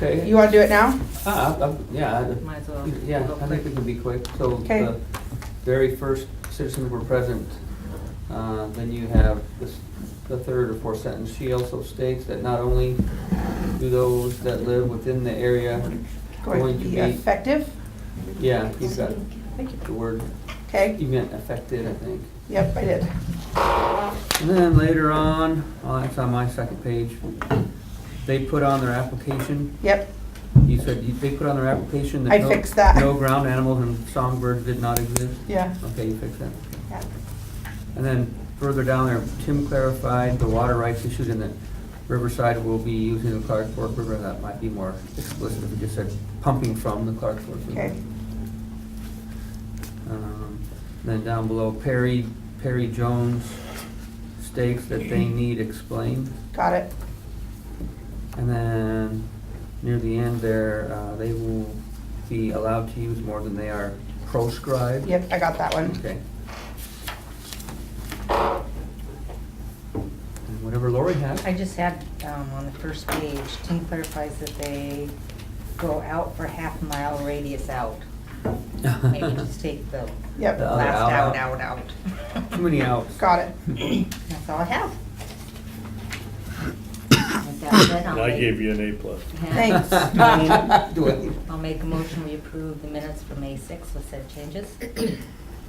Okay. You wanna do it now? Yeah, Might as well. yeah, Real I think we quick. can be quick. So Okay. the very first citizens were present, then you have this, the third or fourth sentence. She also states that not only do those that live within the area Going to be effective? yeah, you've got Thank you. the word, Okay, you meant affected, I think. yep, I did. And then later on, that's on my second page, they put on their application, Yep, you said they put on their application that I fixed that. no ground animals and songbirds did not exist? yeah. Okay, you fixed that. Yeah. And then further down there, Tim clarified the water rights issues and that Riverside will be using the Clark Fork River. That might be more explicit if we just said pumping from the Clark Fork River. Okay, Then down below, Perry Jones states that they need explained. got it. And then near the end there, they will be allowed to use more than they are proscribed. Yep, I got that one. Okay. And whatever Lori has. I just had, on the first page, Tim clarifies that they go out for half-mile radius out. Maybe just take the Yep, The other last out. out. Too many outs. got it. That's all I have. With that said, And I gave you an A+. Thanks. Do it. I'll make a motion, we approve the minutes for May 6th with said changes.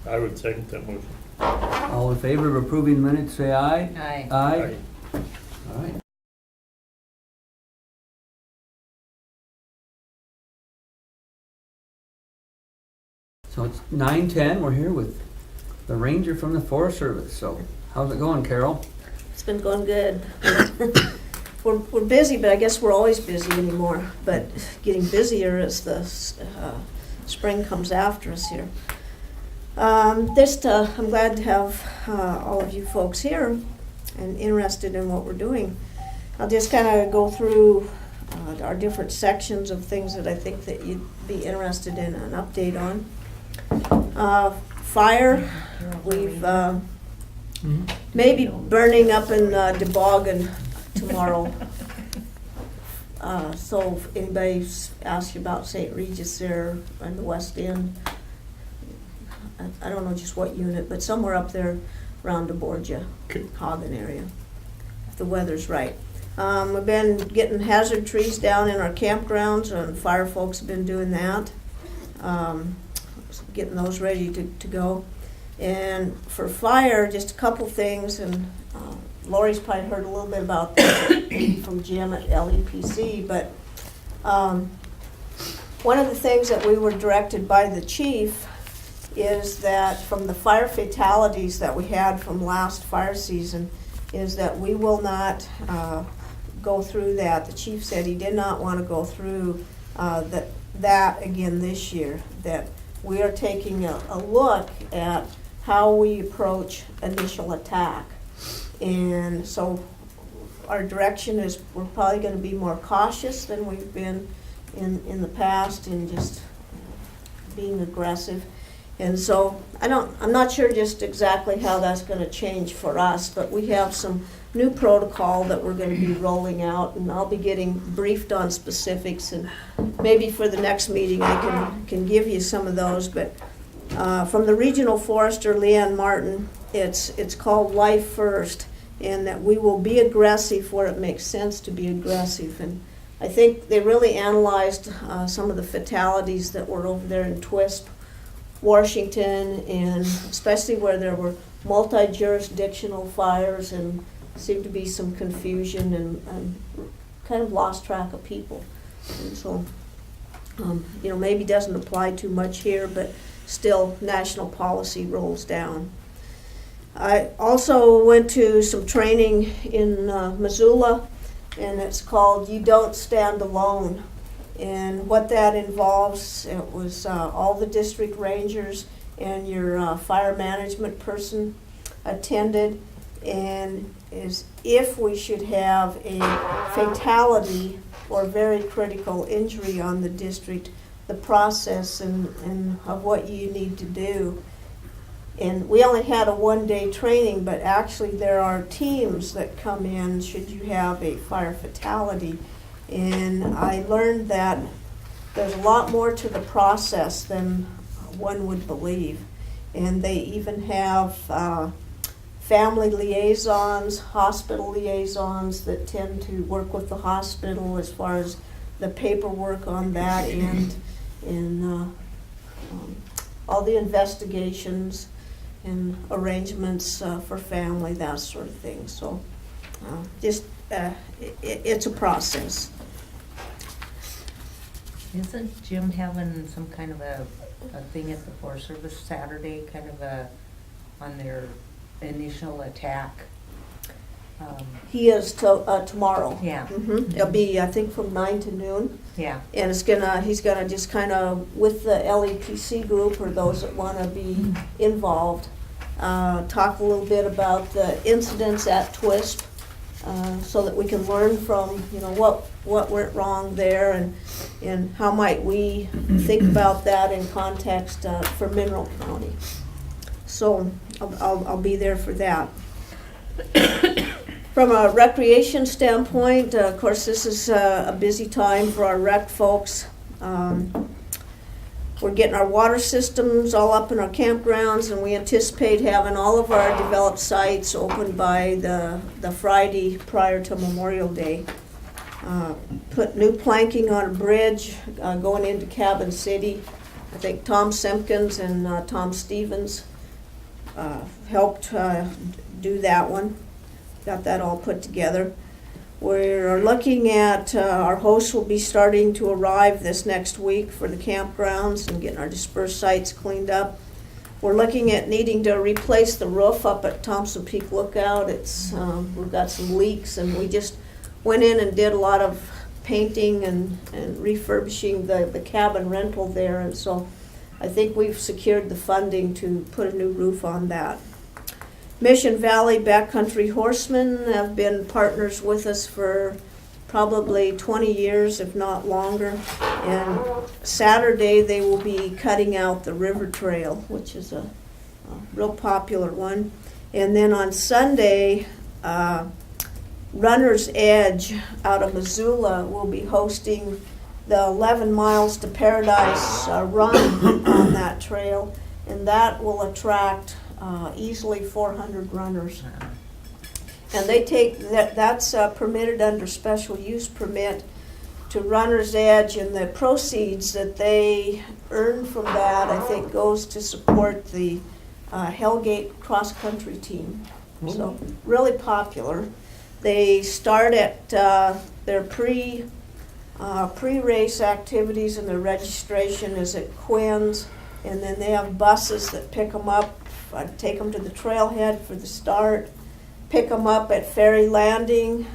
I would second that motion. All in favor of approving the minutes, say aye. Aye. Aye. All right. So it's 9:10, we're here with the ranger from the Forest Service, so how's it going, Carol? It's been going good. We're busy, but I guess we're always busy anymore, but getting busier as the spring comes after us here. I'm glad to have all of you folks here and interested in what we're doing. I'll just kind of go through our different sections of things that I think that you'd be interested in an update on. Fire, we've maybe burning up in Toboggan tomorrow. So if anybody's asked you about St. Regis there in the West End, I don't know just what unit, but somewhere up there around the Borgia, Hagen area, if the weather's right. We've been getting hazard trees down in our campgrounds, and fire folks have been doing that. Getting those ready to go. And for fire, just a couple things, and Lori's probably heard a little bit about this maybe from Jim at LEPC, but one of the things that we were directed by the chief is that from the fire fatalities that we had from last fire season, is that we will not go through that. The chief said he did not want to go through that again this year, that we are taking a look at how we approach initial attack. And so our direction is we're probably going to be more cautious than we've been in the past in just being aggressive. And so I'm not sure just exactly how that's going to change for us, but we have some new protocol that we're going to be rolling out, and I'll be getting briefed on specifics, and maybe for the next meeting I can give you some of those. But from the regional forester, Leanne Martin, it's called Life First, and that we will be aggressive where it makes sense to be aggressive. And I think they really analyzed some of the fatalities that were over there in Twisp, Washington, and especially where there were multi-jurisdictional fires and seemed to be some confusion and kind of lost track of people. And so, maybe doesn't apply too much here, but still national policy rolls down. I also went to some training in Missoula, and it's called You Don't Stand Alone. And what that involves, it was all the district rangers and your fire management person attended, and is if we should have a fatality or very critical injury on the district, the process and of what you need to do. And we only had a one-day training, but actually there are teams that come in should you have a fire fatality. And I learned that there's a lot more to the process than one would believe. And they even have family liaisons, hospital liaisons that tend to work with the hospital as far as the paperwork on that and all the investigations and arrangements for family, that sort of thing. So it's a process. Isn't Jim having some kind of a thing at the Forest Service Saturday, kind of on their initial attack? He is tomorrow. Yeah. It'll be, I think, from 9 to noon. Yeah. And he's gonna just kind of, with the LEPC group or those that wanna be involved, talk a little bit about the incidents at TWISP, so that we can learn from, what went wrong there and how might we think about that in context for Mineral County. So I'll be there for that. From a recreation standpoint, of course, this is a busy time for our rec folks. We're getting our water systems all up in our campgrounds, and we anticipate having all of our developed sites open by the Friday prior to Memorial Day. Put new planking on a bridge going into Cabin City. I think Tom Simpkins and Tom Stevens helped do that one. Got that all put together. We're looking at, our hosts will be starting to arrive this next week for the campgrounds and getting our dispersed sites cleaned up. We're looking at needing to replace the roof up at Thompson Peak Lookout. We've got some leaks, and we just went in and did a lot of painting and refurbishing the cabin rental there, and so I think we've secured the funding to put a new roof on that. Mission Valley Backcountry Horsemen have been partners with us for probably 20 years, if not longer. And Saturday they will be cutting out the river trail, which is a real popular one. And then on Sunday, Runner's Edge out of Missoula will be hosting the 11 Miles to Paradise run on that trail. And that will attract easily 400 runners. And they take that's permitted under special use permit to Runner's Edge, and the proceeds that they earn from that, I think, goes to support the Hellgate cross-country team. So really popular. They start at their pre-race activities, and their registration is at Quinn's, and then they have buses that pick them up, take them to the trailhead for the start, pick them up at Ferry Landing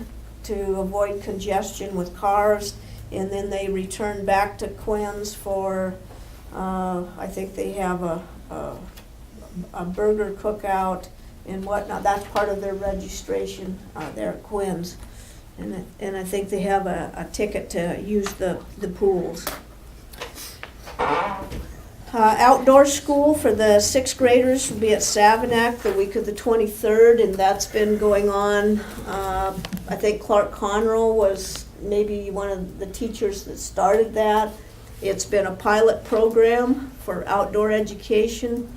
to avoid congestion with cars, and then they return back to Quinn's for, I think they have a burger cookout and whatnot. That's part of their registration there at Quinn's. And I think they have a ticket to use the pools. Outdoor school for the 6th graders will be at Savinac the week of the 23rd, and that's been going on. I think Clark Conroe was maybe one of the teachers that started that. It's been a pilot program for outdoor education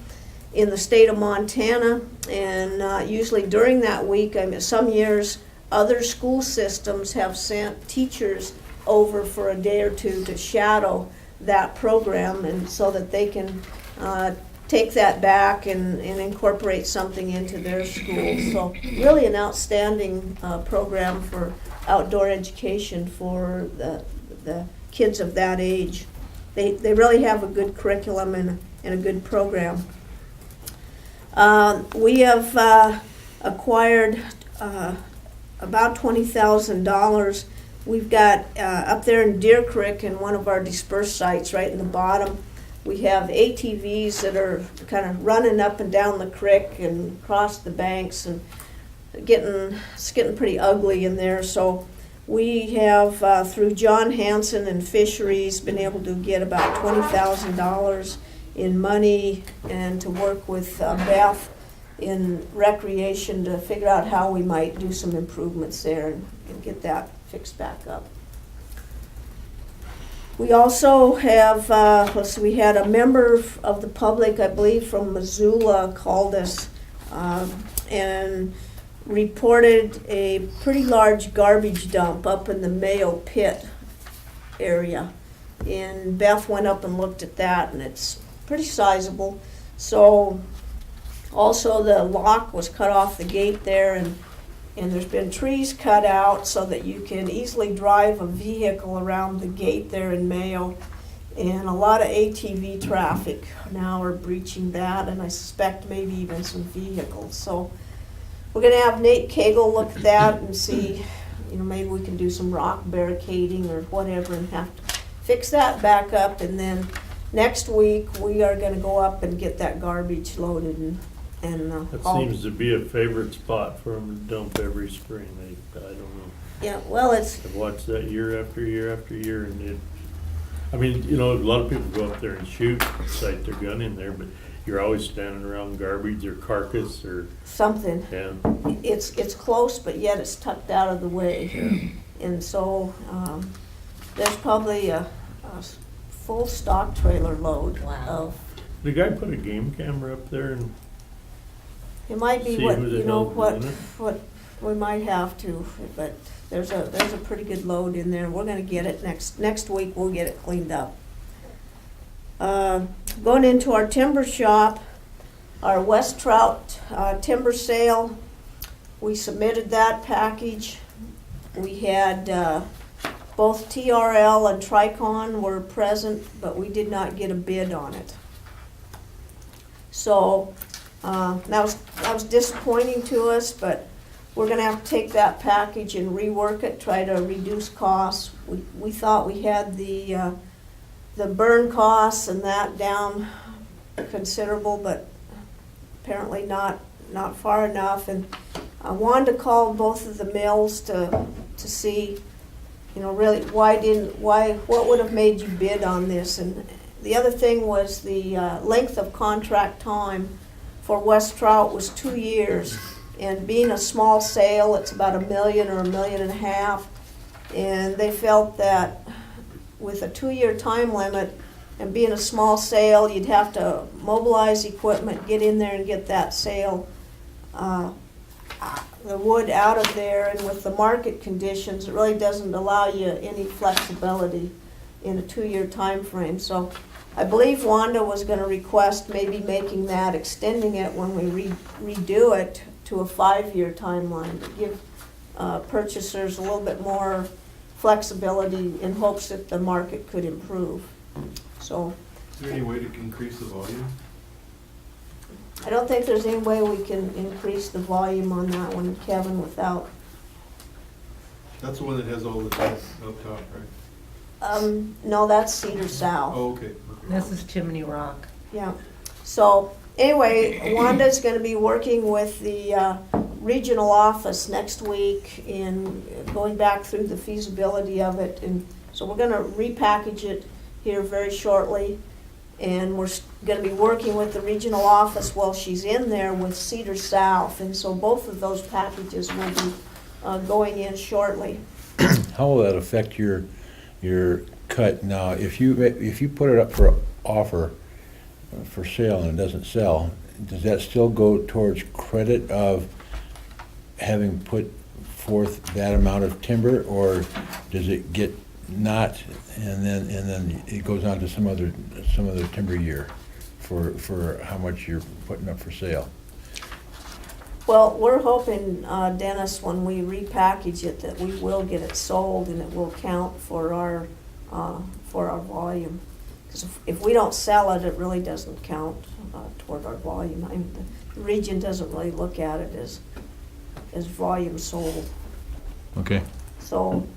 in the state of Montana, and usually during that week, some years, other school systems have sent teachers over for a day or two to shadow that program, and so that they can take that back and incorporate something into their school. So really an outstanding program for outdoor education for the kids of that age. They really have a good curriculum and a good program. We have acquired about $20,000. We've got up there in Deer Creek, in one of our dispersed sites right in the bottom, we have ATVs that are kind of running up and down the creek and across the banks, and it's getting pretty ugly in there. So we have, through John Hanson and Fisheries, been able to get about $20,000 in money, and to work with Beth in recreation to figure out how we might do some improvements there and get that fixed back up. We also have, let's see, we had a member of the public, I believe from Missoula, called us and reported a pretty large garbage dump up in the Mayo Pit area. And Beth went up and looked at that, and it's pretty sizable. So also the lock was cut off the gate there, and there's been trees cut out so that you can easily drive a vehicle around the gate there in Mayo. And a lot of ATV traffic now are breaching that, and I suspect maybe even some vehicles. So we're gonna have Nate Cagle look at that and see, maybe we can do some rock barricading or whatever and have to fix that back up. And then next week, we are gonna go up and get that garbage loaded and That all. seems to be a favorite spot for them to dump every spring. I don't know. Yeah, well, it's, I've watched that year after year after year, and a lot of people go up there and shoot, sight their gun in there, but you're always standing around garbage or carcass or, something. yeah. It's close, but yet it's tucked out of the way. Yeah. And so, there's probably a full stock trailer load Wow. of, The guy put a game camera up there and it might be See what, who the hell's doing it. what we might have to, but there's a pretty good load in there. We're gonna get it next week, we'll get it cleaned up. Going into our timber shop, our West Trout timber sale, we submitted that package. We had both TRL and Tricon were present, but we did not get a bid on it. So that was disappointing to us, but we're gonna have to take that package and rework it, try to reduce costs. We thought we had the burn costs and that down considerable, but apparently not far enough. And Wanda called both of the mills to see, really what would have made you bid on this. And the other thing was the length of contract time for West Trout was 2 years. And being a small sale, it's about $1 million or $1.5 million. And they felt that with a 2-year time limit and being a small sale, you'd have to mobilize equipment, get in there and get that sale, the wood out of there. And with the market conditions, it really doesn't allow you any flexibility in a 2-year time frame. So I believe Wanda was gonna request maybe making that, extending it when we redo it to a 5-year timeline to give purchasers a little bit more flexibility in hopes that the market could improve. So Is there any way to increase the volume? I don't think there's any way we can increase the volume on that one, Kevin, without, That's the one that has all the dots up top, right? no, that's Cedar South. Oh, okay. This is Chimney Rock. Yeah, so anyway, Wanda's gonna be working with the regional office next week in going back through the feasibility of it. And so we're gonna repackage it here very shortly. And we're gonna be working with the regional office while she's in there with Cedar South. And so both of those packages will be going in shortly. How will that affect your cut now? If you put it up for offer for sale and it doesn't sell, does that still go towards credit of having put forth that amount of timber, or does it get not and then it goes on to some other timber year for how much you're putting up for sale? Well, we're hoping, Dennis, when we repackage it, that we will get it sold and it will count for our volume. Because if we don't sell it, it really doesn't count toward our volume. I mean, the region doesn't really look at it as volume sold. Okay. So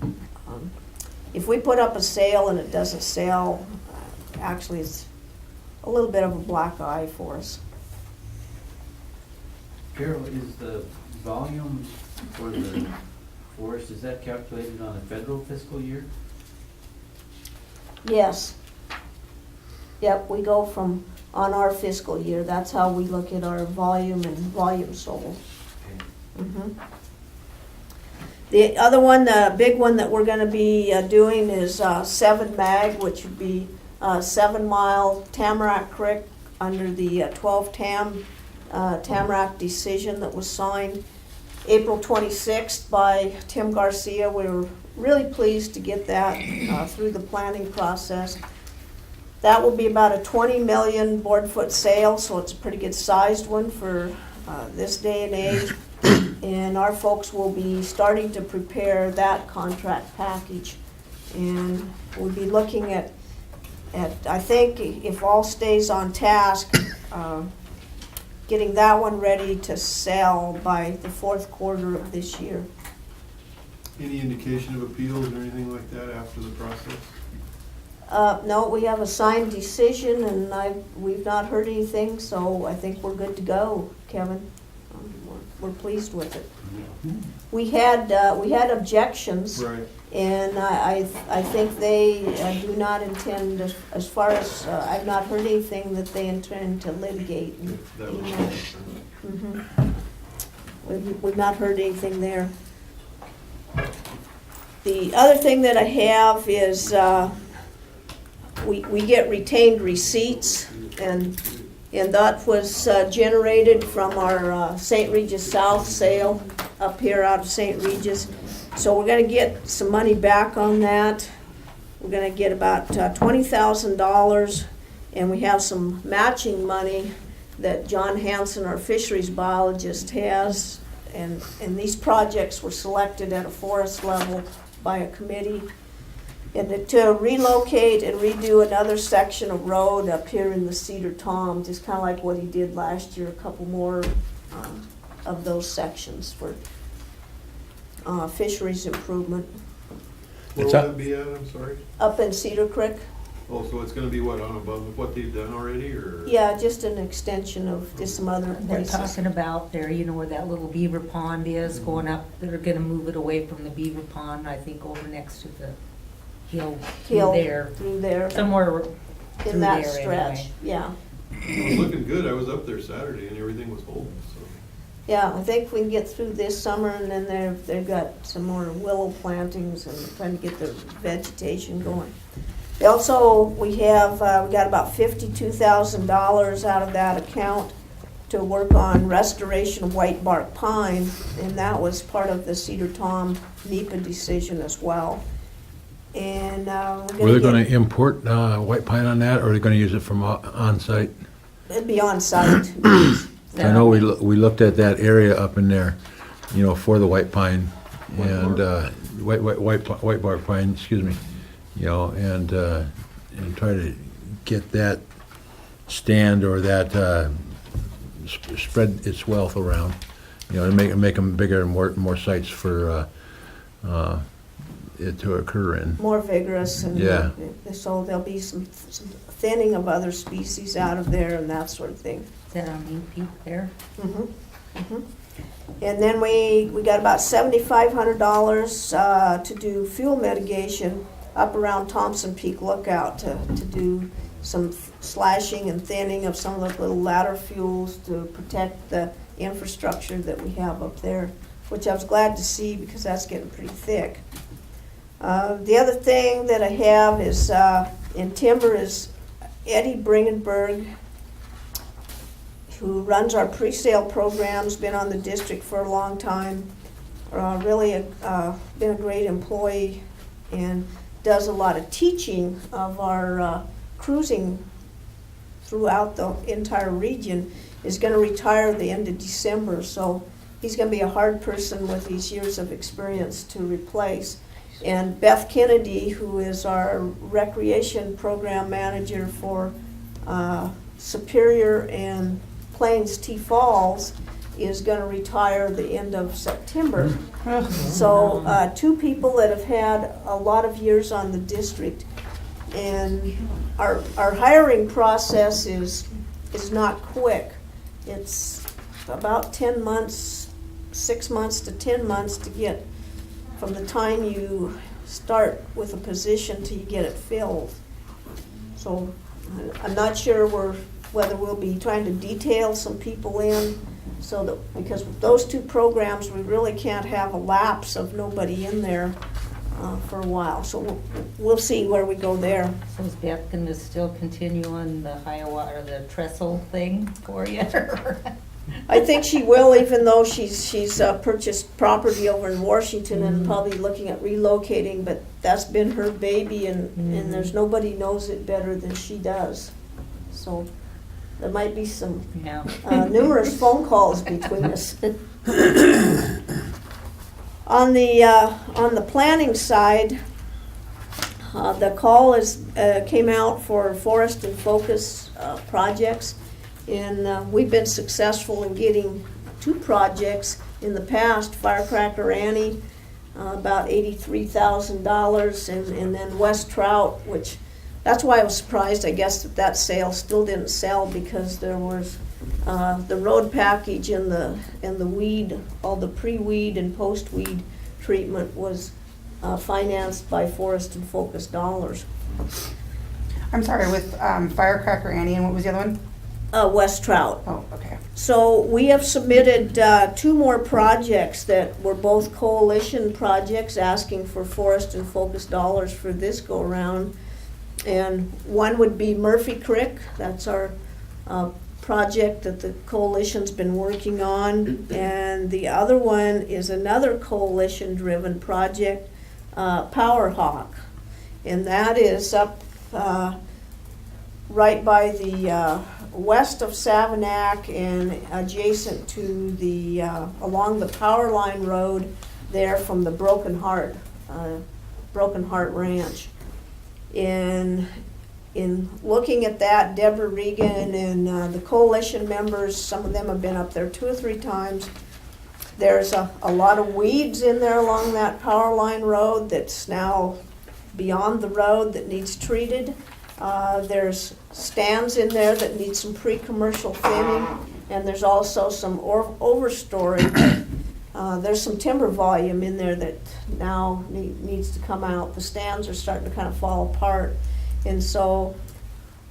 if we put up a sale and it doesn't sell, actually it's a little bit of a black eye for us. Carol, is the volume for the forest, is that calculated on a federal fiscal year? Yes. Yep, we go from, on our fiscal year, that's how we look at our volume and volume sold. Mhm. The other one, the big one that we're gonna be doing is 7 Mag, which would be 7 Mile Tamarack Creek under the 12 Tamarack decision that was signed April 26th by Tim Garcia. We were really pleased to get that through the planning process. That will be about a 20 million board foot sale, so it's a pretty good sized one for this day and age. And our folks will be starting to prepare that contract package. And we'll be looking at I think if all stays on task, getting that one ready to sell by the 4th quarter of this year. Any indication of appeals or anything like that after the process? No, we have a signed decision and we've not heard anything, so I think we're good to go, Kevin. We're pleased with it. We had objections. Right. And I think they do not intend, as far as, I've not heard anything that they intend to litigate. That was We've not heard anything there. The other thing that I have is, we get retained receipts, and that was generated from our St. Regis South sale up here out of St. Regis. So we're gonna get some money back on that. We're gonna get about $20,000, and we have some matching money that John Hansen, our fisheries biologist, has. And these projects were selected at a forest level by a committee. And to relocate and redo another section of road up here in the Cedar Tom, just kind of like what he did last year, a couple more of those sections for fisheries improvement. Where will that be at, I'm sorry? Up in Cedar Creek. Oh, so it's gonna be what, on above what they've done already, or? Yeah, just an extension of just some other They're places. talking about there, you know, where that little beaver pond is going up, they're gonna move it away from the beaver pond, I think over next to the hill Hill there. through there, Somewhere through in that there stretch, anyway. yeah. It was looking good, I was up there Saturday and everything was holding, so. Yeah, I think we can get through this summer, and then they've got some more willow plantings and trying to get the vegetation going. Also, we got about $52,000 out of that account to work on restoration of white bark pine, and that was part of the Cedar Tom NEPA decision as well. And Were they gonna import white pine on that, or are they gonna use it from on-site? It'd be on site. I know we looked at that area up in there, you know, for the white pine and white bark pine, excuse me, you know, and try to get that stand or that spread its wealth around, you know, to make them bigger and more sites for it to occur in. More vigorous, and Yeah. so there'll be some thinning of other species out of there and that sort of thing. Is that on Ink Peak there? Mhm, mhm. And then we got about $7,500 to do fuel mitigation up around Thompson Peak Lookout to do some slashing and thinning of some of those little ladder fuels to protect the infrastructure that we have up there, which I was glad to see because that's getting pretty thick. The other thing that I have is in timber is Eddie Bringenberg, who runs our pre-sale programs, been on the district for a long time, really been a great employee, and does a lot of teaching of our cruising throughout the entire region, is going to retire at the end of December, so he's going to be a hard person with these years of experience to replace. And Beth Kennedy, who is our recreation program manager for Superior and Plains T Falls, is going to retire at the end of September. So 2 people that have had a lot of years on the district. And our hiring process is not quick. It's about 10 months, 6 months to 10 months to get from the time you start with a position till you get it filled. So I'm not sure whether we'll be trying to detail some people in So that, because with those two programs, we really can't have a lapse of nobody in there for a while. So we'll see where we go there. So is Beth gonna still continue on the Iowa or the trestle thing for you? I think she will, even though she's purchased property over in Washington and probably looking at relocating, but that's been her baby, and there's nobody knows it better than she does. So there might be some Yeah. numerous phone calls between us. On the planning side, the call came out for Forest and Focus projects, and we've been successful in getting 2 projects in the past. Firecracker Annie, about $83,000, and then West Trout, which that's why I was surprised, I guess, that sale still didn't sell, because there was the road package and the weed, all the pre-weed and post-weed treatment was financed by Forest and Focus dollars. I'm sorry, with Firecracker Annie, and what was the other one? West Trout. Oh, okay. So we have submitted 2 more projects that were both coalition projects, asking for Forest and Focus dollars for this go-around. And one would be Murphy Creek. That's our project that the coalition's been working on. And the other one is another coalition-driven project, Power Hawk. And that is up right by the west of Savanac and adjacent to the, along the Power Line Road there from the Broken Heart Ranch. In looking at that, Deborah Regan and the coalition members, some of them have been up there 2 or 3 times. There's a lot of weeds in there along that Power Line Road that's now beyond the road that needs treated. There's stands in there that need some pre-commercial thinning, and there's also some overstorage. There's some timber volume in there that now needs to come out. The stands are starting to kind of fall apart. And so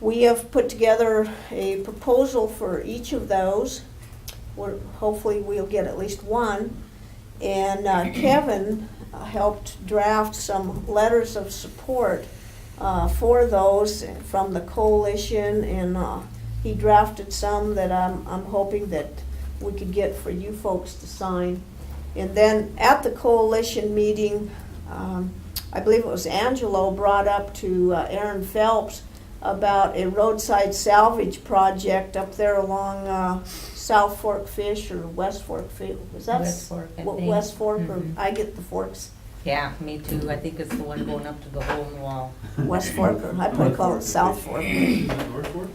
we have put together a proposal for each of those. Hopefully we'll get at least one. And Kevin helped draft some letters of support for those from the coalition, and he drafted some that I'm hoping that we could get for you folks to sign. And then at the coalition meeting, I believe it was Angelo brought up to Aaron Phelps about a roadside salvage project up there along South Fork Fish or West Fork Fish. Was that West Fork, I think. West Fork, or Mhm. I get the forks. Yeah, me too. I think it's the one going up to the hole in the wall. West Fork, or I probably call it South Fork. North Fork?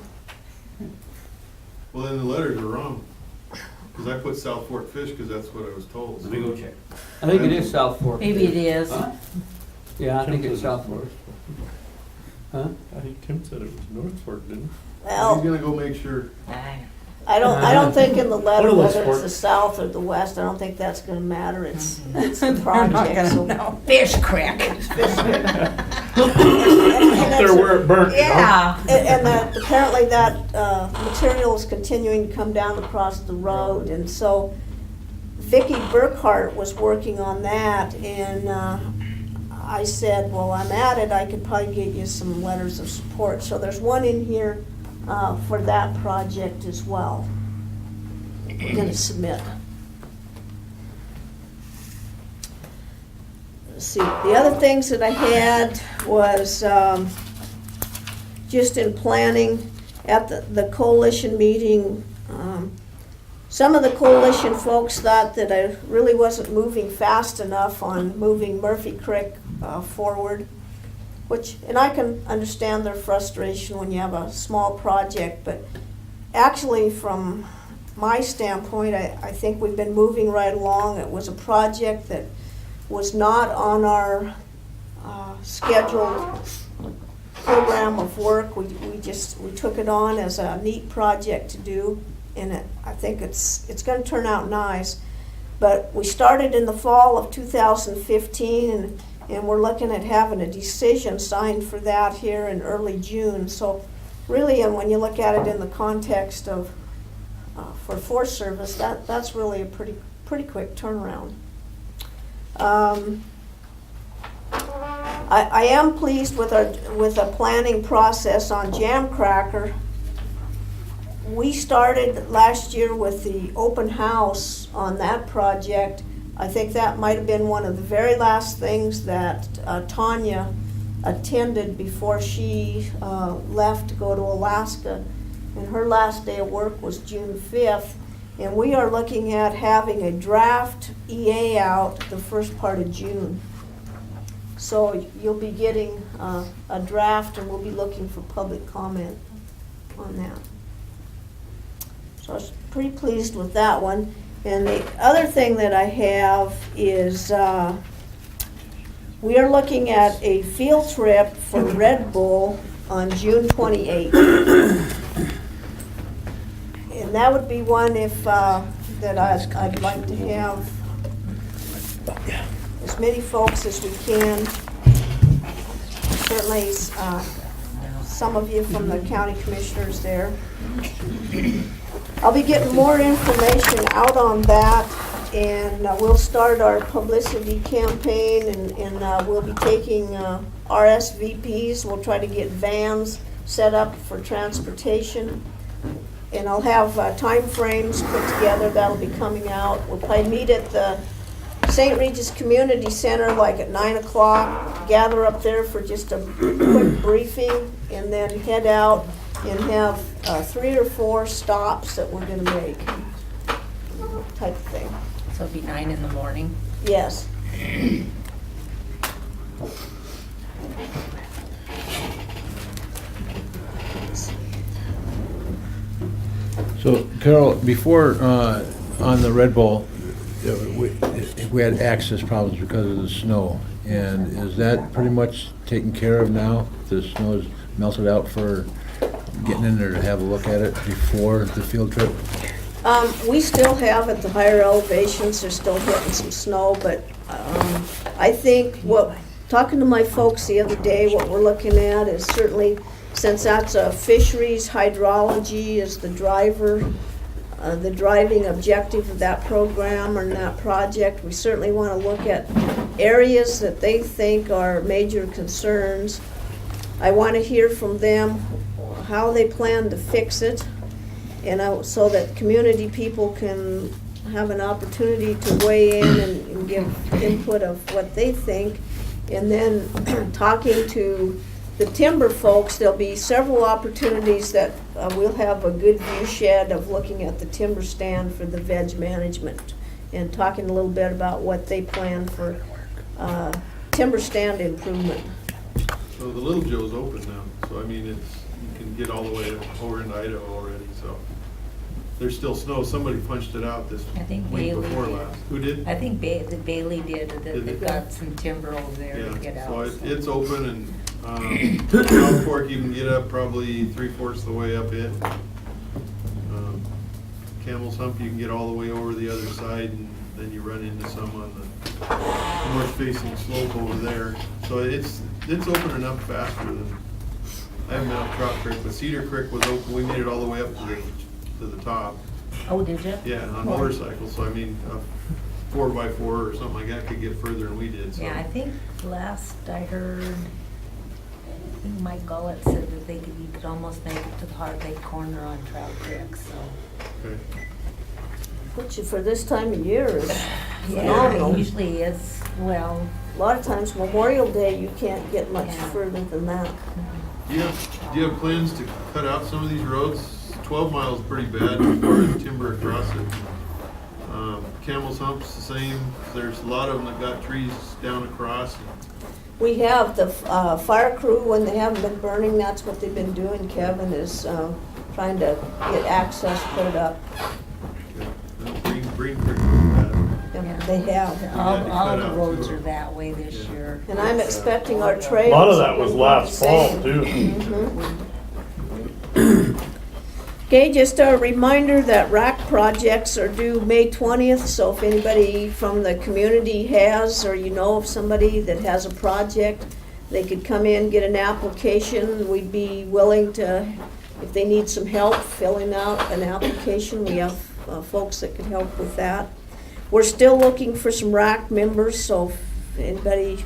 Well, then the letters are wrong, because I put South Fork Fish, because that's what I was told. Let me go check. I think it is South Fork. Maybe it is. Yeah, I think Tim it's said South Fork. North Huh? I think Tim said it was North Fork, didn't he? He's Well, gonna go make sure. I don't think in the letter Or West whether it's Fork. the south or the west, I don't think that's gonna matter. It's the They're not project, gonna so. know. Fish crack. Up there where it burnt, you know? Yeah. And that, apparently that material is continuing to come down across the road, and so Vicki Burkhart was working on that, and I said, well, I'm at it, I could probably get you some letters of support. So there's one in here for that project as well. We're gonna submit. Let's see, the other things that I had was just in planning at the coalition meeting. Some of the coalition folks thought that I really wasn't moving fast enough on moving Murphy Creek forward, and I can understand their frustration when you have a small project, but actually from my standpoint, I think we've been moving right along. It was a project that was not on our scheduled program of work. We took it on as a neat project to do, and I think it's going to turn out nice. But we started in the fall of 2015, and we're looking at having a decision signed for that here in early June. So really, and when you look at it in the context of for Forest Service, that's really a pretty quick turnaround. I am pleased with the planning process on Jam Cracker. We started last year with the open house on that project. I think that might have been one of the very last things that Tanya attended before she left to go to Alaska. And her last day of work was June 5th. And we are looking at having a draft EA out the first part of June. So you'll be getting a draft, and we'll be looking for public comment on that. So I was pretty pleased with that one. And the other thing that I have is we are looking at a field trip for Red Bull on June 28th. And that would be one that I'd like to have as many folks as we can. Certainly some of you from the county commissioners there. I'll be getting more information out on that, and we'll start our publicity campaign, and we'll be taking RSVPs. We'll try to get vans set up for transportation, and I'll have time frames put together. That'll be coming out. We'll probably meet at the St. Regis Community Center like at 9 o'clock, gather up there for just a quick briefing, and then head out and have 3 or 4 stops that we're going to make, type of thing. So it'll be 9 in the morning. Yes. So Carol, before, on the Red Bull, we had access problems because of the snow. And is that pretty much taken care of now? The snow is melted out for getting in there to have a look at it before the field trip? We still have at the higher elevations, they're still hitting some snow, but I think talking to my folks the other day, what we're looking at is certainly, since that's a fisheries, hydrology is the driving objective of that program or that project, we certainly want to look at areas that they think are major concerns. I want to hear from them how they plan to fix it, and so that community people can have an opportunity to weigh in and give input of what they think. And then talking to the timber folks, there'll be several opportunities that we'll have a good view shed of looking at the timber stand for the veg management and talking a little bit about what they plan for timber stand improvement. So the Little Joe's open now, so I mean, you can get all the way over into Idaho already, so. There's still snow, somebody punched it out this I think week Bailey before did. last. Who did? I think Bailey did, that Did they've they? got some timber over there to get Yeah, so out. it's open, and South Fork you can get up probably 3/4 of the way up it. Camel's Hump you can get all the way over the other side, and then you run into some on the north-facing slope over there. So it's open enough faster than, I haven't been up Trout Creek, but Cedar Creek was open, we made it all the way up to the top. Oh, did you? Yeah, on motorcycles, so I mean, a 4x4 or something like that could get further than we did, so. Yeah, I think last I heard, I think Mike Gullett said that you could almost make it to the Hard Lake Corner on Trout Creek, so. Okay. Which for this time of year is Yeah, phenomenal. it usually is, well, A lot of times Memorial Day, you can't get much Yeah. further than that. Do you have plans to cut out some of these roads? 12 miles is pretty bad as far as timber across it. Camel's Hump's the same. There's a lot of them that got trees down across. We have the fire crew, when they haven't been burning, that's what they've been doing. Kevin is trying to get access put up. Green Creek was bad. And they have. had to all cut the out roads two. are that way this Yeah. year. And I'm expecting our A trails. lot of that was will be last the fall same. too. Mhm. Okay, just a reminder that RAC projects are due May 20th, so if anybody from the community has, or you know of somebody that has a project, they could come in, get an application. We'd be willing to if they need some help filling out an application, we have folks that could help with that. We're still looking for some RAC members, so if anybody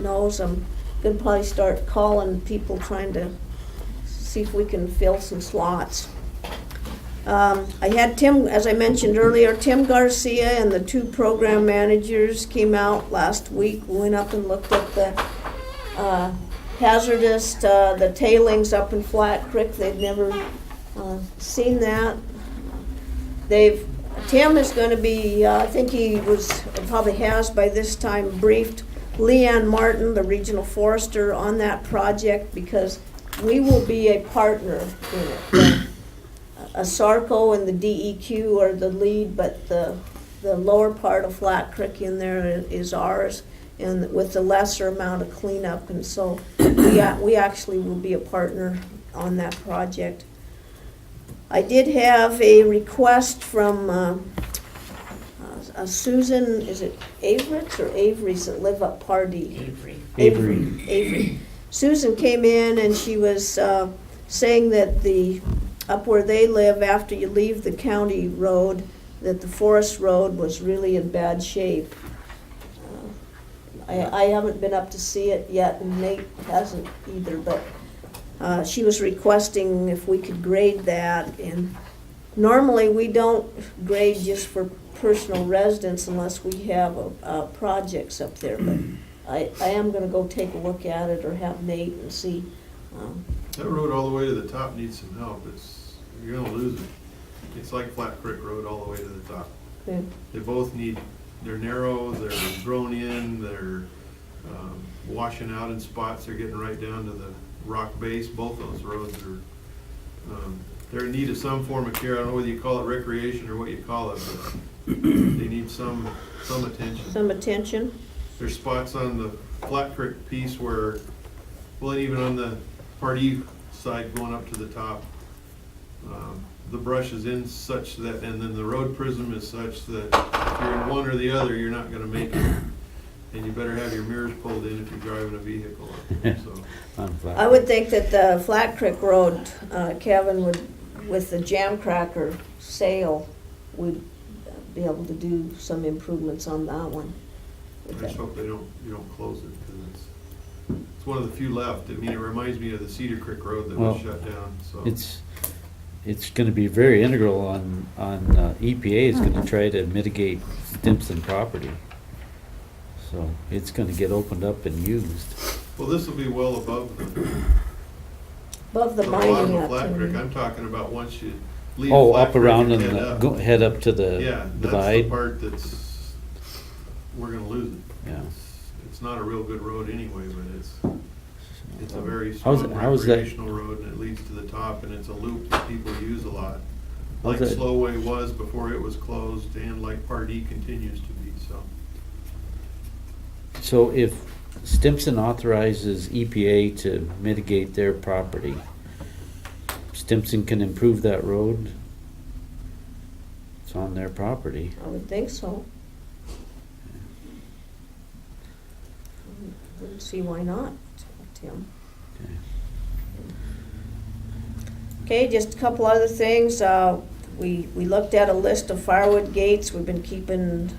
knows, I'm gonna probably start calling people, trying to see if we can fill some slots. I had Tim, as I mentioned earlier, Tim Garcia and the 2 program managers came out last week. We went up and looked at the hazardous, the tailings up in Flat Creek. They'd never seen that. Tim is going to be, I think he probably has by this time, briefed Leanne Martin, the regional forester, on that project, because we will be a partner in it. ASARCO and the DEQ are the lead, but the lower part of Flat Creek in there is ours, and with the lesser amount of cleanup, and so we actually will be a partner on that project. I did have a request from Susan, is it Avery's or Avery's that live up Pardee? Avery. Susan came in and she was saying that up where they live, after you leave the county road, that the forest road was really in bad shape. I haven't been up to see it yet, and Nate hasn't either, but she was requesting if we could grade that. And normally we don't grade just for personal residence unless we have projects up there, but I am gonna go take a look at it, or have Nate and see. That road all the way to the top needs some help. You're gonna lose it. It's like Flat Creek Road all the way to the top. Okay. They both they're narrow, they're grown in, they're washing out in spots, they're getting right down to the rock base. Both those roads are, they're in need of some form of care. I don't know whether you call it recreation or what you call it, but they need some attention. Some attention. There's spots on the Flat Creek piece where, well, and even on the Pardee side going up to the top, the brush is in such that, and then the road prism is such that if you're in one or the other, you're not gonna make it. And you better have your mirrors pulled in if you're driving a vehicle up there, so. I would think that the Flat Creek Road, Kevin, with the jam cracker sale, would be able to do some improvements on that one. I just hope you don't close it, because it's one of the few left. I mean, it reminds me of the Cedar Creek Road that was shut down, so. It's gonna be very integral on EPA is gonna try to mitigate Stimson property. So it's gonna get opened up and used. Well, this will be well above the Mining bottom of Flat activity. Creek. I'm talking about once you leave Oh, Flat up Creek around and and head up. go head up to the Yeah, that's the divide. part we're gonna lose it. Yeah. It's not a real good road anyway, but it's a very How's strong that- recreational road, and it leads to the top, and it's a loop that people use a lot. Like How's that- Slowway was before it was closed, and like Pardee continues to be, so. So if Stimson authorizes EPA to mitigate their property, Stimson can improve that road? It's on their property. I would think so. Wouldn't see why not, Tim. Okay. Okay, just a couple other things. We looked at a list of firewood gates. We've been keeping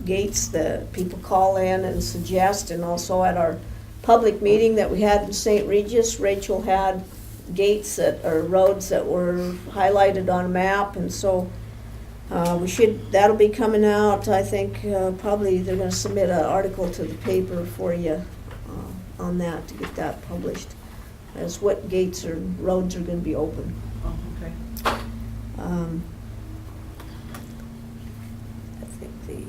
gates that people call in and suggest, and also at our public meeting that we had in St. Regis, Rachel had gates or roads that were highlighted on a map, and so that'll be coming out. I think probably they're gonna submit an article to the paper for you on that, to get that published, as what gates or roads are gonna be open. Oh, okay. I think the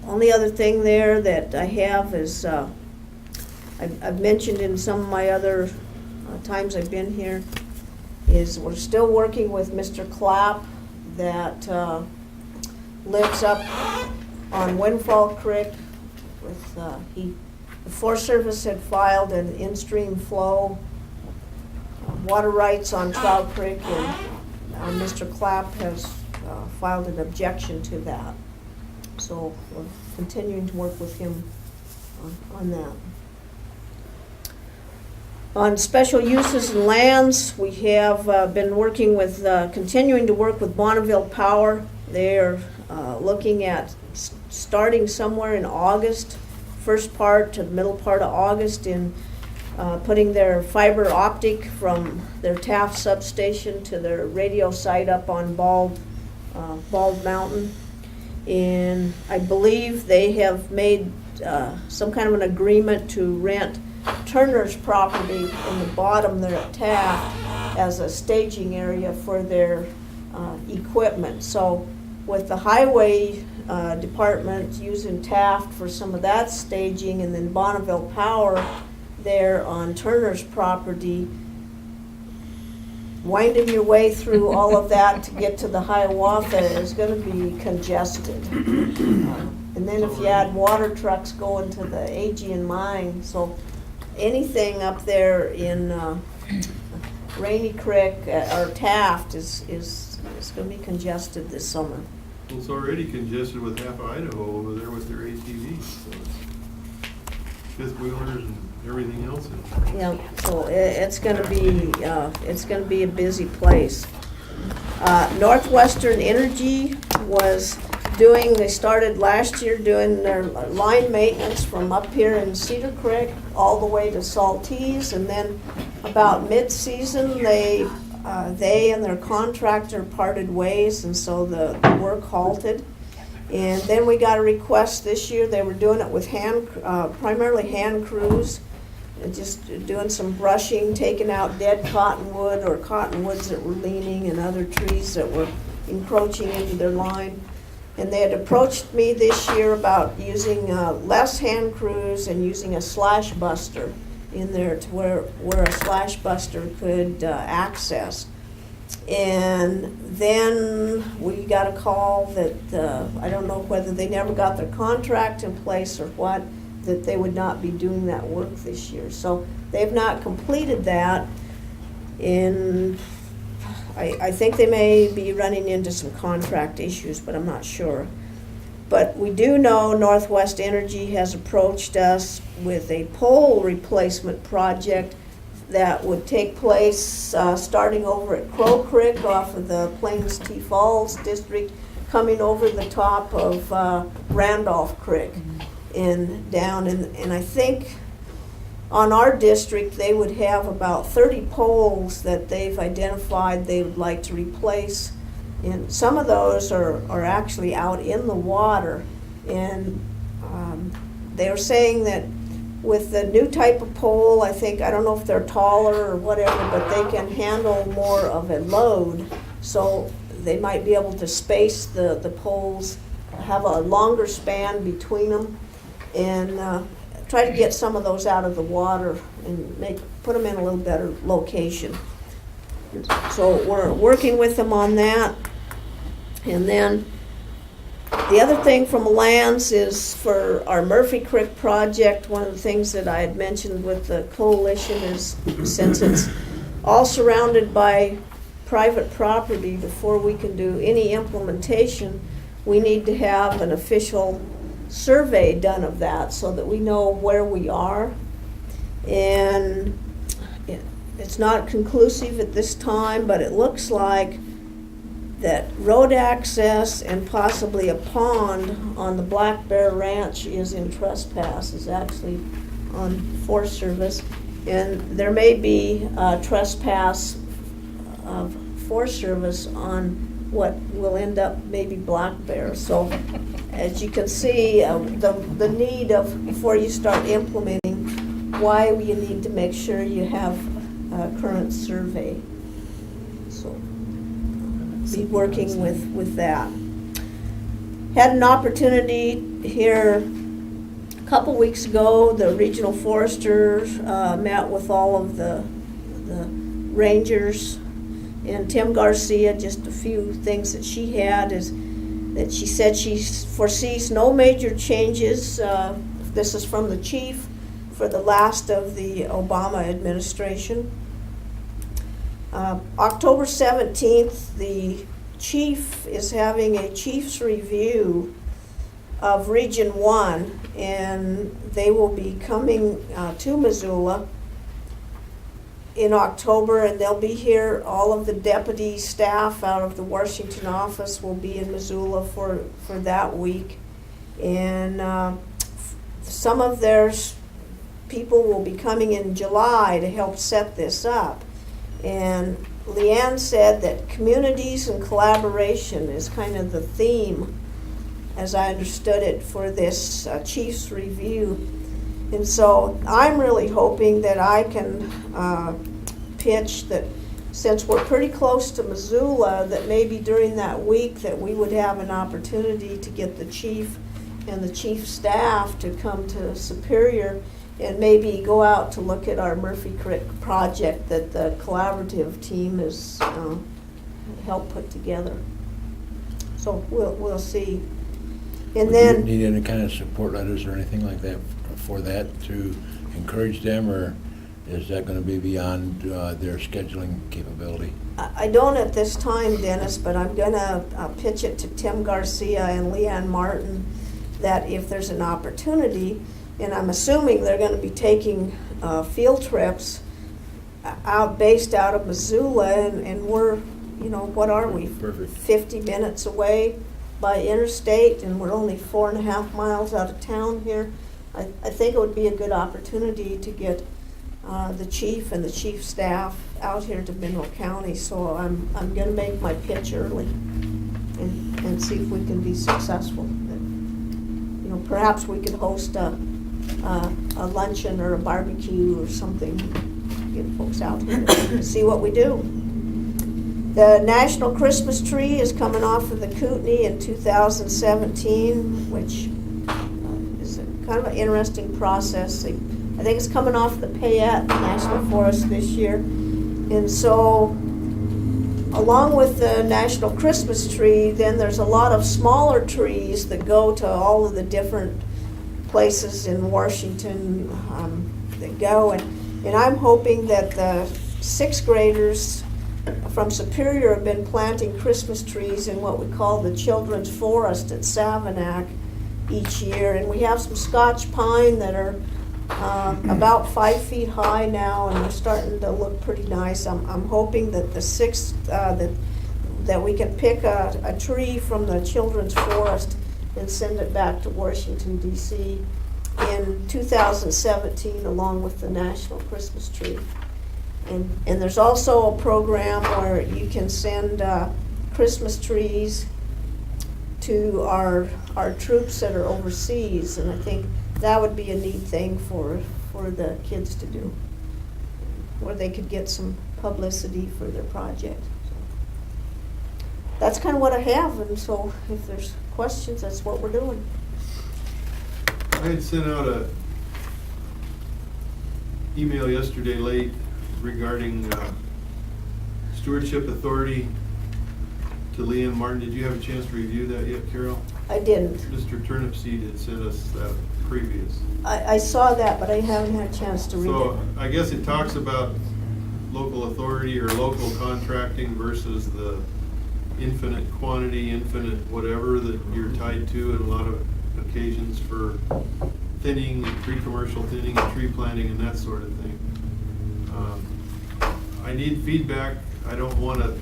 only other thing there that I have is, I've mentioned in some of my other times I've been here, is we're still working with Mr. Clapp that lives up on Windfall Creek. With the Forest Service had filed an in-stream flow water rights on Trout Creek, and Mr. Clapp has filed an objection to that. So we're continuing to work with him on that. On special uses and lands, we have been working with, continuing to work with Bonneville Power. They are looking at starting somewhere in August, first part to the middle part of August, in putting their fiber optic from their Taft substation to their radio site up on Bald Mountain. And I believe they have made some kind of an agreement to rent Turner's property in the bottom there at Taft as a staging area for their equipment. So with the highway department using Taft for some of that staging, and then Bonneville Power there on Turner's property, winding your way through all of that to get to the Hiawatha is going to be congested. And then if you add water trucks going to the Aegean mine, so anything up there in Rainy Creek or Taft is going to be congested this summer. Well, it's already congested with half of Idaho over there with their ATVs, so it's fifth wheelers and everything else. Yeah, so it's going to be a busy place. Northwestern Energy was they started last year doing their line maintenance from up here in Cedar Creek all the way to Saltese, and then about mid-season they and their contractor parted ways, and so the work halted. And then we got a request this year. They were doing it with primarily hand crews, and just doing some brushing, taking out dead cottonwood or cottonwoods that were leaning and other trees that were encroaching into their line. And they had approached me this year about using less hand crews and using a slash buster in there to where a slash buster could access. And then we got a call that I don't know whether they never got their contract in place or what, that they would not be doing that work this year. So they've not completed that. I think they may be running into some contract issues, but I'm not sure. But we do know Northwest Energy has approached us with a pole replacement project that would take place starting over at Crow Creek off of the Plains T Falls district, coming over the top of Randolph Creek and down. And I think on our district, they would have about 30 poles that they've identified they would like to replace. And some of those are actually out in the water. And they were saying that with the new type of pole, I don't know if they're taller or whatever, but they can handle more of a load. So they might be able to space the poles, have a longer span between them, and try to get some of those out of the water and put them in a little better location. So we're working with them on that. And then the other thing from lands is for our Murphy Creek project. One of the things that I had mentioned with the coalition is, since it's all surrounded by private property, before we can do any implementation, we need to have an official survey done of that so that we know where we are. And it's not conclusive at this time, but it looks like that road access and possibly a pond on the Black Bear Ranch is in trespass, is actually on Forest Service. And there may be trespass of Forest Service on what will end up maybe black bear. So as you can see, the need of, before you start implementing, why you need to make sure you have a current survey. So be working with that. Had an opportunity here a couple weeks ago. The regional forester met with all of the rangers, and Tim Garcia, just a few things that she had is that she said she foresees no major changes. This is from the chief for the last of the Obama administration. October 17th, the chief is having a chief's review of Region 1, and they will be coming to Missoula. in October, and they'll be here. All of the deputy staff out of the Washington office will be in Missoula for that week. And some of their people will be coming in July to help set this up. And Leanne said that communities and collaboration is kind of the theme, as I understood it, for this Chiefs review. And so I'm really hoping that I can pitch that, since we're pretty close to Missoula, that maybe during that week that we would have an opportunity to get the chief and the chief staff to come to Superior and maybe go out to look at our Murphy Creek project that the collaborative team has helped put together. So we'll see. And Would then you need any kind of support letters or anything like that for that to encourage them, or is that going to be beyond their scheduling capability? I don't at this time, Dennis, but I'm gonna pitch it to Tim Garcia and Leanne Martin that if there's an opportunity, and I'm assuming they're gonna be taking field trips based out of Missoula, and we're, what are we? Perfect. 50 minutes away by interstate, and we're only 4.5 miles out of town here. I think it would be a good opportunity to get the chief and the chief staff out here to Mineral County. So I'm going to make my pitch early and see if we can be successful. Perhaps we could host a luncheon or a barbecue or something, get folks out here and see what we do. The National Christmas Tree is coming off of the Kootenai in 2017, which is kind of an interesting process. I think it's coming off the Payette National Forest this year. And so, along with the National Christmas Tree, then there's a lot of smaller trees that go to all of the different places in Washington that go. And I'm hoping that the 6th graders from Superior have been planting Christmas trees in what we call the Children's Forest at Savanac each year. And we have some Scotch pine that are about 5 feet high now, and they're starting to look pretty nice. I'm hoping that the 6th, that we can pick a tree from the Children's Forest and send it back to Washington, D.C. in 2017 along with the National Christmas Tree. And there's also a program where you can send Christmas trees to our troops that are overseas, and I think that would be a neat thing for the kids to do, where they could get some publicity for their project. So that's kind of what I have, and so if there's questions, that's what we're doing. I had sent out a email yesterday late regarding stewardship authority to Leanne Martin. Did you have a chance to review that yet, Carol? I didn't. Mr. Turnipseed had sent us that previous. I saw that, but I haven't had a chance to read So it. I guess it talks about local authority or local contracting versus the infinite quantity, infinite whatever that you're tied to in a lot of occasions for thinning and pre-commercial thinning and tree planting and that sort of thing. I need feedback. I don't want to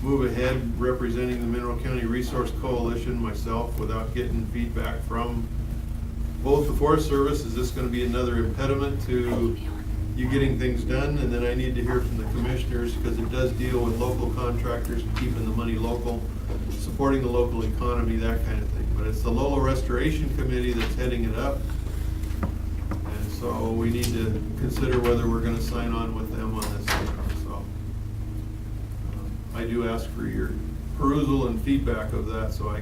move ahead representing the Mineral County Resource Coalition myself without getting feedback from both the Forest Service. Is this going to be another impediment to you getting things done? And then I need to hear from the commissioners, because it does deal with local contractors, keeping the money local, supporting the local economy, that kind of thing. But it's the Lolo Restoration Committee that's heading it up. And so we need to consider whether we're going to sign on with them on this. So I do ask for your perusal and feedback of that, so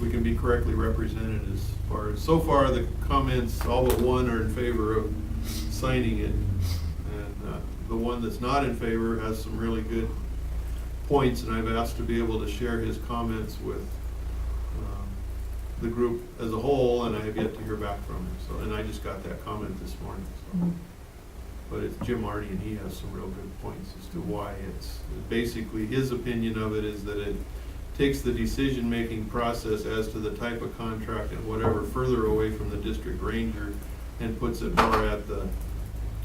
we can be correctly represented as far as, so far the comments, all but one are in favor of signing it. And the one that's not in favor has some really good points, and I've asked to be able to share his comments with the group as a whole, and I have yet to hear back from him. So, and I just got that comment this morning. So. But it's Jim Marty, and he has some real good points as to why it's basically his opinion of it is that it takes the decision-making process as to the type of contract and whatever further away from the district ranger and puts it more at the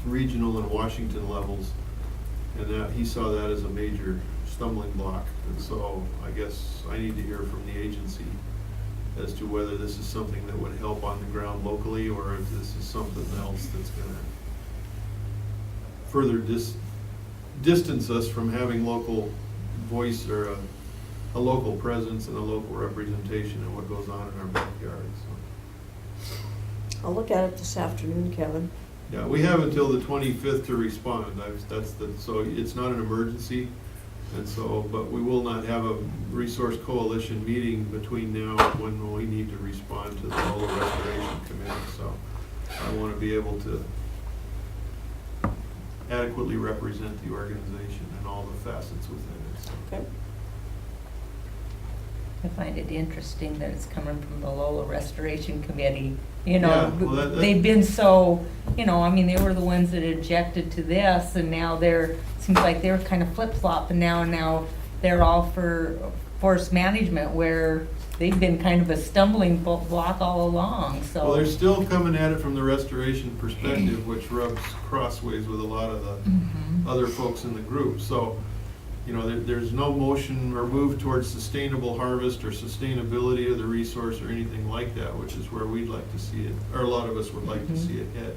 regional and Washington levels. And that, he saw that as a major stumbling block. And so I guess I need to hear from the agency as to whether this is something that would help on the ground locally, or if this is something else that's gonna further distance us from having local voice, or a local presence and a local representation of what goes on in our backyard, so. I'll look at it this afternoon, Kevin. Yeah, we have until the 25th to respond. So it's not an emergency. And so, but we will not have a resource coalition meeting between now and when we need to respond to the Lola Restoration Committee. So I want to be able to adequately represent the organization and all the facets within it. So. Okay. I find it interesting that it's coming from the Lola Restoration Committee. You Yeah, know, well, that- they've been so, you know, I mean, they were the ones that objected to this, and now seems like they're kind of flip-flopping now, and now they're all for forest management, where they've been kind of a stumbling block all along, so. Well, they're still coming at it from the restoration perspective, which rubs crossways with a lot of the Mhm. other folks in the group. So, you know, there's no motion or move towards sustainable harvest or sustainability of the resource or anything like that, which is where we'd like to see it, or a lot of us would like to see it head.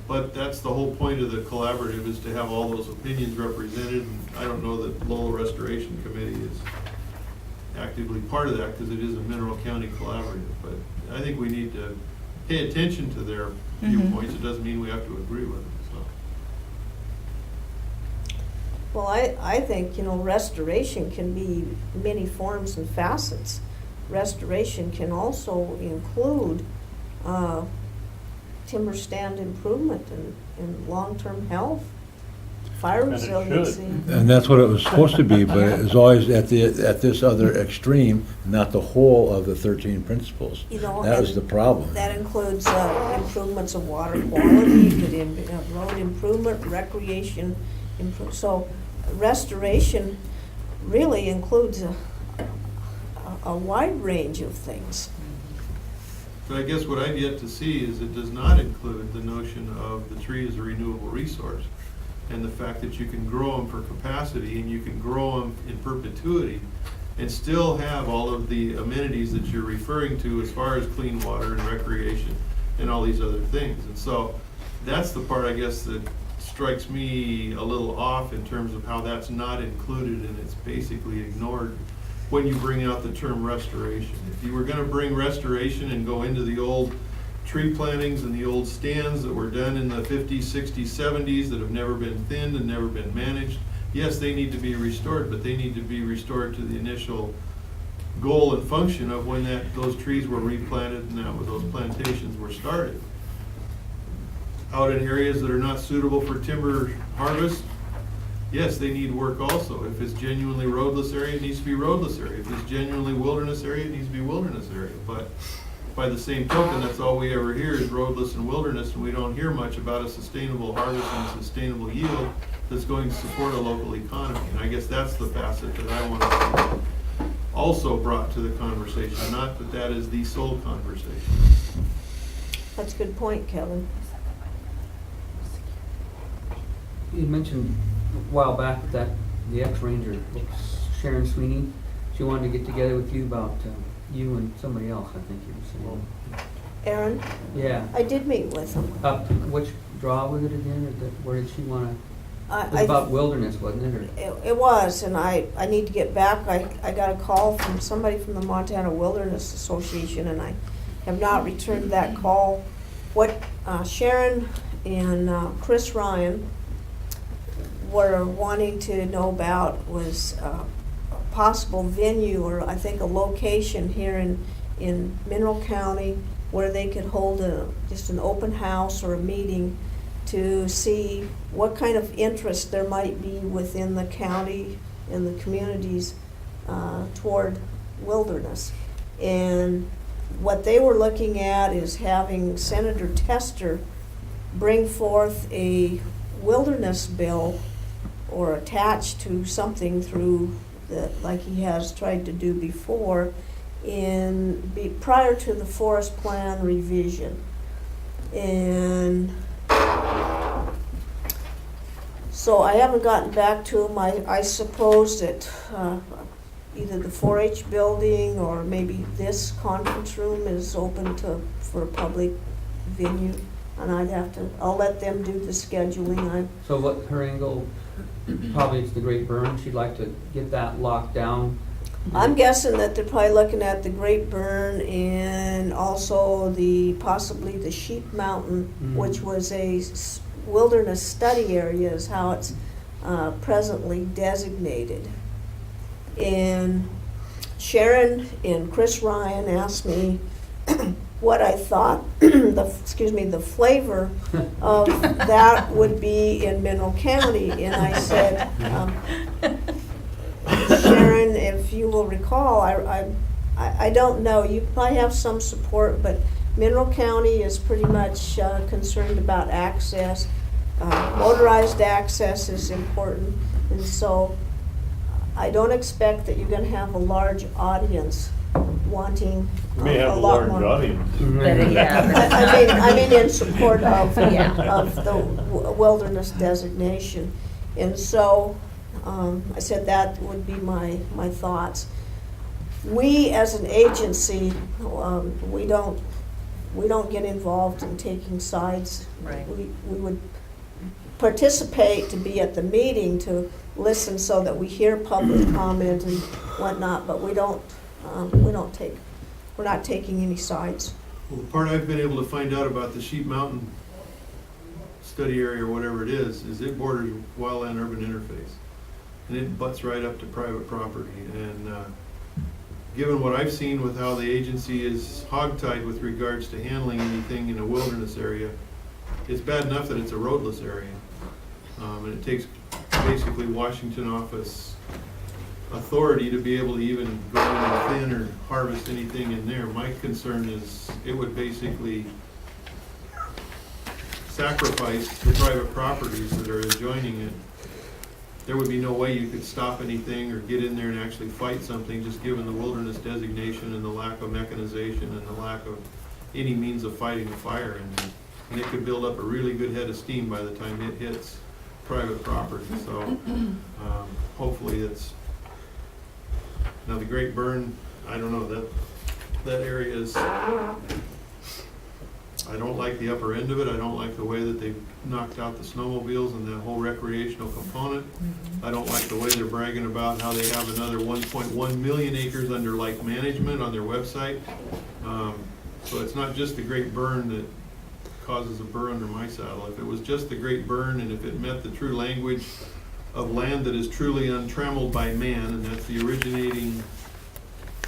But that's the whole point of the collaborative, is to have all those opinions represented. And I don't know that Lola Restoration Committee is actively part of that, because it is a Mineral County collaborative. But I think we need to pay attention to their viewpoints. It doesn't mean we have to agree with them, so. Well, I think, you know, restoration can be many forms and facets. Restoration can also include timber stand improvement and long-term health, fire And it should. resiliency. And that's what it was supposed to be, but it was always at this other extreme, not the whole of the 13 principles. You know, That was and the problem. That includes improvements of water quality, road improvement, recreation, so restoration really includes a wide range of things. But I guess what I've yet to see is it does not include the notion of the tree as a renewable resource, and the fact that you can grow them for capacity and you can grow them in perpetuity and still have all of the amenities that you're referring to as far as clean water and recreation and all these other things. And so that's the part, I guess, that strikes me a little off in terms of how that's not included, and it's basically ignored when you bring out the term restoration. If you were gonna bring restoration and go into the old tree plantings and the old stands that were done in the 50s, 60s, 70s that have never been thinned and never been managed, yes, they need to be restored, but they need to be restored to the initial goal and function of when those trees were replanted and those plantations were started. Out in areas that are not suitable for timber harvest, yes, they need work also. If it's genuinely roadless area, it needs to be roadless area. If it's genuinely wilderness area, it needs to be wilderness area. But by the same token, that's all we ever hear is roadless and wilderness, and we don't hear much about a sustainable harvest and sustainable yield that's going to support a local economy. And I guess that's the facet that I want to see also brought to the conversation, not that that is the sole conversation. That's a good point, Kevin. You mentioned a while back that the ex-ranger, Sharon Sweeney, she wanted to get together with you about you and somebody else, I think you were saying. Aaron, Yeah. I did meet with him. Which draw was it again, or where did she want to? It was I- about wilderness, wasn't it? Or? It was, and I need to get back. I got a call from somebody from the Montana Wilderness Association, and I have not returned that call. What Sharon and Chris Ryan were wanting to know about was a possible venue, or I think a location here in Mineral County where they could hold just an open house or a meeting to see what kind of interest there might be within the county and the communities toward wilderness. And what they were looking at is having Senator Tester bring forth a wilderness bill or attached to something through like he has tried to do before prior to the forest plan revision. And So I haven't gotten back to them. I suppose that either the 4-H building or maybe this conference room is open for a public venue. And I'll let them do the scheduling. So what her angle, probably it's the Great Burn, she'd like to get that locked down. I'm guessing that they're probably looking at the Great Burn and also possibly the Sheep Mountain, which was a wilderness study area is how it's presently designated. And Sharon and Chris Ryan asked me what I thought the flavor of that would be in Mineral County. And I said, Sharon, if you will recall, I don't know, you probably have some support, but Mineral County is pretty much concerned about access. Motorized access is important, and so I don't expect that you're gonna have a large audience wanting You may have a a lot large more. audience. But, yeah. I mean in support of Yeah. the wilderness designation. And so, I said that would be my thoughts. We, as an agency, we don't get involved in taking sides. Right. We would participate to be at the meeting, to listen so that we hear public comment and whatnot, but we're not taking any sides. Well, the part I've been able to find out about the Sheep Mountain study area, or whatever it is it borders wildland urban interface. And it butts right up to private property. And given what I've seen with how the agency is hogtied with regards to handling anything in a wilderness area, it's bad enough that it's a roadless area. And it takes basically Washington office authority to be able to even go in and thin or harvest anything in there. My concern is it would basically sacrifice the private properties that are adjoining it. There would be no way you could stop anything or get in there and actually fight something, just given the wilderness designation and the lack of mechanization and the lack of any means of fighting a fire. And it could build up a really good head of steam by the time it hits private property. So hopefully it's, now the Great Burn, I don't know, that area is, I don't like the upper end of it. I don't like the way that they've knocked out the snowmobiles and that whole recreational component. I don't like the way they're bragging about how they have another 1.1 million acres under like management on their website. So it's not just the Great Burn that causes a burr under my saddle. If it was just the Great Burn, and if it met the true language of land that is truly untrammeled by man, and that's the originating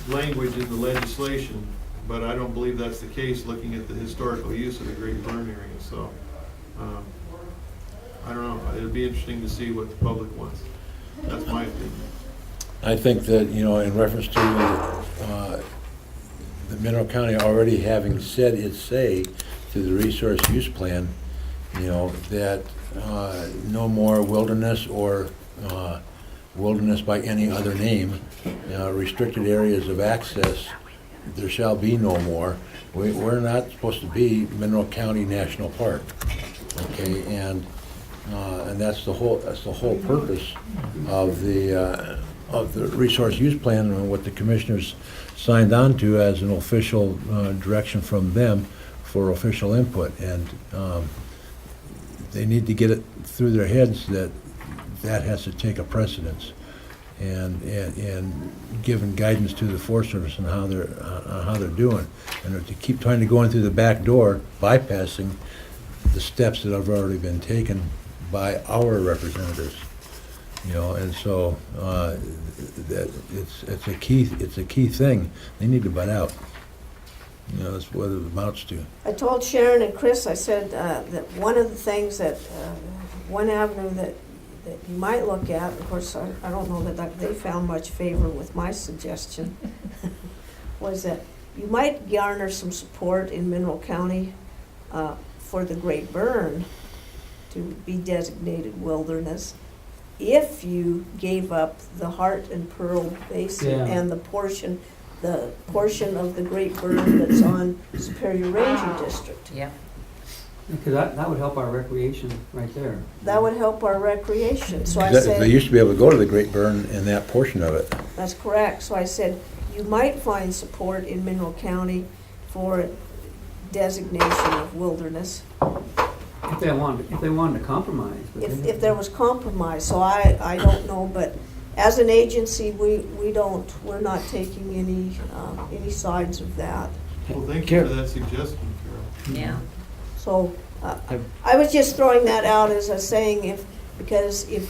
language in the legislation, but I don't believe that's the case looking at the historical use of the Great Burn area. So I don't know, it'll be interesting to see what the public wants. That's my opinion. I think that, in reference to the Mineral County already having said its say to the resource use plan, that no more wilderness or wilderness by any other name, restricted areas of access, there shall be no more. We're not supposed to be Mineral County National Park, okay? And that's the whole purpose of the resource use plan, and what the commissioners signed on to as an official direction from them for official input. And they need to get it through their heads that has to take a precedence, and giving guidance to the Forest Service on how they're doing, and to keep trying to go in through the back door, bypassing the steps that have already been taken by our representatives. And so that it's a key thing. They need to butt out. That's what it amounts to. I told Sharon and Chris, I said that one of the things that, one avenue that you might look at, of course, I don't know that they found much favor with my suggestion, was that you might garner some support in Mineral County for the Great Burn to be designated wilderness if you gave up the Heart and Pearl Basin Yeah. and the portion of the Great Burn that's on Superior Ranger District. Yeah. Because that would help our recreation right there. That would help our recreation, so I They said, used to be able to go to the Great Burn in that portion of it. that's correct. So I said, you might find support in Mineral County for designation of wilderness, If they wanted to compromise. but they- if there was compromise. So I don't know, but as an agency, we're not taking any sides of that. Well, thank you for that suggestion, Carol. Yeah. So, I was just throwing that out as a saying, because if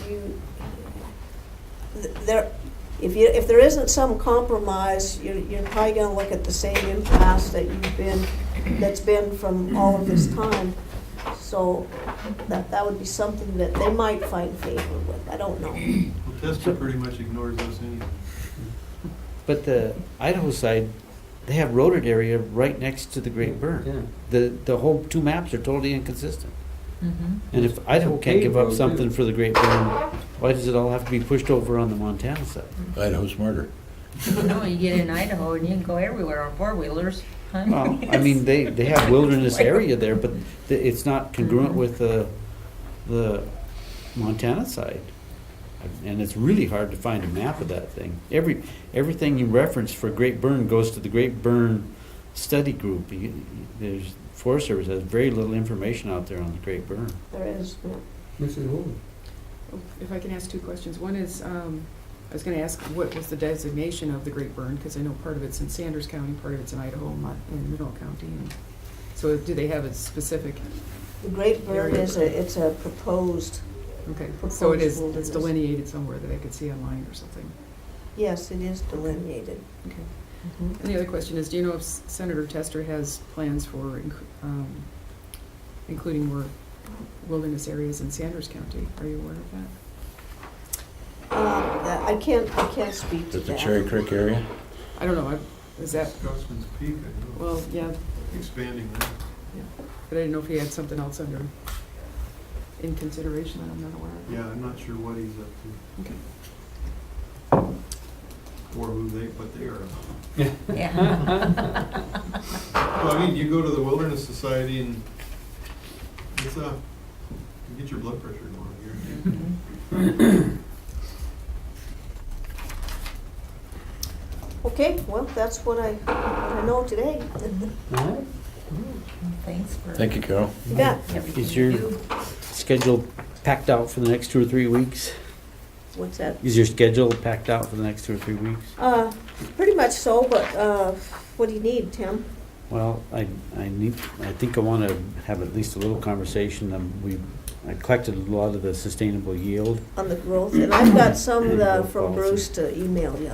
there isn't some compromise, you're probably gonna look at the same impasse that's been from all of this time. So, that would be something that they might find favor with, I don't know. Well, Tester pretty much ignores us anyway. But the Idaho side, they have roaded area right next to the Great Burn. Yeah. The whole two maps are totally inconsistent. Mm-hmm. And if Idaho can't give up paved road, something too. for the Great Burn, why does it all have to be pushed over on the Montana side? Idaho's smarter. No, you get in Idaho and you can go everywhere on four-wheelers. huh? Well, I mean, they have wilderness area there, but it's not congruent with the Montana side. And it's really hard to find a map of that thing. Everything you reference for Great Burn goes to the Great Burn Study Group. There's Forest Service has very little information out there on the Great Burn. There is, Mrs. Wooley. If I can ask two questions. One is, I was going to ask what was the designation of the Great Burn, because I know part of it's in Sanders County, part of it's in Idaho, in Mineral County. And so do they have a specific, the Great Burn it's a proposed, okay, so it is, Proposed it's wilderness. delineated somewhere that I could see online or something? yes, it is delineated. Okay. And the other question is, do you know if Senator Tester has plans for including more wilderness areas in Sanders County? Are you aware of that? I can't speak to Is it the that. Cherry Creek area? I don't know, is that, Scotsman's Peak, I know, well, yeah, expanding that. but I didn't know if he had something else in consideration that I'm not aware of. Yeah, I'm not sure what he's up Okay. to, or what they are up to. Yeah. Well, I mean, you go to the Wilderness Society and it's you get your blood pressure going here. Okay, well, that's what I know today. All right. Thanks for. Thank you, Carol. You bet. everything Is you your do. schedule packed out for the next 2 or 3 weeks? What's that? Is your schedule packed out for the next 2 or 3 weeks? Pretty much so, but what do you need, Tim? Well, I think I want to have at least a little conversation. I collected a lot of the sustainable yield, On the growth, and I've got some And growth from policy. Bruce to email you.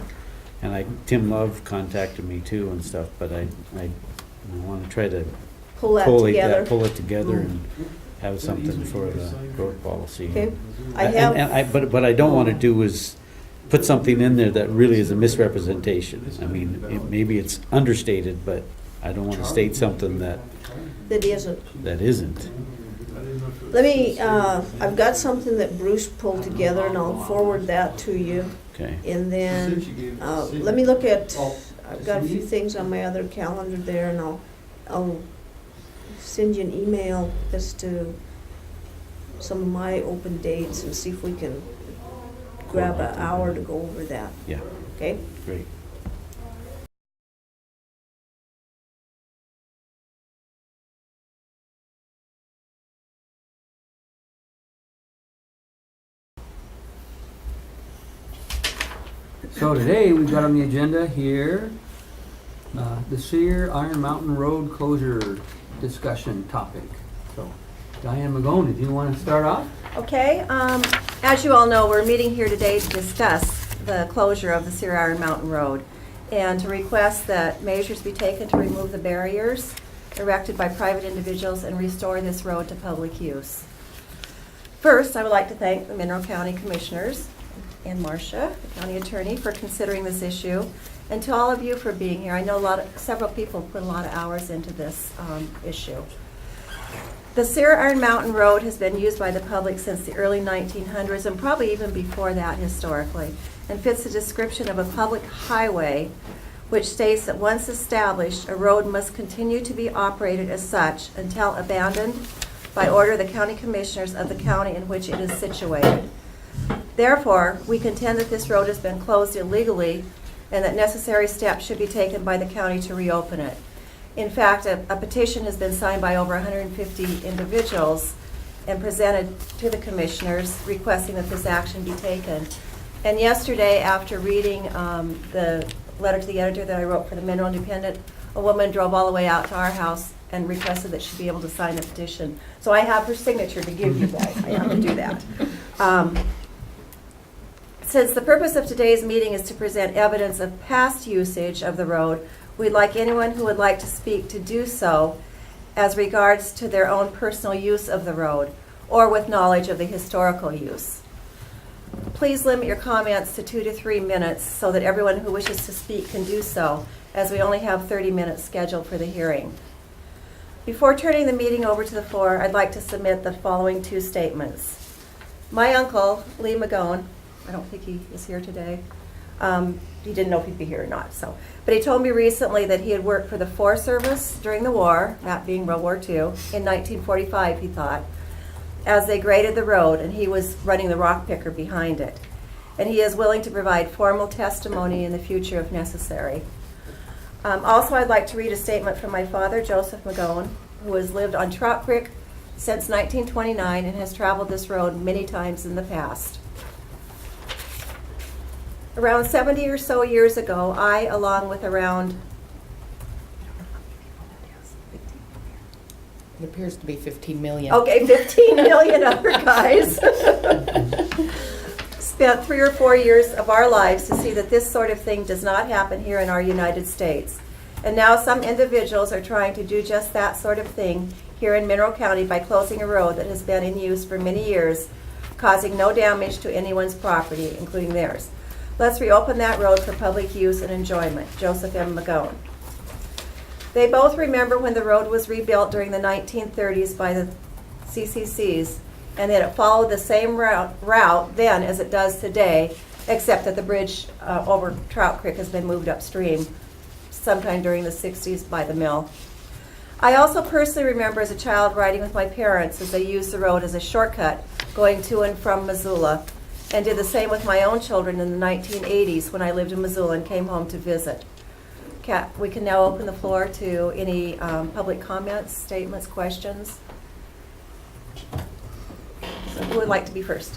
and Tim Love contacted me too and stuff, but I want to try to Pull that pull together. it together and have something for the growth policy. Okay, I have. But I don't want to do is put something in there that really is a misrepresentation. I mean, maybe it's understated, but I don't want to state something that That isn't. isn't. Let me, I've got something that Bruce pulled together, and I'll forward that to you. Okay. And then, let me look at, I've got a few things on my other calendar there, and I'll send you an email as to some of my open dates and see if we can grab an hour to go over that, Yeah, okay? great. So today, we've got on the agenda here, the Cyr-Iron Mountain Road closure discussion topic. So, Diane McGone, did you want to start off? Okay, as you all know, we're meeting here today to discuss the closure of the Cyr-Iron Mountain Road and to request that measures be taken to remove the barriers erected by private individuals and restore this road to public use. First, I would like to thank the Mineral County Commissioners and Marcia, the county attorney, for considering this issue, and to all of you for being here. I know several people put a lot of hours into this issue. The Cyr-Iron Mountain Road has been used by the public since the early 1900s and probably even before that historically, and fits the description of a public highway which states that once established, a road must continue to be operated as such until abandoned by order of the county commissioners of the county in which it is situated. Therefore, we contend that this road has been closed illegally and that necessary steps should be taken by the county to reopen it. In fact, a petition has been signed by over 150 individuals and presented to the commissioners requesting that this action be taken. And yesterday, after reading the letter to the editor that I wrote for the Mineral Independent, a woman drove all the way out to our house and requested that she be able to sign the petition. So I have her signature to give you guys. I have to do that. Since the purpose of today's meeting is to present evidence of past usage of the road, we'd like anyone who would like to speak to do so as regards to their own personal use of the road or with knowledge of the historical use. Please limit your comments to 2 to 3 minutes so that everyone who wishes to speak can do so, as we only have 30 minutes scheduled for the hearing. Before turning the meeting over to the floor, I'd like to submit the following 2 statements. My uncle, Lee Magone, I don't think he is here today. He didn't know if he'd be here or not, but he told me recently that he had worked for the Forest Service during the war, that being World War II, in 1945, he thought, as they graded the road, and he was running the rock picker behind it. And he is willing to provide formal testimony in the future if necessary. Also, I'd like to read a statement from my father, Joseph Magone, who has lived on Trout Creek since 1929 and has traveled this road many times in the past. Around 70 or so years ago, I, along with around It appears to be 15 million. Okay, 15 million other guys spent 3 or 4 years of our lives to see that this sort of thing does not happen here in our United States. And now some individuals are trying to do just that sort of thing here in Mineral County by closing a road that has been in use for many years, causing no damage to anyone's property, including theirs. Let's reopen that road for public use and enjoyment. Joseph M. Magone. They both remember when the road was rebuilt during the 1930s by the CCCs, and that it followed the same route then as it does today, except that the bridge over Trout Creek has been moved upstream sometime during the 60s by the mill. I also personally remember as a child riding with my parents as they used the road as a shortcut going to and from Missoula, and did the same with my own children in the 1980s when I lived in Missoula and came home to visit. We can now open the floor to any public comments, statements, questions. So who would like to be first?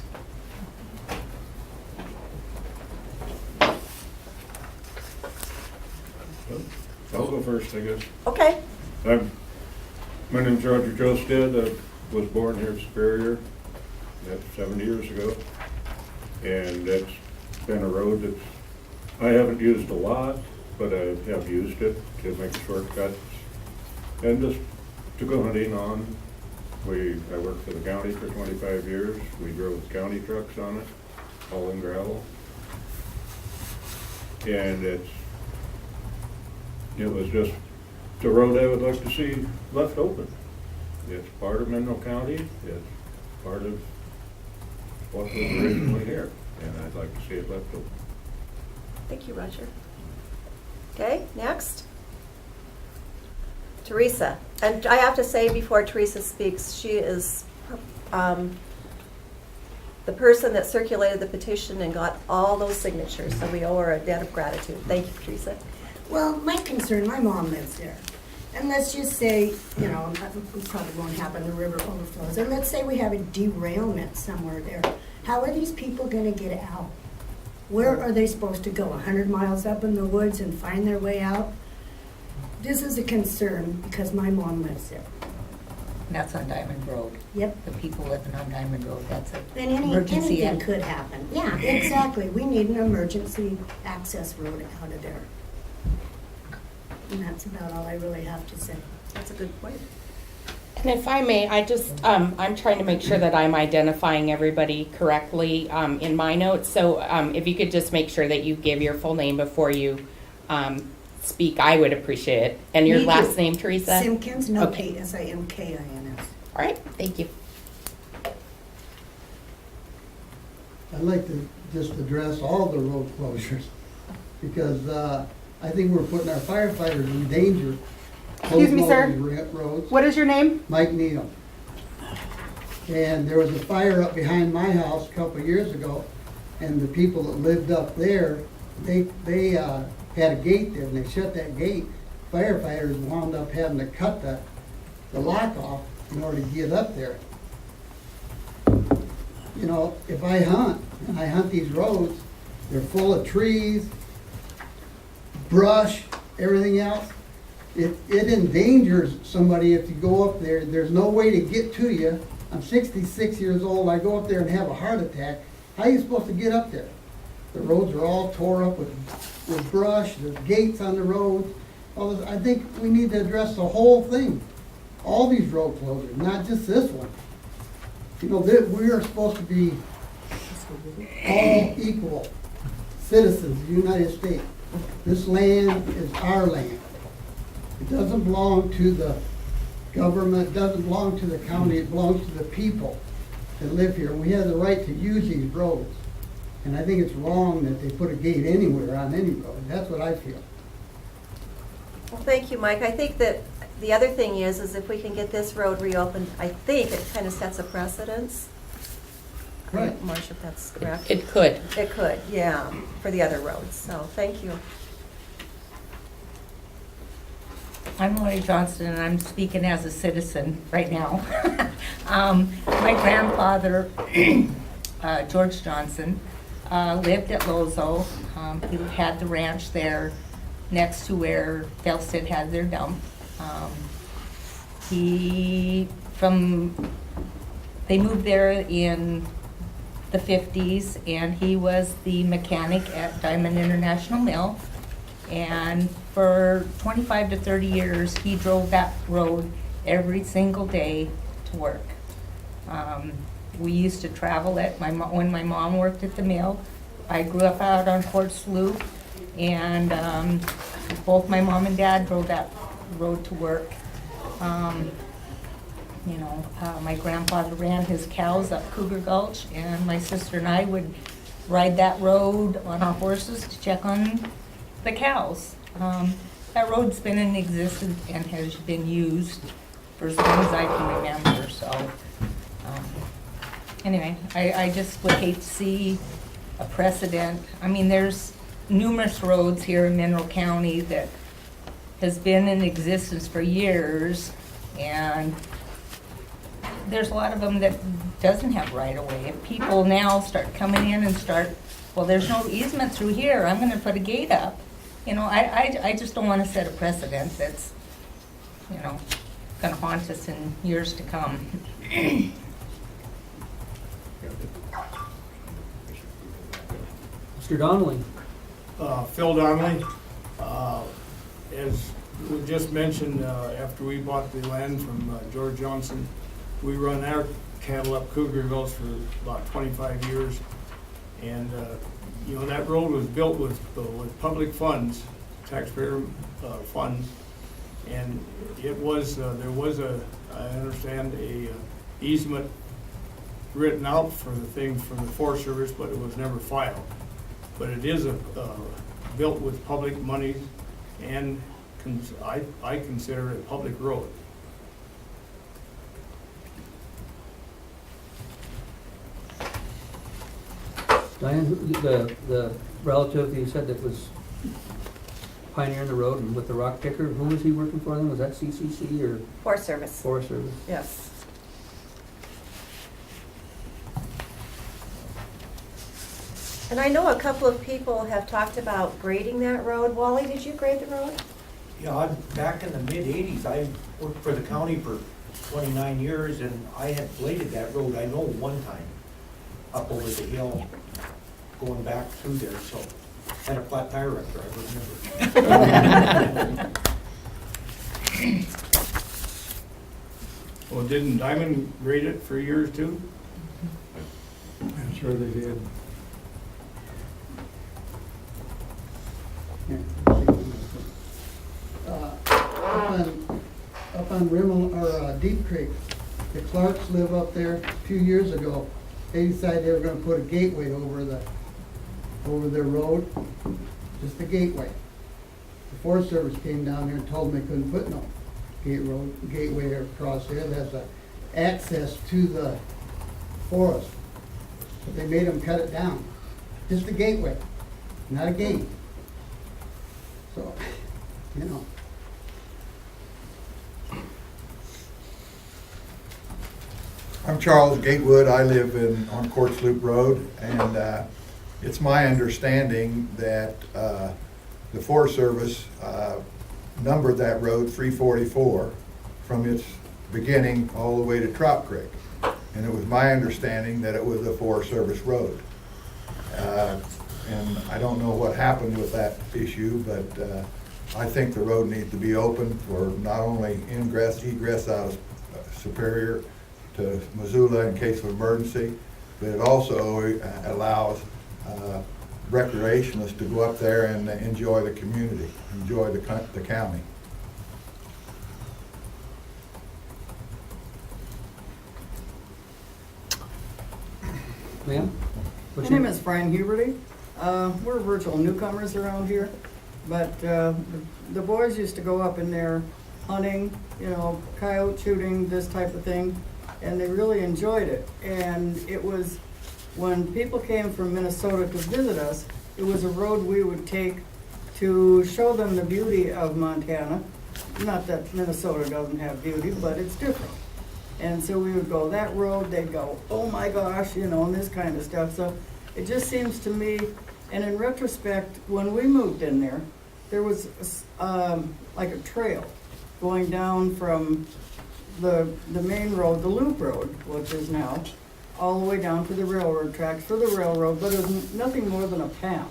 I'll go first, I guess. Okay. My name's Roger Josted. I was born here in Superior. That's 70 years ago. And that's been a road that I haven't used a lot, but I have used it to make shortcuts and just to go hunting on. I worked for the county for 25 years. We drove county trucks on it, hauling gravel. And it was just the road I would like to see left open. It's part of Mineral County. It's part of what was originally here, and I'd like to see it left open. Thank you, Roger. Okay, next. Teresa. And I have to say before Teresa speaks, she is the person that circulated the petition and got all those signatures, so we owe her a debt of gratitude. Thank you, Teresa. Well, my concern, my mom lives there. And let's just say, it probably won't happen, the river overflows. And let's say we have a derailment somewhere there. How are these people going to get out? Where are they supposed to go? 100 miles up in the woods and find their way out? This is a concern because my mom lives there. That's on Diamond Road. Yep. The people living on Diamond Road, that's an And emergency. anything could happen. Yeah, exactly. We need an emergency access road out of there. And that's about all I really have to say. That's a good point. And if I may, I'm trying to make sure that I'm identifying everybody correctly in my notes. So if you could just make sure that you give your full name before you speak, I would appreciate it. And your last name, Teresa? Simpkins, no Okay. K, S-I-M-K-I-N-S. All right, thank you. I'd like to just address all the road closures, because I think we're putting our firefighters in danger. Excuse me, sir. Closing all these roads. What is your name? Mike Neal. And there was a fire up behind my house a couple of years ago, and the people that lived up there, they had a gate there, and they shut that gate. Firefighters wound up having to cut the lock off in order to get up there. You know, if I hunt, and I hunt these roads, they're full of trees, brush, everything else. It endangers somebody if you go up there. There's no way to get to you. I'm 66 years old. I go up there and have a heart attack. How are you supposed to get up there? The roads are all tore up with brush. There's gates on the roads. All this. I think we need to address the whole thing. All these road closures, not just this one. You know, we are supposed to be all equal citizens of the United States. This land is our land. It doesn't belong to the government, it doesn't belong to the county, it belongs to the people that live here. We have the right to use these roads. And I think it's wrong that they put a gate anywhere on any road. That's what I feel. Well, thank you, Mike. I think that the other thing is if we can get this road reopened, I think it kind of sets a precedence. Right. Marcia, if that's correct. It could. It could, yeah, for the other roads. So, thank you. I'm Lori Johnston, and I'm speaking as a citizen right now. My grandfather, George Johnson, lived at Lozo. He had the ranch there next to where Felsted had their dump. They moved there in the 50s, and he was the mechanic at Diamond International Mill. And for 25 to 30 years, he drove that road every single day to work. We used to travel it. When my mom worked at the mill, I grew up out on Fort Sloop, and both my mom and dad drove that road to work. My grandfather ran his cows up Cougar Gulch, and my sister and I would ride that road on our horses to check on the cows. That road's been in existence and has been used for as long as I can remember, so. Anyway, I just would hate to see a precedent. I mean, there's numerous roads here in Mineral County that has been in existence for years, and there's a lot of them that doesn't have right-of-way. If people now start coming in and well, there's no easement through here, I'm gonna put a gate up. I just don't wanna set a precedent that's, gonna haunt us in years to come. Mr. Donnelly? Phil Donnelly. As we just mentioned, after we bought the land from George Johnson, we run our cattle up Cougar Gulch for about 25 years. And, that road was built with public funds, taxpayer funds. And there was I understand, a easement written out for the Forest Service, but it was never filed. But it is built with public money, and I consider it a public road. Diane, the relative you said that was pioneering the road and with the rock picker, who was he working for then? Was that CCC or? Forest Service. Forest Service. Yes. And I know a couple of people have talked about grading that road. Wally, did you grade the road? Yeah, back in the mid-'80s, I worked for the county for 29 years, and I had bladed that road, I know, one time, up over the hill, going back through there, so had a flat tire up there, I remember. Well, didn't Diamond grade it for years too? I'm sure they did. Up on Rimmel, or Deep Creek, the Clarks live up there. A few years ago, they decided they were gonna put a gateway over their road, just a gateway. The Forest Service came down there and told them they couldn't put no gateway across there. That's access to the for us. But they made them cut it down. Just a gateway, not a gate. So, you know. I'm Charles Gatewood. I live on Courts Loop Road, and it's my understanding that the Forest Service numbered that road 344 from its beginning all the way to Trout Creek. And it was my understanding that it was a Forest Service road. And I don't know what happened with that issue, but I think the road needs to be open for not only ingress, egress out of Superior to Missoula in case of emergency, but it also allows recreationists to go up there and enjoy the community, enjoy the county. Ma'am? My name is Brian Huberty. We're virtual newcomers around here, but the boys used to go up in there hunting, you know, coyote shooting, this type of thing, and they really enjoyed it. And it was, when people came from Minnesota to visit us, it was a road we would take to show them the beauty of Montana. Not that Minnesota doesn't have beauty, but it's different. And so we would go that road, they'd go, oh my gosh, you know, and this kind of stuff. So it just seems to me, and in retrospect, when we moved in there, there was like a trail going down from the main road, the loop road, which is now, all the way down to the railroad tracks for the railroad, but it was nothing more than a path.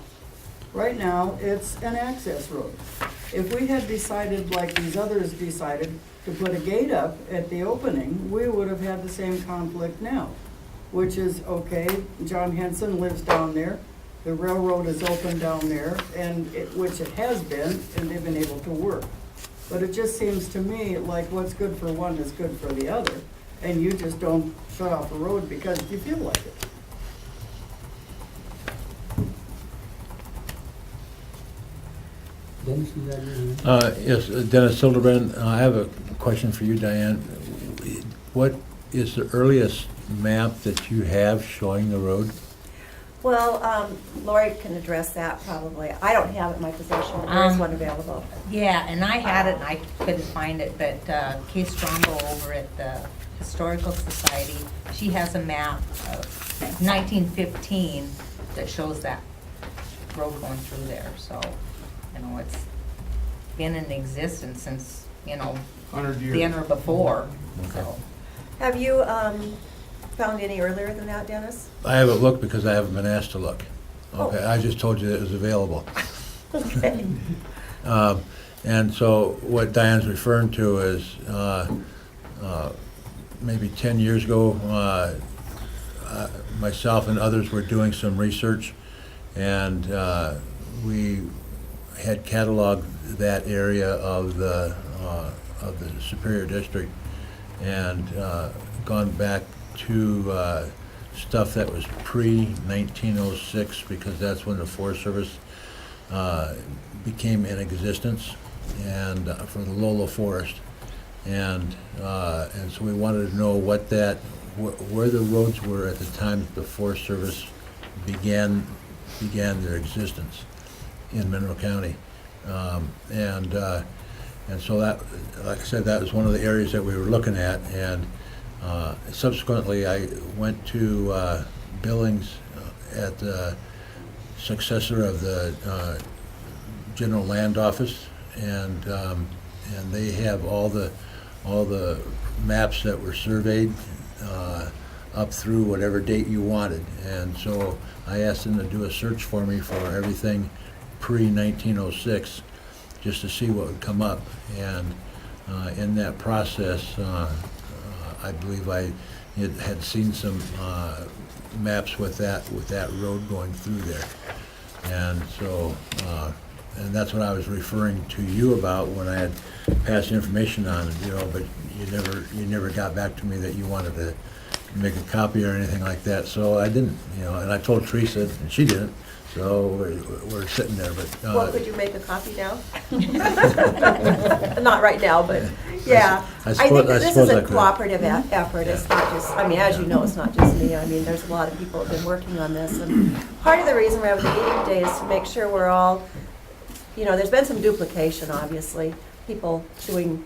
Right now, it's an access road. If we had decided, like these others decided, to put a gate up at the opening, we would have had the same conflict now, which is, okay, John Henson lives down there, the railroad is open down there, and which it has been, and they've been able to work. But it just seems to me like what's good for one is good for the other, and you just don't shut off a road because you feel like it. Dennis, you got anything? Yes, Dennis Silderbrand, I have a question for you, Diane. What is the earliest map that you have showing the road? Well, Lori can address that probably. I don't have it in my possession, but there is one available. Yeah, and I had it and I couldn't find it, but Kay Strombo over at the Historical Society, she has a map of 1915 that shows that road going through there. So, you know, it's been in existence since, you know, 100 years. then or before. So. Have you found any earlier than that, Dennis? I haven't looked because I haven't been asked to look. Okay, I just told you that it was available. Okay. And so what Diane's referring to is maybe 10 years ago, myself and others were doing some research, and we had cataloged that area of the Superior District and gone back to stuff that was pre-1906, because that's when the Forest Service became in existence, and for the Lola Forest, and so we wanted to know what where the roads were at the time the Forest Service began their existence in Mineral County, and so that, like I said, that was one of the areas that we were looking at, and subsequently I went to Billings at the successor of the General Land Office, and they have all the maps that were surveyed up through whatever date you wanted, and so I asked them to do a search for me for everything pre-1906 just to see what would come up, and in that process I believe I had seen some maps with that road going through there, and so and that's what I was referring to you about when I had passed information on it, you know, but you never got back to me that you wanted to make a copy or anything like that, so I didn't, you know, and I told Teresa and she didn't, so we're sitting there, but Well, could you make a copy now? Not right now, but Yeah, I think suppose- that this is suppose I a could. cooperative effort, it's not just, I mean, as you know, it's not just me, I mean, there's a lot of people who've been working on this, and part of the reason we're having the meeting today is to make sure we're all, you know, there's been some duplication, obviously, people doing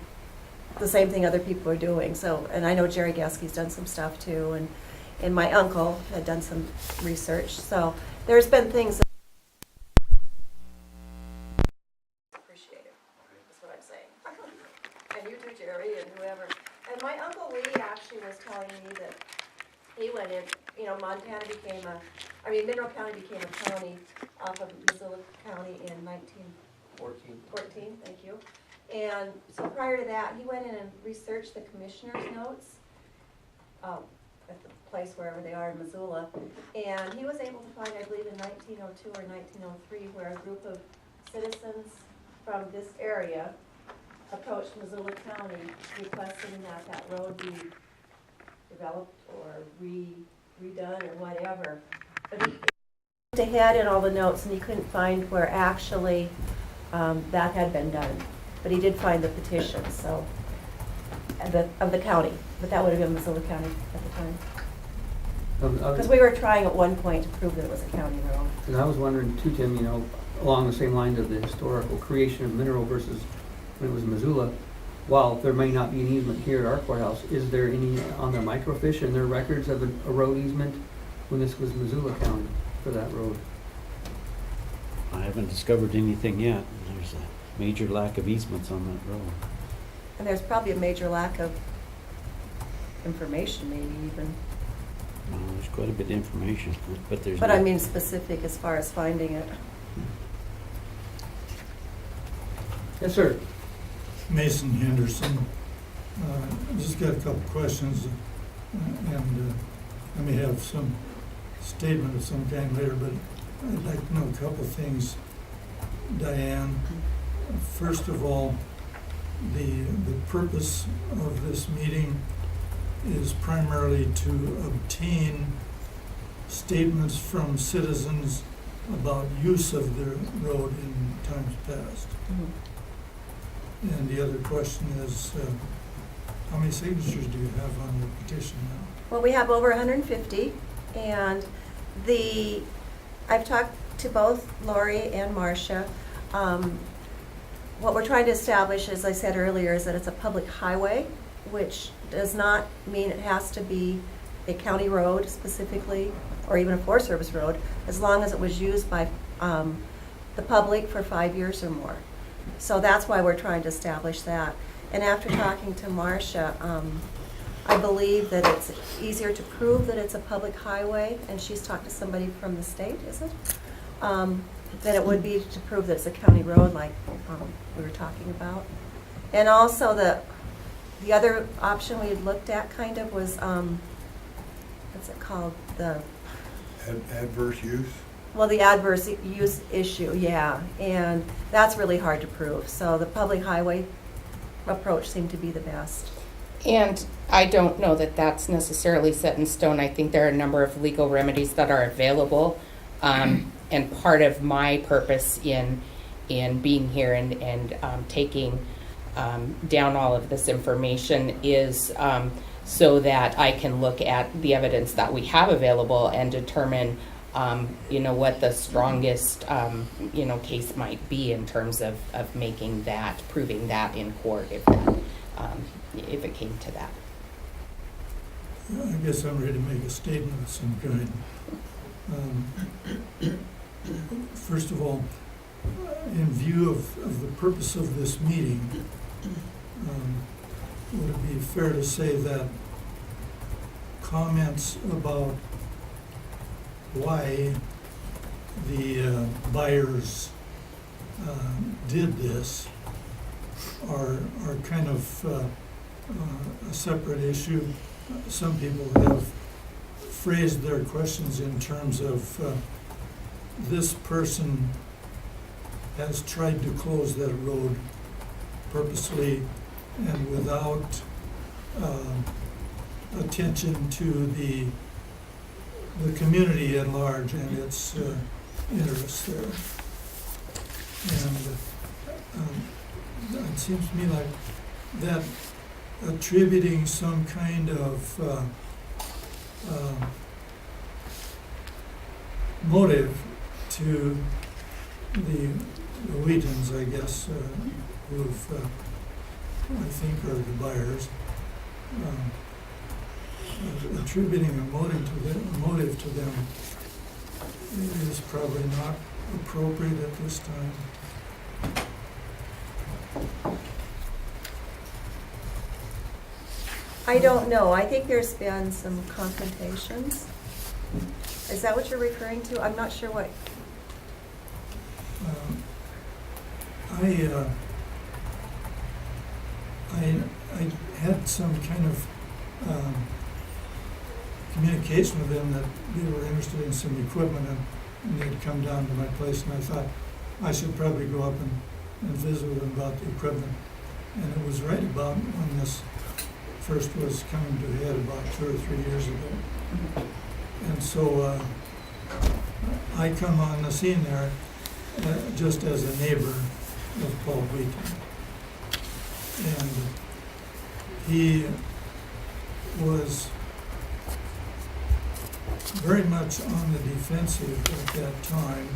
the same thing other people are doing, so, and I know Jerry Gasky's done some stuff too, and my uncle had done some research, so there's been things that appreciate it, is what I'm saying. And you too, Jerry, and whoever. And my Uncle Lee actually was telling me that he went in, you know, Montana became Mineral County became a county off of Missoula County in 1914, thank you. And so prior to that, he went in and researched the commissioner's notes at the place wherever they are in Missoula. And he was able to find, I believe in 1902 or 1903, where a group of citizens from this area approached Missoula County requesting that that road be developed or redone or whatever. But he looked ahead in all the notes and he couldn't find where actually that had been done. But he did find the petition, so, of the county, but that would have been Missoula County at the time. Because we were trying at one point to prove that it was a county road. And I was wondering too, Tim, you know, along the same lines of the historical creation of Mineral versus when it was Missoula, while there may not be an easement here at our courthouse, is there any on their microfiche and their records of a road easement when this was Missoula County for that road? I haven't discovered anything yet. There's a major lack of easements on that road. And there's probably a major lack of information, maybe even. Well, there's quite a bit of information, but there's. But no- I mean specific as far as finding it. Yes, sir. Mason Henderson. Just got a couple questions, and I may have some statement of some kind later, but I'd like to know a couple things. Diane, first of all, the purpose of this meeting is primarily to obtain statements from citizens about use of the road in times past. And the other question is, how many signatures do you have on your petition now? Well, we have over 150, and I've talked to both Lori and Marcia. What we're trying to establish, as I said earlier, is that it's a public highway, which does not mean it has to be a county road specifically, or even a Forest Service road, as long as it was used by the public for 5 years or more. So that's why we're trying to establish that. And after talking to Marcia, I believe that it's easier to prove that it's a public highway, and she's talked to somebody from the state, is it? Than it would be to prove that it's a county road like we were talking about. And also the other option we had looked at kind of was, what's it called? The Adverse use? Well, the adverse use issue, yeah, and that's really hard to prove. So the public highway approach seemed to be the best. And I don't know that that's necessarily set in stone. I think there are a number of legal remedies that are available. And part of my purpose in being here and taking down all of this information is so that I can look at the evidence that we have available and determine what the strongest, case might be in terms of making that, proving that in court if it came to that. I guess I'm ready to make a statement of some kind. First of all, in view of the purpose of this meeting, would it be fair to say that comments about why the buyers did this are kind of a separate issue? Some people have phrased their questions in terms of this person has tried to close that road purposely and without attention to the community at large and its interests there. And it seems to me like that attributing some kind of motive to the Wheatons, I guess, who've, I think are the buyers, attributing a motive to them is probably not appropriate at this time. I don't know. I think there's been some confrontations. Is that what you're referring to? I'm not sure what. I had some kind of communication with them that they were interested in some equipment, and they'd come down to my place, and I thought I should probably go up and visit with them about the equipment. And it was right about when this first was coming to a head about 2 or 3 years ago. And so I come on the scene there just as a neighbor of Paul Wheaton. And he was very much on the defensive at that time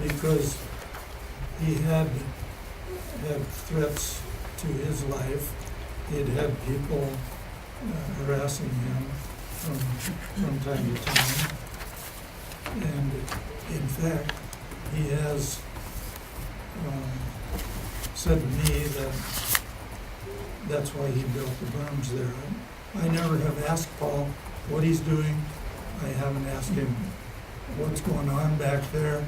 because he had threats to his life. He had had people harassing him from time to time. And in fact, he has said to me that that's why he built the berms there. I never have asked Paul what he's doing. I haven't asked him what's going on back there.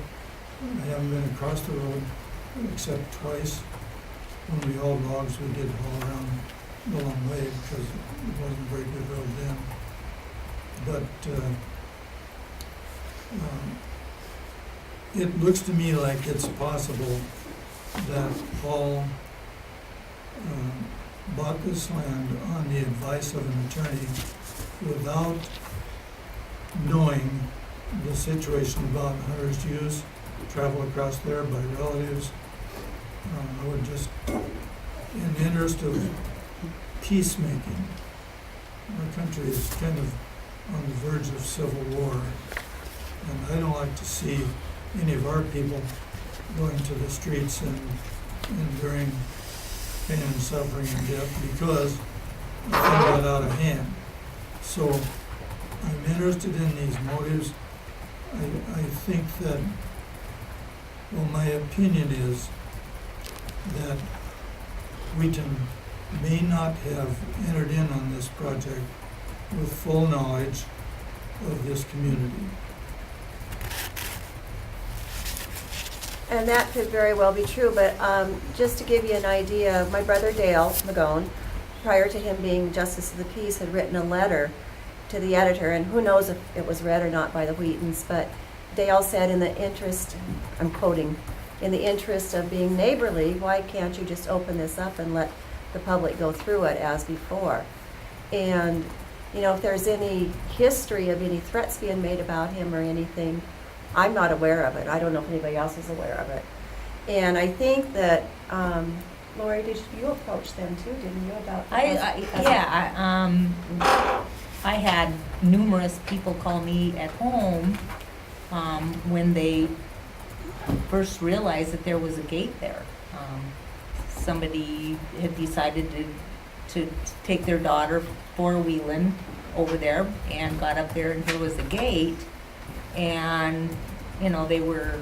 I haven't been across the road except twice. When we hauled logs, we did haul around the long way because it wasn't a very good road then. But it looks to me like it's possible that Paul bought this land on the advice of an attorney without knowing the situation about hunter's use, travel across there by relatives. I would just, in the interest of peacemaking, our country is kind of on the verge of civil war, and I don't like to see any of our people going to the streets and enduring pain and suffering and death because things got out of hand. So I'm interested in these motives. I think that, well, my opinion is that Wheaton may not have entered in on this project with full knowledge of this community. And that could very well be true, but just to give you an idea, my brother Dale Magone, prior to him being Justice of the Peace, had written a letter to the editor, and who knows if it was read or not by the Wheatons, but Dale said, in the interest, I'm quoting, in the interest of being neighborly, why can't you just open this up and let the public go through it as before? And, you know, if there's any history of any threats being made about him or anything, I'm not aware of it. I don't know if anybody else is aware of it. And I think that, Lori, did you approach them too, didn't you, about I had numerous people call me at home when they first realized that there was a gate there. Somebody had decided to take their daughter four-wheeling over there and got up there, and there was a gate. And, you know, they were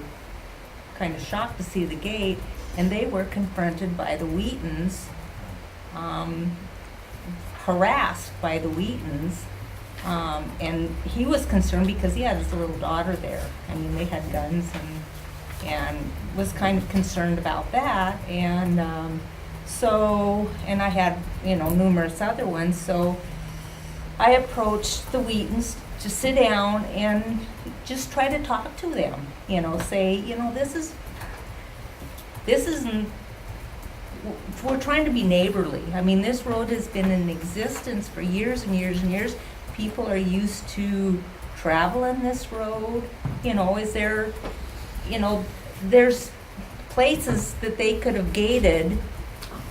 kind of shocked to see the gate, and they were confronted by the Wheatons, harassed by the Wheatons, and he was concerned because he had his little daughter there. I mean, they had guns and was kind of concerned about that, and and I had, you know, numerous other ones, so I approached the Wheatons to sit down and just try to talk to them, you know, say, you know, this isn't, we're trying to be neighborly. I mean, this road has been in existence for years and years and years. People are used to traveling this road. You know, is there, you know, there's places that they could have gated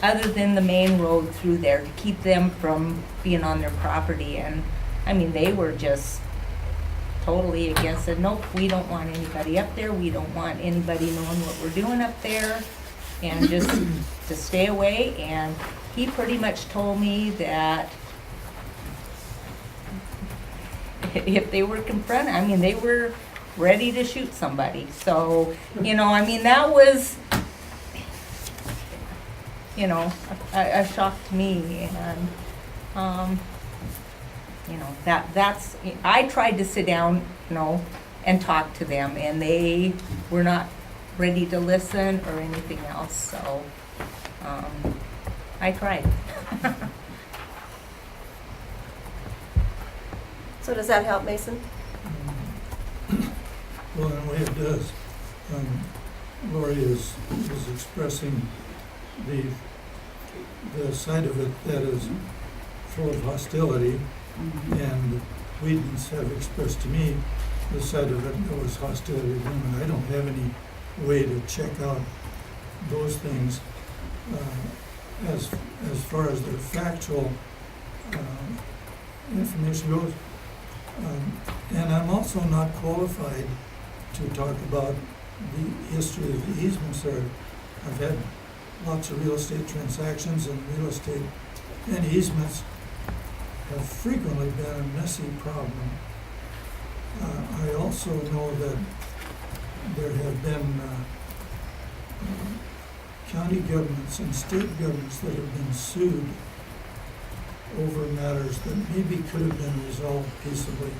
other than the main road through there to keep them from being on their property. And, I mean, they were just totally against it. Nope, we don't want anybody up there. We don't want anybody knowing what we're doing up there, and just to stay away. And he pretty much told me that if they were confronted, I mean, they were ready to shoot somebody. So, you know, I mean, that was, you know, a shock to me. And, you know, that's, I tried to sit down, you know, and talk to them, and they were not ready to listen or anything else. So, I tried. So does that help, Mason? Well, in a way it does. Lori is expressing the side of it that is full of hostility, and Whedon's have expressed to me the side of it that was hostility to them, and I don't have any way to check out those things as far as their factual information goes. And I'm also not qualified to talk about the history of the easements there. I've had lots of real estate transactions, and real estate and easements have frequently been a messy problem. I also know that there have been county governments and state governments that have been sued over matters that maybe could have been resolved peaceably.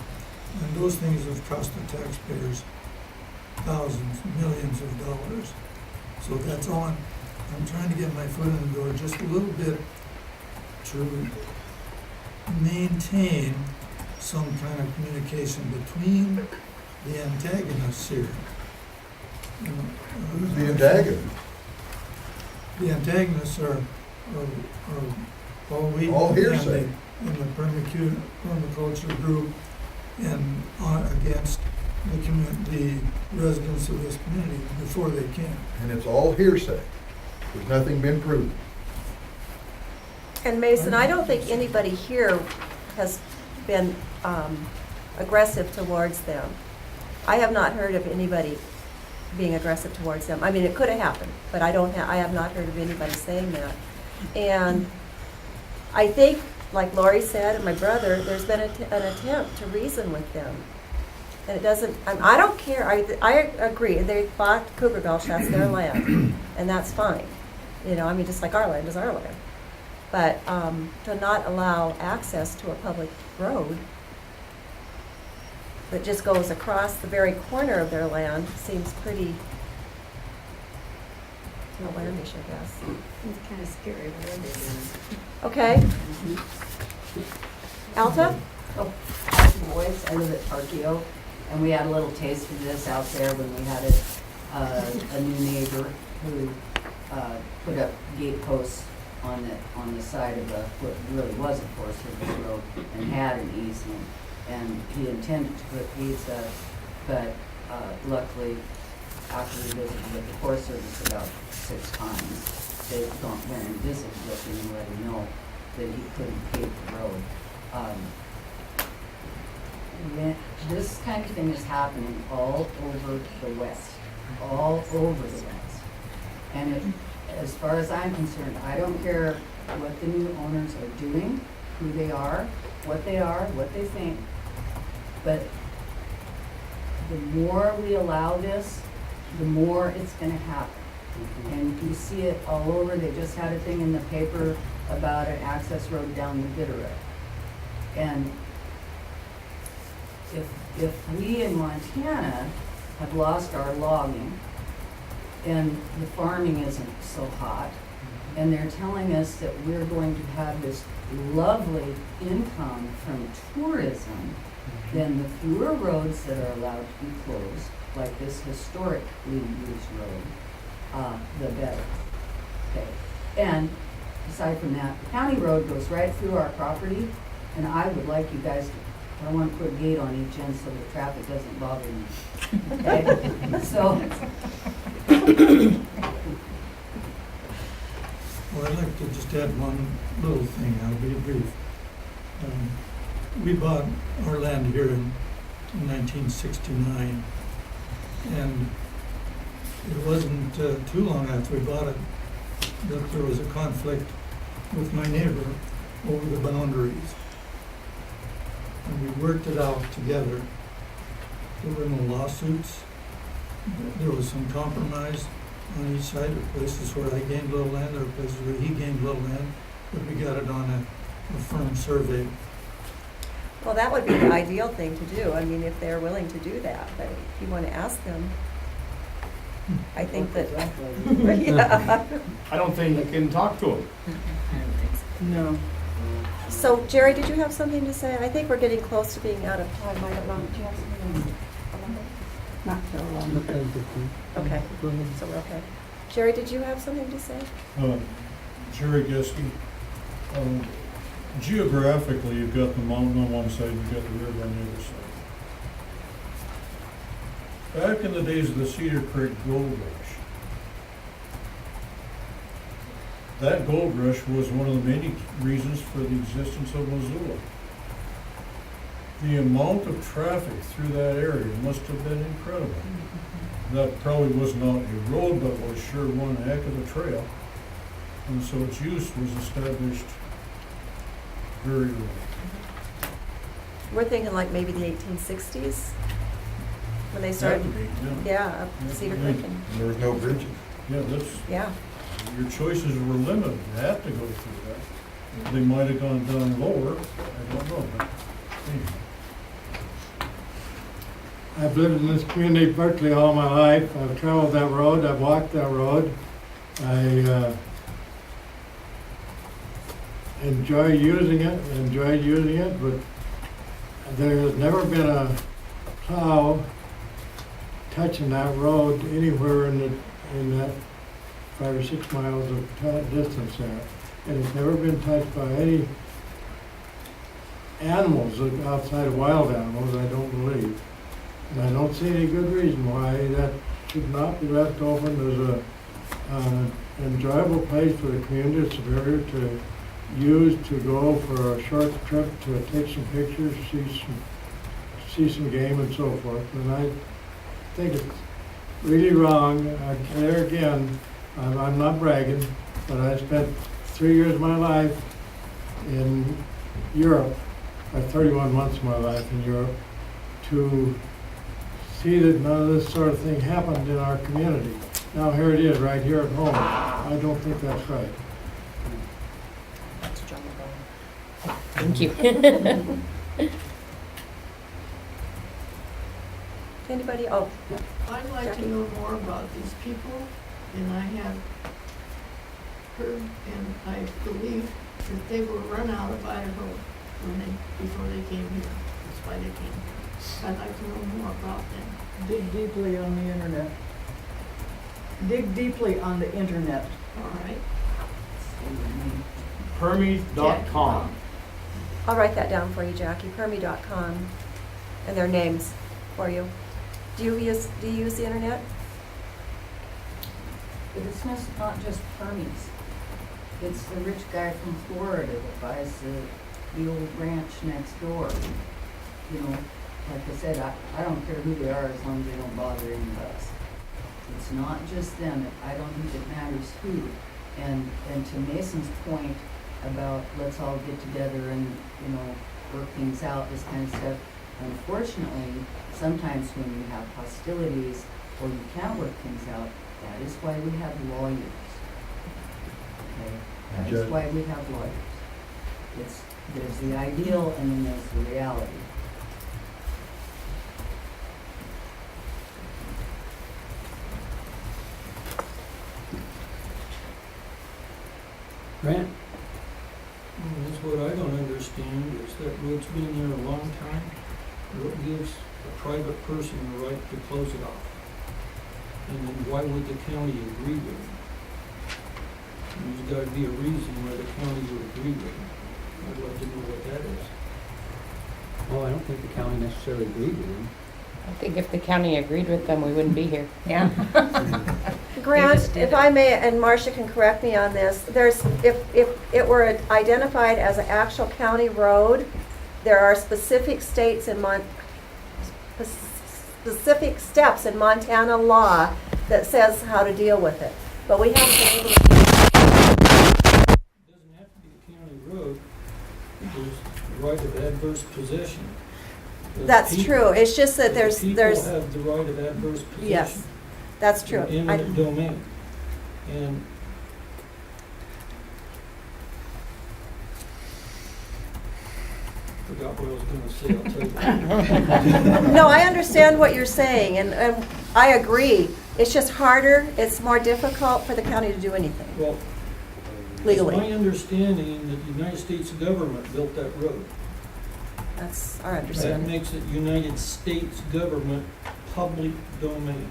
And those things have cost the taxpayers thousands, millions of dollars. So that's all I'm trying to get my foot in the door just a little bit to maintain some kind of communication between the antagonists here. Who's the antagonist? The antagonists are Paul Wheaton All hearsay. and the permaculture group, and against the residents of this community before they can. And it's all hearsay. There's nothing been proven. And Mason, I don't think anybody here has been aggressive towards them. I have not heard of anybody being aggressive towards them. I mean, it could have happened, but I have not heard of anybody saying that. And I think, like Lori said and my brother, there's been an attempt to reason with them. And it doesn't, I don't care, I agree, they bought Cougar Gulch, that's their land, and that's fine. You know, I mean, just like our land is our land. But to not allow access to a public road that just goes across the very corner of their land seems pretty outlandish, I guess. It's kind of scary where they're Okay. Alta? Oh, boys, I live at Parkio, and we had a little taste of this out there when we had a new neighbor who put up gate posts on the side of what really was a Forest Service road and had an easement, and he intended to put these up, but luckily, after we visited with the Forest Service about 6 times, they've gone there and visited with him and let him know that he couldn't pave the road. This kind of thing is happening all over the West, all over the West. And as far as I'm concerned, I don't care what the new owners are doing, who they are, what they think, but the more we allow this, the more it's going to happen. And you see it all over. They just had a thing in the paper about an access road down the Bitterroot. And if we in Montana have lost our logging and the farming isn't so hot, and they're telling us that we're going to have this lovely income from tourism, then the fewer roads that are allowed to be closed, like this historically used road, the better. Okay. And aside from that, the county road goes right through our property, and I would like you guys to, I want to put a gate on each end so the traffic doesn't bother me. Okay? So, Well, I'd like to just add one little thing, I'll be brief. We bought our land here in 1969, and it wasn't too long after we bought it that there was a conflict with my neighbor over the boundaries. And we worked it out together. There were no lawsuits. There was some compromise on each side. There were places where I gained little land, there were places where he gained little land, but we got it on a firm survey. Well, that would be the ideal thing to do, I mean, if they're willing to do that, but if you want to ask them, I think that, yeah. I don't think you can talk to them. No. So Jerry, did you have something to say? I think we're getting close to being out of time, I don't know, do you have something else? Not so long. Okay, so we're okay. Jerry, did you have something to say? Jerry Geske. Geographically, you've got the mountain on one side, you've got the river on the other side. Back in the days of the Cedar Creek Gold Rush, that gold rush was one of the many reasons for the existence of Missoula. The amount of traffic through that area must have been incredible. That probably was not a road, but was sure one heck of a trail. And so its use was established very early. We're thinking like maybe the 1860s, when they started, Had to be, yeah, up Yeah, Cedar they- Creek and, There was no bridges. Yeah, that's, yeah. your choices were limited, you had to go through that. They might have gone down lower, I don't know, but anyway. I've lived in this community virtually all my life. I've traveled that road, I've walked that road. I enjoyed using it, but there has never been a plow touching that road anywhere in that 5 or 6 miles of distance there. And it's never been touched by any animals outside of wild animals, I don't believe. And I don't see any good reason why that should not be left open as an enjoyable place for the community of Superior to use to go for a short trip to take some pictures, see some game and so forth. And I think it's really wrong. There again, I'm not bragging, but I spent 3 years of my life in Europe, 31 months of my life in Europe, to see that none of this sort of thing happened in our community. Now here it is, right here at home. I don't think that's right. Thank you. Anybody, oh, I'd like to know more about these people, and I have heard, and I believe that they were run out of Idaho before they came here. That's why they came. I'd like to know more about them. Dig deeply on the internet. Dig deeply on the internet. All right. Permy.com. I'll write that down for you, Jackie, permy.com, and their names for you. Do you use the internet? But it's not just Permies. It's the rich guy from Florida that buys the old ranch next door. You know, like I said, I don't care who they are as long as they don't bother any of us. It's not just them. I don't think it matters who. And to Mason's point about let's all get together and, you know, work things out, this kind of stuff. Unfortunately, sometimes when you have hostilities or you can't work things out, that is why we have lawyers. Okay? That is why we have lawyers. There's the ideal and then there's the reality. Grant? That's what I don't understand, is that road's been there a long time. What gives a private person the right to close it off? And then why would the county agree with it? There's gotta be a reason why the county would agree with it. I'd love to know what that is. Well, I don't think the county necessarily agreed with him. I think if the county agreed with them, we wouldn't be here. Yeah. Grant, just did if it. I may, and Marcia can correct me on this, if it were identified as an actual county road, there are specific states in specific steps in Montana law that says how to deal with it. But we haven't been able to. It doesn't have to be a county road. There's the right of adverse possession. The That's people- true. It's just that the there's. People have the right of adverse possession. Yes, that's true. In I- eminent domain. And forgot what I was gonna say, I'll tell you. No, I understand what you're saying, and I agree. It's just harder, it's more difficult for the county to do anything Well, legally. it's my understanding that the United States government built that road. That's our That understanding. makes it United States government public domain,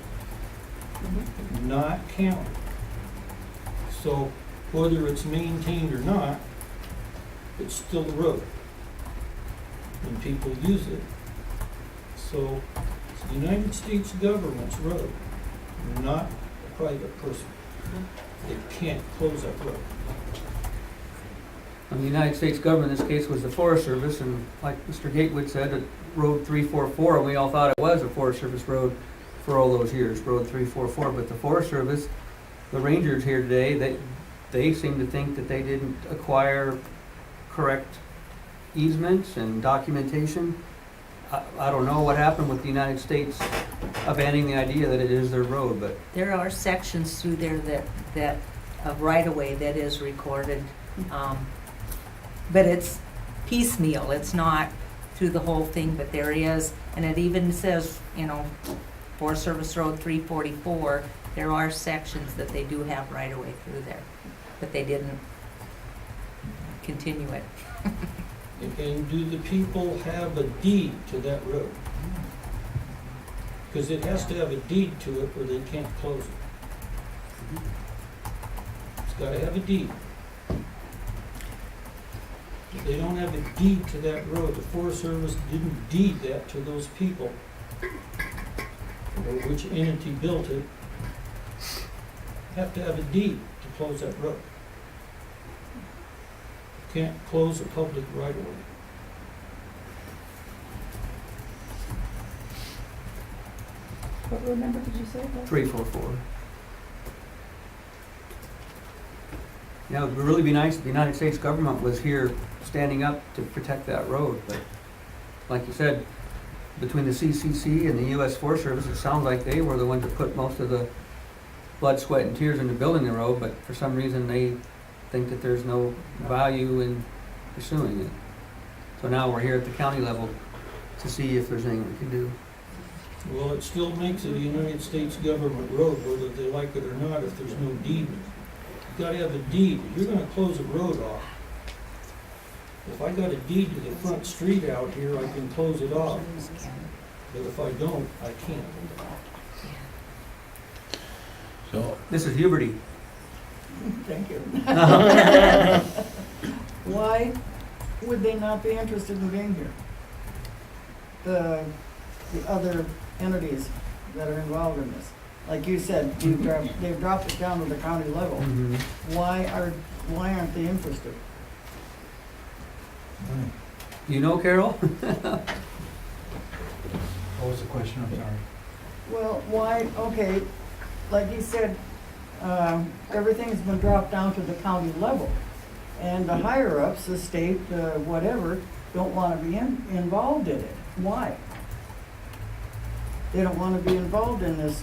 Mhm. not county. So whether it's maintained or not, it's still a road. And people use it. So it's the United States government's road, not a private person. They can't close that road. And the United States government in this case was the Forest Service, and like Mr. Gatewood said, Road 344, and we all thought it was a Forest Service road for all those years, Road 344, but the Forest Service, the rangers here today, they seem to think that they didn't acquire correct easements and documentation. I don't know what happened with the United States abandoning the idea that it is their road, but There are sections through there that of right-of-way that is recorded, but it's piecemeal, it's not through the whole thing, but there is, and it even says, Forest Service Road 344, there are sections that they do have right-of-way through there, but they didn't continue it. And do the people have a deed to that road? Because it has to have a deed to it or they can't close it. It's gotta have a deed. If they don't have a deed to that road, the Forest Service didn't deed that to those people, or which entity built it, have to have a deed to close that road. Can't close a public right of way. What road number did you say? 344. Yeah, it would really be nice if the United States government was here standing up to protect that road, but like you said, between the CCC and the U.S. Forest Service, it sounds like they were the ones that put most of the blood, sweat, and tears into building the road, but for some reason they think that there's no value in pursuing it. So now we're here at the county level to see if there's anything we can do. Well, it still makes it a United States government road, whether they like it or not, if there's no deed. You've gotta have a deed. If you're gonna close a road off, if I got a deed to the front street out here, I can close it off. But if I don't, I can't. So, This is Huberty. Thank you. Why would they not be interested in being here? The other entities that are involved in this. Like you said, they've dropped it down to the county level. Mhm. Why aren't they interested? You know, Carol? What was the question? I'm sorry. Well, why, okay, like you said, everything's been dropped down to the county level. And the higher ups, the state, whatever, don't wanna be involved in it. Why? They don't wanna be involved in this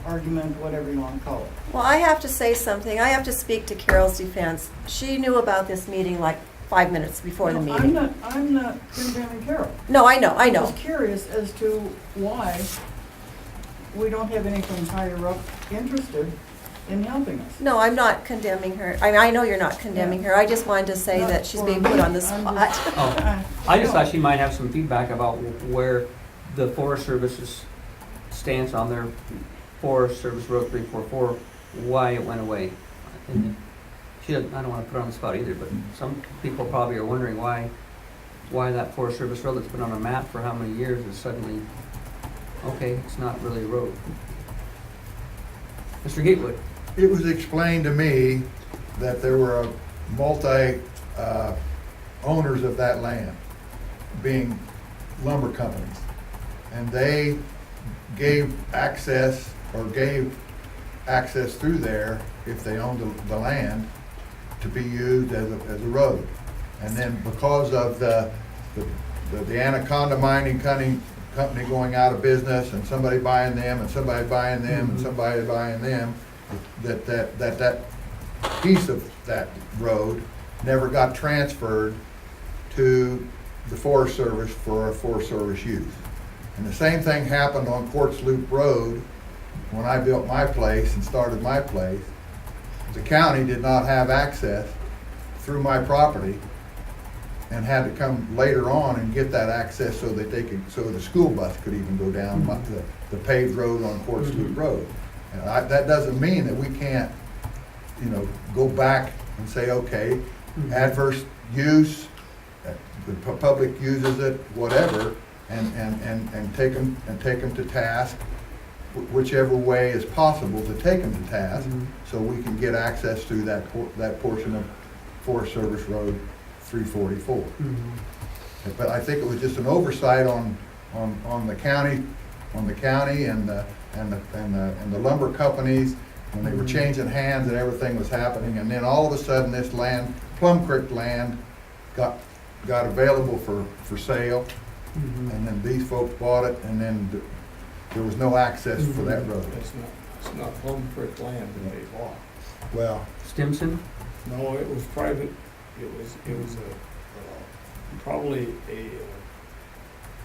argument, whatever you wanna call it. Well, I have to say something. I have to speak to Carol's defense. She knew about this meeting like 5 minutes before the No, meeting. I'm not condemning Carol. No, I know. I'm just curious as to why we don't have anything higher up interested in helping us. No, I'm not condemning her. I know you're not condemning her. I just wanted to say Not that she's for being put me. on the I'm spot. just- Oh, I just thought she might have some feedback about where the Forest Service's stance on their Forest Service Road 344, why it went away. And she doesn't, I don't want to put her on the spot either, but some people probably are wondering why that Forest Service road that's been on a map for how many years is suddenly, okay, it's not really a road. Mr. Gatewood? It was explained to me that there were a owners of that land, being lumber companies. And they gave access through there, if they owned the land, to be used as a road. And then because of the Anaconda Mining Company going out of business, and somebody buying them, and somebody buying them, and somebody buying them, that piece of that road never got transferred to the Forest Service for a Forest Service use. And the same thing happened on Quartz Loop Road when I built my place and started my place. The county did not have access through my property and had to come later on and get that access so that so the school bus could even go down the paved road on Quartz Loop Road. And that doesn't mean that we can't, go back and say, okay, adverse use, the public uses it, whatever, and take them to task, whichever way is possible to take them to task, so we can get access to that portion of Forest Service Road 344. But I think it was just an oversight on the county, and the lumber companies, when they were changing hands and everything was happening, and then all of a sudden this land, Plum Creek land, got available for sale, and then these folks bought it, and then there was no access for that road. It's not Plum Creek land that they bought. Well, Stimson? No, it was private. It was probably a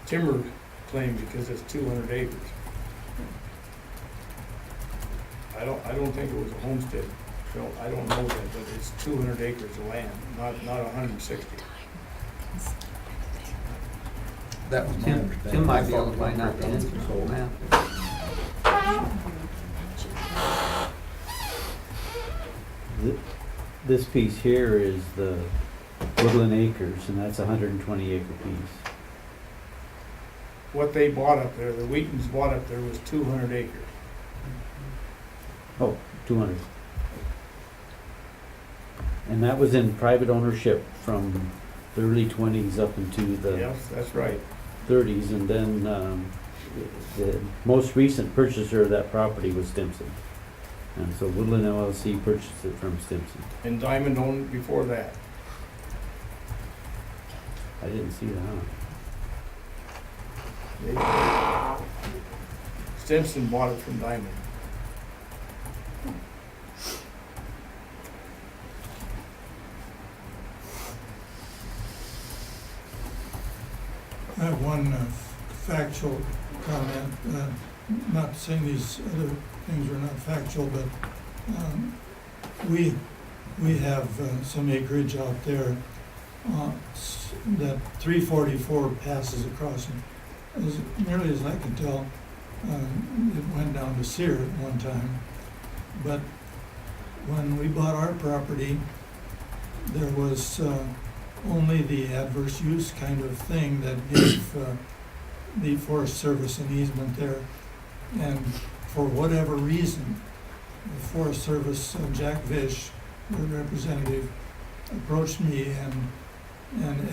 timber claim because it's 200 acres. I don't think it was a homestead. So I don't know that, but it's 200 acres of land, not 160. that was my Tim understanding. might I be thought able to find out the Plum answer Creek on was the sold. map. This piece here is the Woodland Acres, and that's a 120 acre piece. What they bought up there, the Wheatons bought up there was 200 acres. Oh, 200. And that was in private ownership from the early 20s up into the Yes, that's right. 30s, and then the most recent purchaser of that property was Stimson. And so Woodland LLC purchased it from Stimson. And Diamond owned it before that. I didn't see that. Stimson bought it from Diamond. I have one factual comment, not saying these other things are not factual, but we have some acreage out there that 344 passes across. And as nearly as I can tell, it went down to Cyr at one time. But when we bought our property, there was only the adverse use kind of thing that gave the Forest Service an easement there. And for whatever reason, the Forest Service, Jack Vish, their representative, approached me and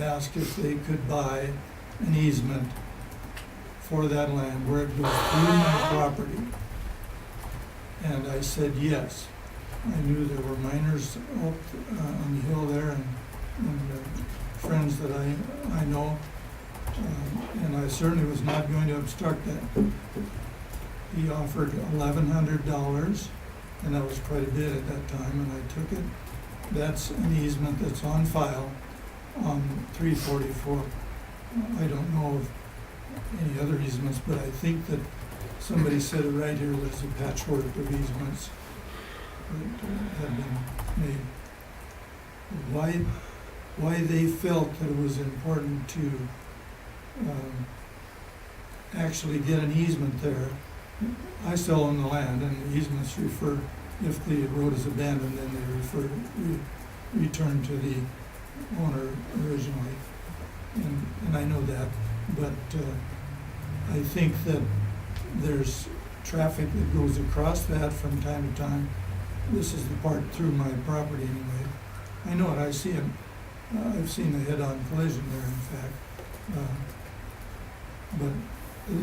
asked if they could buy an easement for that land where it goes through my property. And I said yes. I knew there were miners up on the hill there and friends that I know, and I certainly was not going to obstruct that. He offered $1,100, and that was quite a bit at that time, and I took it. That's an easement that's on file on 344. I don't know of any other easements, but I think that somebody said it right here, there's a patchwork of easements that have been made. Why they felt that it was important to actually get an easement there. I still own the land, and the easements refer, if the road is abandoned, then they return to the owner originally. And I know that, but I think that there's traffic that goes across that from time to time. This is the part through my property anyway. I know it, I see it. I've seen a head-on collision there, in fact. But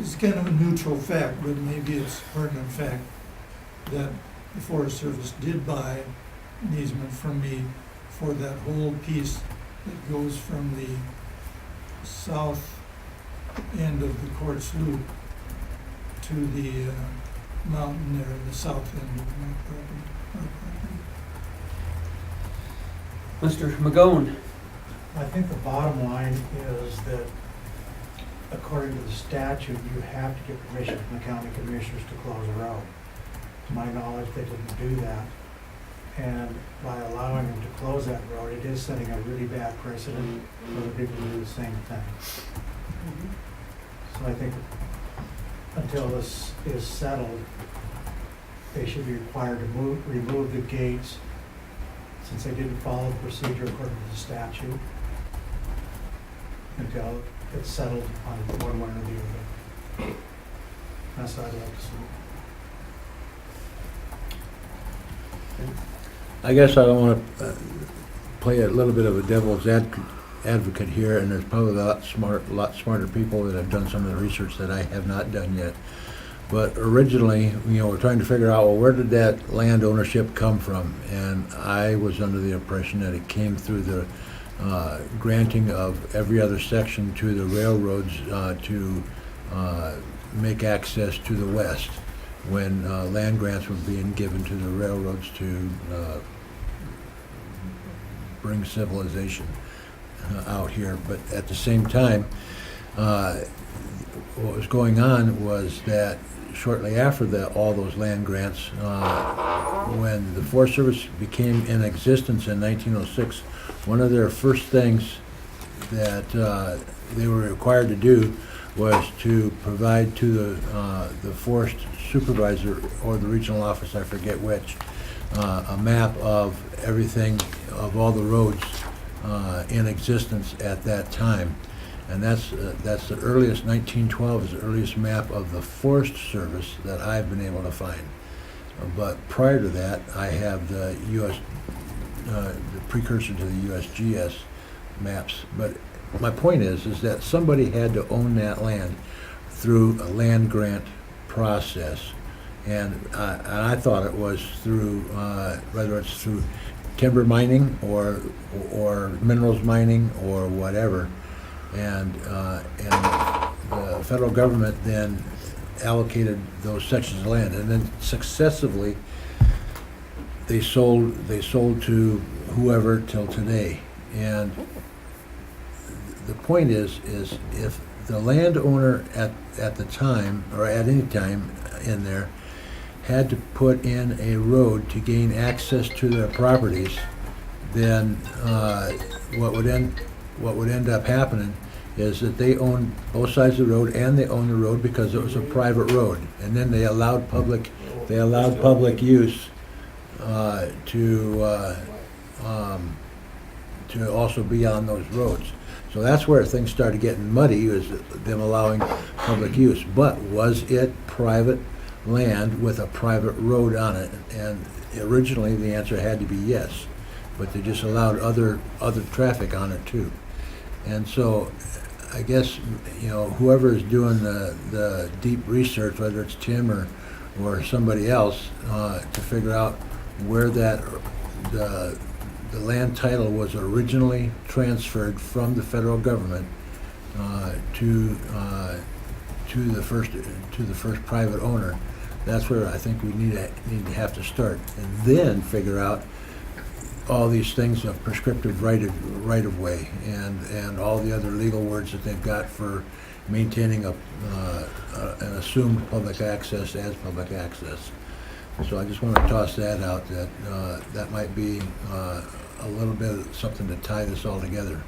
it's kind of a neutral fact, but maybe it's pertinent fact that the Forest Service did buy an easement from me for that whole piece that goes from the south end of the Quartz Loop to the mountain there, the south end of my property, our property. Mr. McGowan? I think the bottom line is that according to the statute, you have to get permission from the county commissioners to close a road. To my knowledge, they didn't do that. And by allowing them to close that road, it is setting a really bad precedent for the people who do the same thing. So I think until this is settled, they should be required to remove the gates since they didn't follow the procedure according to the statute until it's settled on one way or the other. That's what I'd like to see. I guess I want to play a little bit of a devil's advocate here, and there's probably a lot smarter people that have done some of the research that I have not done yet. But originally, we're trying to figure out, well, where did that land ownership come from? And I was under the impression that it came through the granting of every other section to the railroads to make access to the west, when land grants were being given to the railroads to bring civilization out here. But at the same time, what was going on was that shortly after all those land grants, when the Forest Service became in existence in 1906, one of their first things that they were required to do was to provide to the forest supervisor or the regional office, I forget which, a map of everything, of all the roads in existence at that time. And that's the earliest, 1912 is the earliest map of the Forest Service that I've been able to find. But prior to that, I have the U.S., the precursor to the USGS maps. But my point is that somebody had to own that land through a land grant process. And I thought it was through, whether it's through timber mining or minerals mining or whatever. And the federal government then allocated those sections of land, and then successively they sold to whoever till today. And the point is if the landowner at the time, or at any time in there, had to put in a road to gain access to their properties, then what would end up happening is that they own both sides of the road, and they own the road because it was a private road, and then they allowed public use to also be on those roads. So that's where things started getting muddy, was them allowing public use. But was it private land with a private road on it? And originally the answer had to be yes, but they just allowed other traffic on it too. And so I guess, whoever is doing the deep research, whether it's Tim or somebody else, to figure out where the land title was originally transferred from the federal government to the first private owner. That's where I think we need to have to start, and then figure out all these things of prescriptive right of way and all the other legal words that they've got for maintaining an assumed public access as public access. So I just want to toss that out, that might be a little bit of something to tie this all together.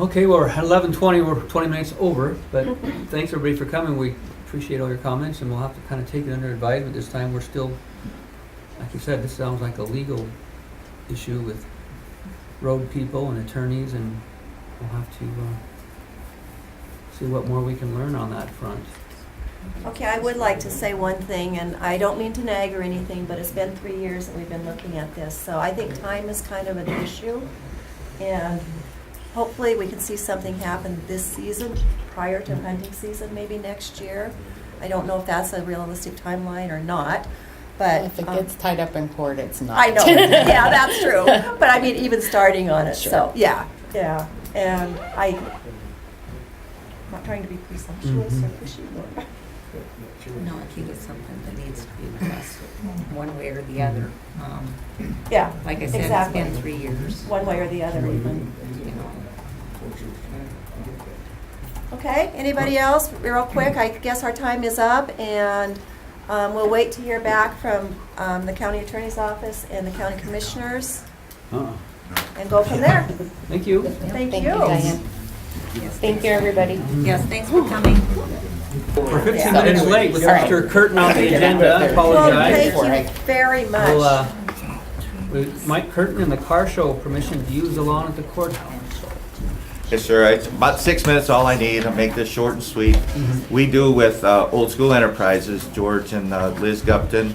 Okay, well, we're at 11:20, we're 20 minutes over, but thanks everybody for coming. We appreciate all your comments, and we'll have to kind of take it under advisement this time. We're still, like you said, this sounds like a legal issue with road people and attorneys, and we'll have to see what more we can learn on that front. Okay, I would like to say one thing, and I don't mean to nag or anything, but it's been 3 years that we've been looking at this. So I think time is kind of an issue, and hopefully we can see something happen this season, prior to hunting season, maybe next year. I don't know if that's a realistic timeline or not, but. If it gets tied up in court, it's not. I know, yeah, that's true. But I mean, even starting on it, Sure. so, yeah. And I'm not trying to be presumptuous or pushy, but. No, I think it's something that needs to be addressed one way or the other. Yeah, Like I said, exactly. it's been 3 years. One way or the other even. You know. Okay, anybody else? Real quick, I guess our time is up, and we'll wait to hear back from the county attorney's office and the county commissioners, and go from there. Thank you. Thank you. Diane. Thank you, everybody. Yes, thanks for coming. We're 15 Yeah. minutes late with All right. Mr. Curtin on the agenda. I Well, apologize. thank you very much. We'll, with Mike Curtin and the car show, permission to use the lawn at the courthouse. Yes, sir. It's about 6 minutes, all I need. I'll make this short and sweet. We do with Old School Enterprises, George and Liz Gupton.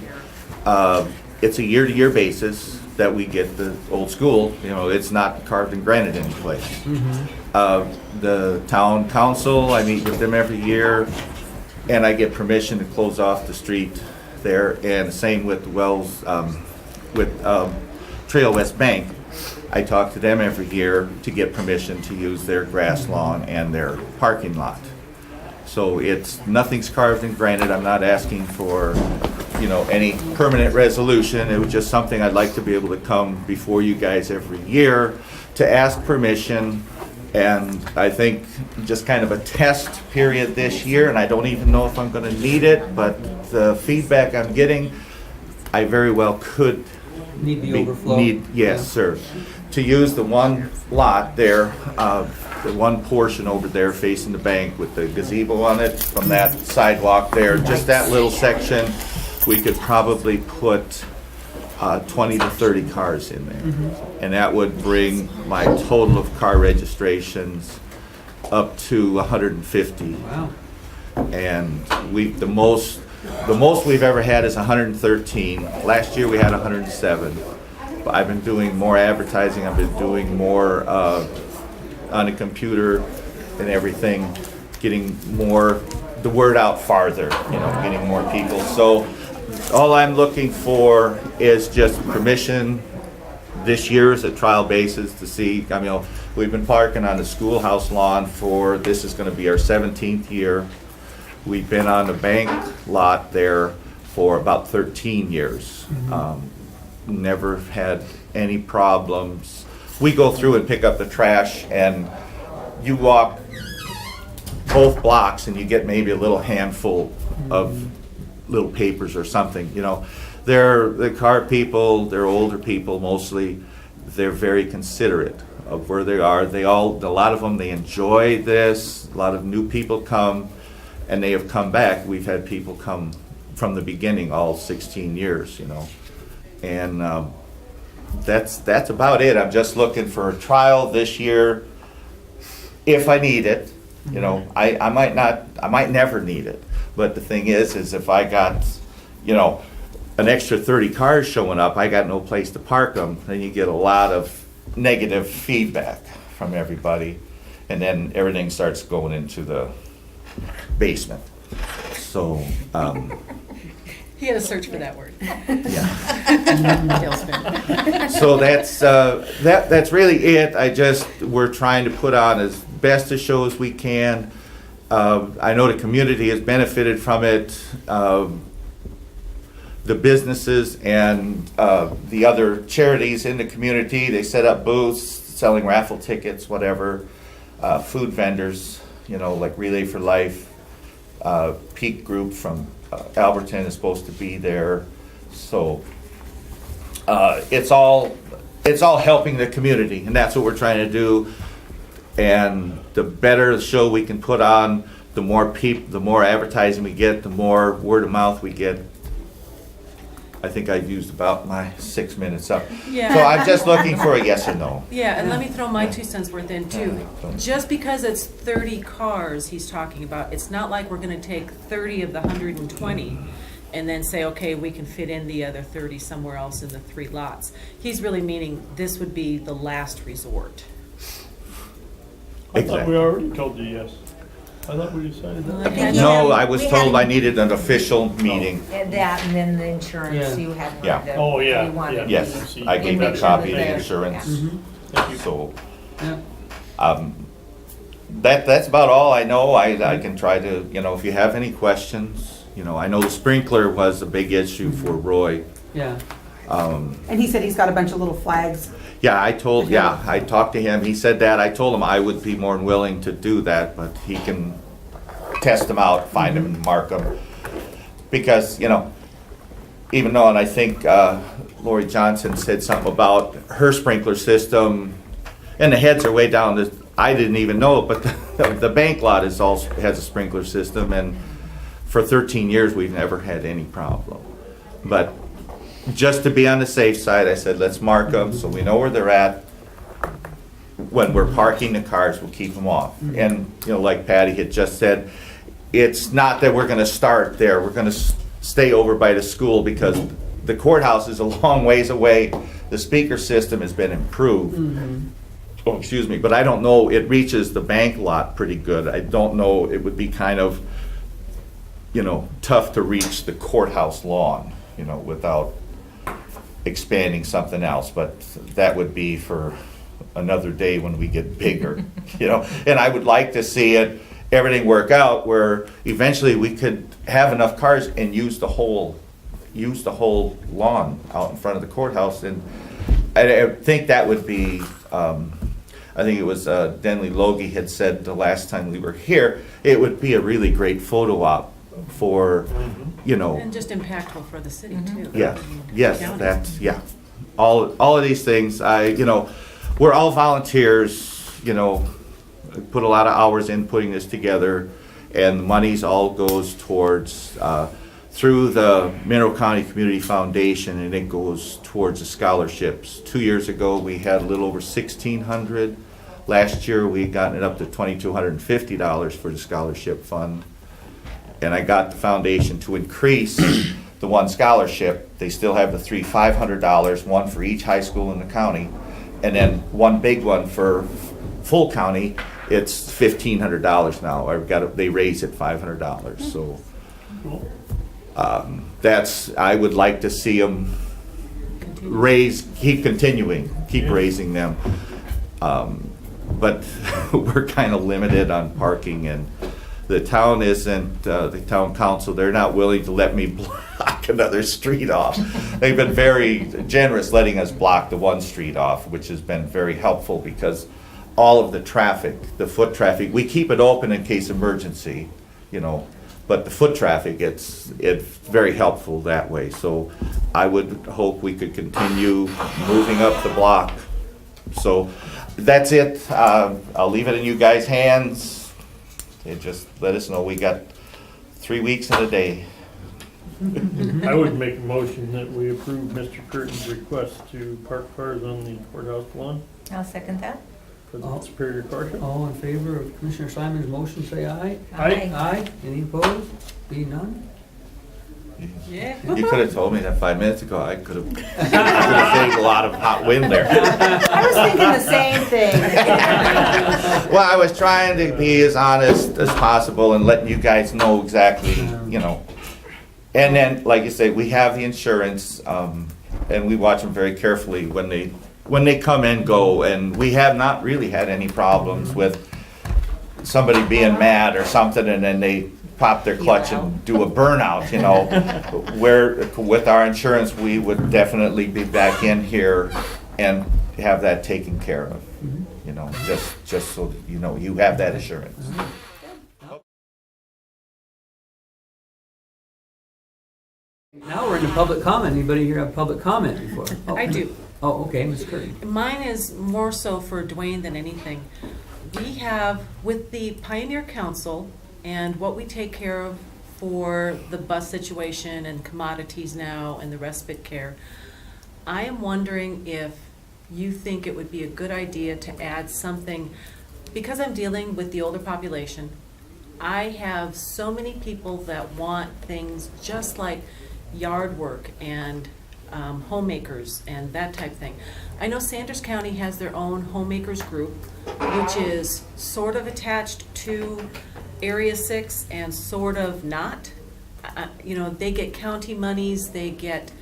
It's a year-to-year basis that we get the old school. You know, it's not carved in granite any place. The town council, I meet with them every year, and I get permission to close off the street there. And the same with Wells, with Trail West Bank. I talk to them every year to get permission to use their grass lawn and their parking lot. So nothing's carved in granite. I'm not asking for, you know, any permanent resolution. It was just something I'd like to be able to come before you guys every year to ask permission. And I think just kind of a test period this year, and I don't even know if I'm gonna need it, but the feedback I'm getting, I very well could Need the overflow. Yes, sir. To use the one lot there, the one portion over there facing the bank with the gazebo on it, from that sidewalk there, just that little section, we could probably put 20 to 30 cars in there. And that would bring my total of car registrations up to 150. Wow. And the most we've ever had is 113. Last year we had 107. But I've been doing more advertising. I've been doing more on the computer and everything, getting the word out farther, you know, getting more people. So all I'm looking for is just permission this year as a trial basis to see. I mean, we've been parking on the schoolhouse lawn this is going to be our 17th year. We've been on the bank lot there for about 13 years. Never had any problems. We go through and pick up the trash, and you walk both blocks and you get maybe a little handful of little papers or something, you know. The car people, they're older people mostly. They're very considerate of where they are. A lot of them, they enjoy this. A lot of new people come, and they have come back. We've had people come from the beginning, all 16 years, you know. And that's about it. I'm just looking for a trial this year, if I need it. You know, I might never need it. But the thing is if I got, you know, an extra 30 cars showing up, I got no place to park them. Then you get a lot of negative feedback from everybody, and then everything starts going into the basement. So. He had to search for that word. Yeah. So that's really it. We're trying to put on as best a show as we can. I know the community has benefited from it. The businesses and the other charities in the community, they set up booths, selling raffle tickets, whatever. Food vendors, you know, like Relay for Life, Peak Group from Alberton is supposed to be there. So it's all helping the community, and that's what we're trying to do. And the better the show we can put on, the more advertising we get, the more word of mouth we get. I think I've used about my 6 minutes up. Yeah. So I'm just looking for a yes or no. Yeah, and let me throw my 2 cents worth in too. Just because it's 30 cars he's talking about, it's not like we're gonna take 30 of the 120 and then say, okay, we can fit in the other 30 somewhere else in the 3 lots. He's really meaning this would be the last resort. I thought we already told you yes. I thought we decided that. No, I was told I needed an official meeting. And that, and then the insurance, Yeah. you had Yeah. wanted to. Oh, yeah, you wanted yeah. to Yes, be- I gave make a sure copy of that the they- insurance. Mhm. So, Yeah. that's about all I know. I can try to, if you have any questions, I know the sprinkler was a big issue for Roy. Yeah. And he said he's got a bunch of little flags. Yeah, I talked to him, he said that, I told him I would be more than willing to do that, but he can test them out, find them and mark them. Because, even though, and I think Lori Johnson said something about her sprinkler system, and the heads are way down, I didn't even know it, but the bank lot has a sprinkler system, and for 13 years, we've never had any problem. But just to be on the safe side, I said, let's mark them so we know where they're at. When we're parking the cars, we'll keep them off. And, like Patty had just said, it's not that we're gonna start there. We're gonna stay over by the school because the courthouse is a long ways away. The speaker system has been improved. Oh, excuse me, but I don't know, it reaches the bank lot pretty good. I don't know, it would be kind of, tough to reach the courthouse lawn, without expanding something else, but that would be for another day when we get bigger, And I would like to see everything work out where eventually we could have enough cars and use the whole lawn out in front of the courthouse. And I think that would be, I think it was Denley Logie had said the last time we were here, it would be a really great photo op for, And just impactful for the city too. yeah, The yes, county. that's, yeah. All of these things, we're all volunteers, put a lot of hours in putting this together, and the monies all goes towards, through the Mineral County Community Foundation, and it goes towards the scholarships. 2 years ago, we had a little over 1,600. Last year, we had gotten it up to $2,250 for the scholarship fund. And I got the foundation to increase the one scholarship. They still have the 3 $500, one for each high school in the county, and then one big one for full county. It's $1,500 now. They raise it $500. So I would like to see them keep raising them. But we're kind of limited on parking, and the town isn't, the town council, they're not willing to let me block another street off. They've been very generous letting us block the one street off, which has been very helpful because all of the traffic, the foot traffic, we keep it open in case emergency, but the foot traffic, it's very helpful that way. So I would hope we could continue moving up the block. So that's it. I'll leave it in you guys' hands. And just let us know. We got 3 weeks and a day. I would make a motion that we approve Mr. Curtin's request to park cars on the courthouse lawn I'll second that. for the Superior Car Show. All in favor of Commissioner Simon's motion, say aye. Aye. Aye. Any opposed? Be none? Yeah. You could have told me that 5 minutes ago. I could have saved a lot of hot wind there. I was thinking the same thing. Well, I was trying to be as honest as possible and letting you guys know exactly, And then, like you say, we have the insurance, and we watch them very carefully when they come and go, and we have not really had any problems with somebody being mad or something, and then they pop their clutch and do a burnout, Where with our insurance, we would definitely be back in here and have that taken care of, just so that you have that assurance. Now we're into public comment. Anybody here have public comment before? Oh. I do. Oh, okay, Ms. Curtin. Mine is more so for Dwayne than anything. We have, with the Pioneer Council and what we take care of for the bus situation and commodities now and the respite care. I am wondering if you think it would be a good idea to add something, because I'm dealing with the older population. I have so many people that want things just like yard work and homemakers and that type of thing. I know Sanders County has their own homemakers group, which is sort of attached to Area 6 and sort of not. You know, they get county monies, they get,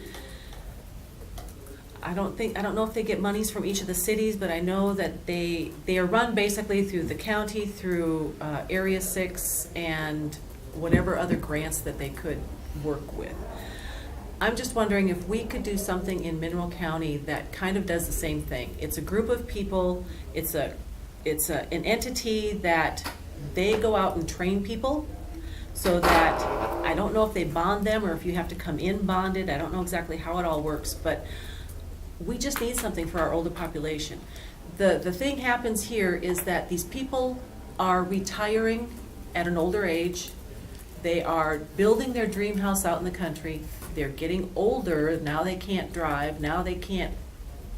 I don't know if they get monies from each of the cities, but I know that they are run basically through the county, through Area 6, and whatever other grants that they could work with. I'm just wondering if we could do something in Mineral County that kind of does the same thing. It's a group of people, it's an entity that they go out and train people, so that, I don't know if they bond them or if you have to come in bonded, I don't know exactly how it all works, but we just need something for our older population. The thing happens here is that these people are retiring at an older age. They are building their dream house out in the country. They're getting older. Now they can't drive. Now they can't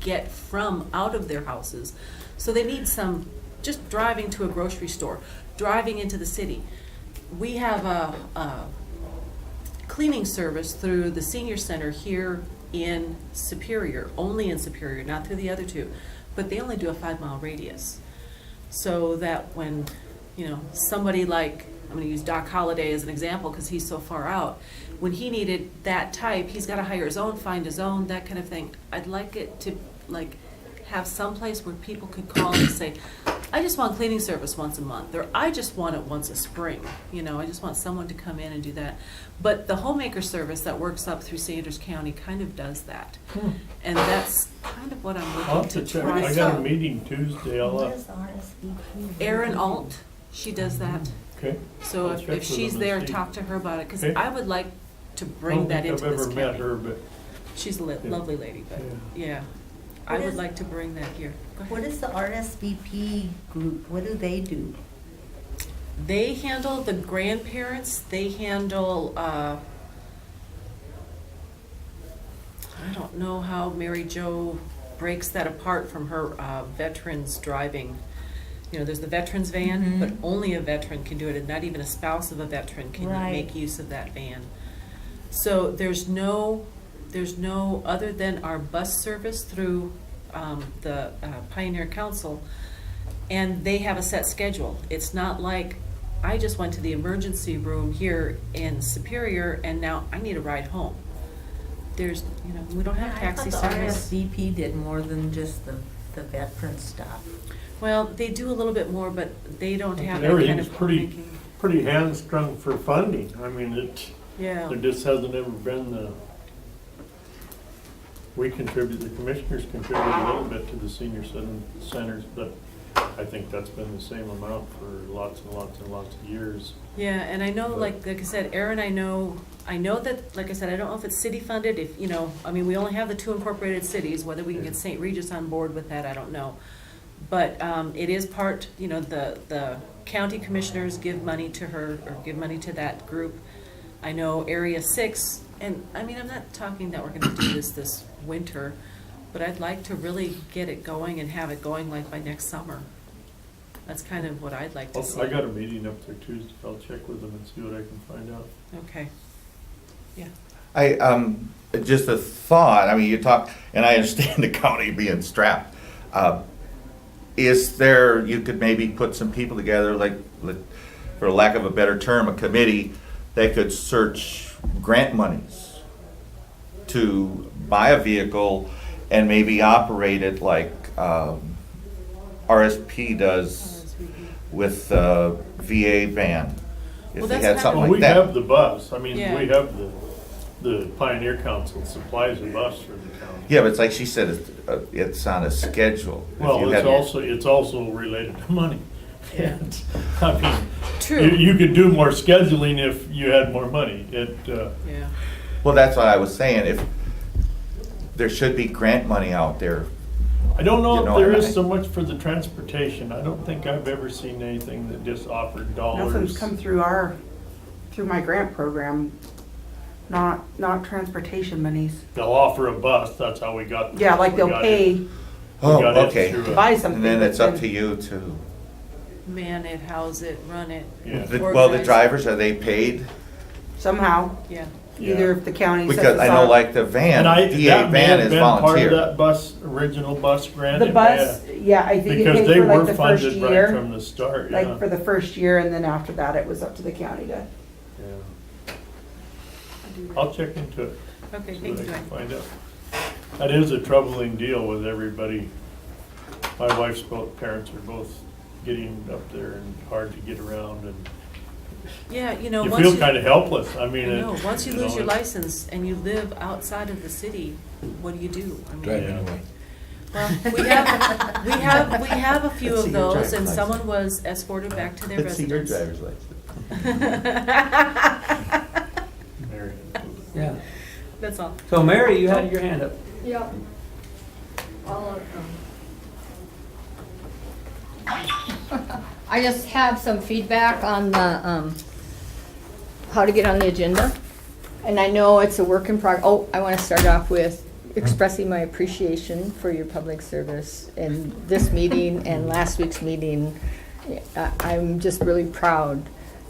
get from out of their houses. So they need some, just driving to a grocery store, driving into the city. We have a cleaning service through the senior center here in Superior, only in Superior, not through the other two, but they only do a 5-mile radius. So that when, you know, somebody like, I'm gonna use Doc Holliday as an example because he's so far out, when he needed that type, he's gotta hire his own, find his own, that kind of thing. I'd like it to like have some place where people could call and say, I just want cleaning service once a month, or I just want it once a spring. You know, I just want someone to come in and do that. But the homemaker service that works up through Sanders County kind of does that. And that's kind of what I'm I'll looking have to to check. try. I got a meeting Tuesday. Erin Alt, she does that. Okay. So I'll check if with she's them there, and see. talk to her about it, because Okay. I would like to bring that into this I've ever met county. her, but She's a Yeah. lovely lady, but yeah. I What would is- like to bring that here. Go ahead. What is the RSVP group? What do they do? They handle the grandparents, they handle, I don't know how Mary Jo breaks that apart from her veterans driving. You know, there's the veterans van, but only a veteran can do it, and not even a spouse of a veteran can Right. make use of that van. So there's no, other than our bus service through the Pioneer Council, and they have a set schedule. It's not like, I just went to the emergency room here in Superior and now I need a ride home. There's, you know, we don't have taxi I thought the service. RSVP did more than just the veteran stuff. Well, they do a little bit more, but they don't have that kind everything's of pretty, homemaking. pretty hamstrung for funding. I mean, Yeah. there just hasn't ever been the, we contribute, the commissioners contribute a little bit to the senior centers, but I think that's been the same amount for lots and lots and lots of years. Yeah, and I know, But- like I said, Erin, I know that, like I said, I don't know if it's city funded, if, you know, I mean, we only have the 2 incorporated cities, whether we can get St. Regis on board with that, I don't know. But it is part, you know, the county commissioners give money to her, or give money to that group. I know Area 6, and I mean, I'm not talking that we're gonna do this winter, but I'd like to really get it going and have it going like by next summer. That's kind of what I'd like to see. I got a meeting up there Tuesday. I'll check with them and see what I can find out. Okay, yeah. Just a thought, I mean, you talk, and I understand the county being strapped. Is there, you could maybe put some people together, like, for lack of a better term, a committee that could search grant monies to buy a vehicle and maybe operate it like RSP does with the VA van. Well, If they that's had something Well, like we that. have the bus. I mean, Yeah. we have the Pioneer Council supplies a bus for the county. Yeah, but it's like she said, it's on a schedule. If you Well, had- it's also related to money. Yeah. I mean, True. you could do more scheduling if you had more money. Yeah. Well, that's what I was saying, if, there should be grant money out there. I don't know You if know, there and is I- so much for the transportation. I don't think I've ever seen anything that just offered dollars. Nothing's come through our through my grant program, not transportation monies. They'll offer a bus, that's how we got. Yeah, like we they'll got pay it. Oh, We got it okay. through to a- buy something. And then it's up but to you to, Man it, house it, run it. Yeah. well, the organize it. drivers, are they paid? somehow, Yeah. either if the county sets Because I us know up. like the van, And I, DA that may van have is been part of volunteer. that bus, original bus grant. The it bus, may have. yeah, I think it Because paid they for like were the first funded right year, from the start, yeah. like for the first year, and then after that, it was up to the county to. Yeah. I'll check into it. Okay, See thank what you. I can find out. That is a troubling deal with everybody. My wife's both parents are both getting up there and hard to get around, and Yeah, you know, you once feel you, kind of helpless. I mean, I know, it- once you know, lose your it- license and you live outside of the city, what do? I mean, Drive Yeah. anyway. well, we have a few Let's see of your those, driver's and license. someone was escorted back to their Let's see your residence. driver's license. Mary. Yeah. That's all. So Mary, you had your hand up. Yeah. I just have some feedback on the, how to get on the agenda. And I know it's a work in progress. Oh, I want to start off with expressing my appreciation for your public service in this meeting and last week's meeting. I'm just really proud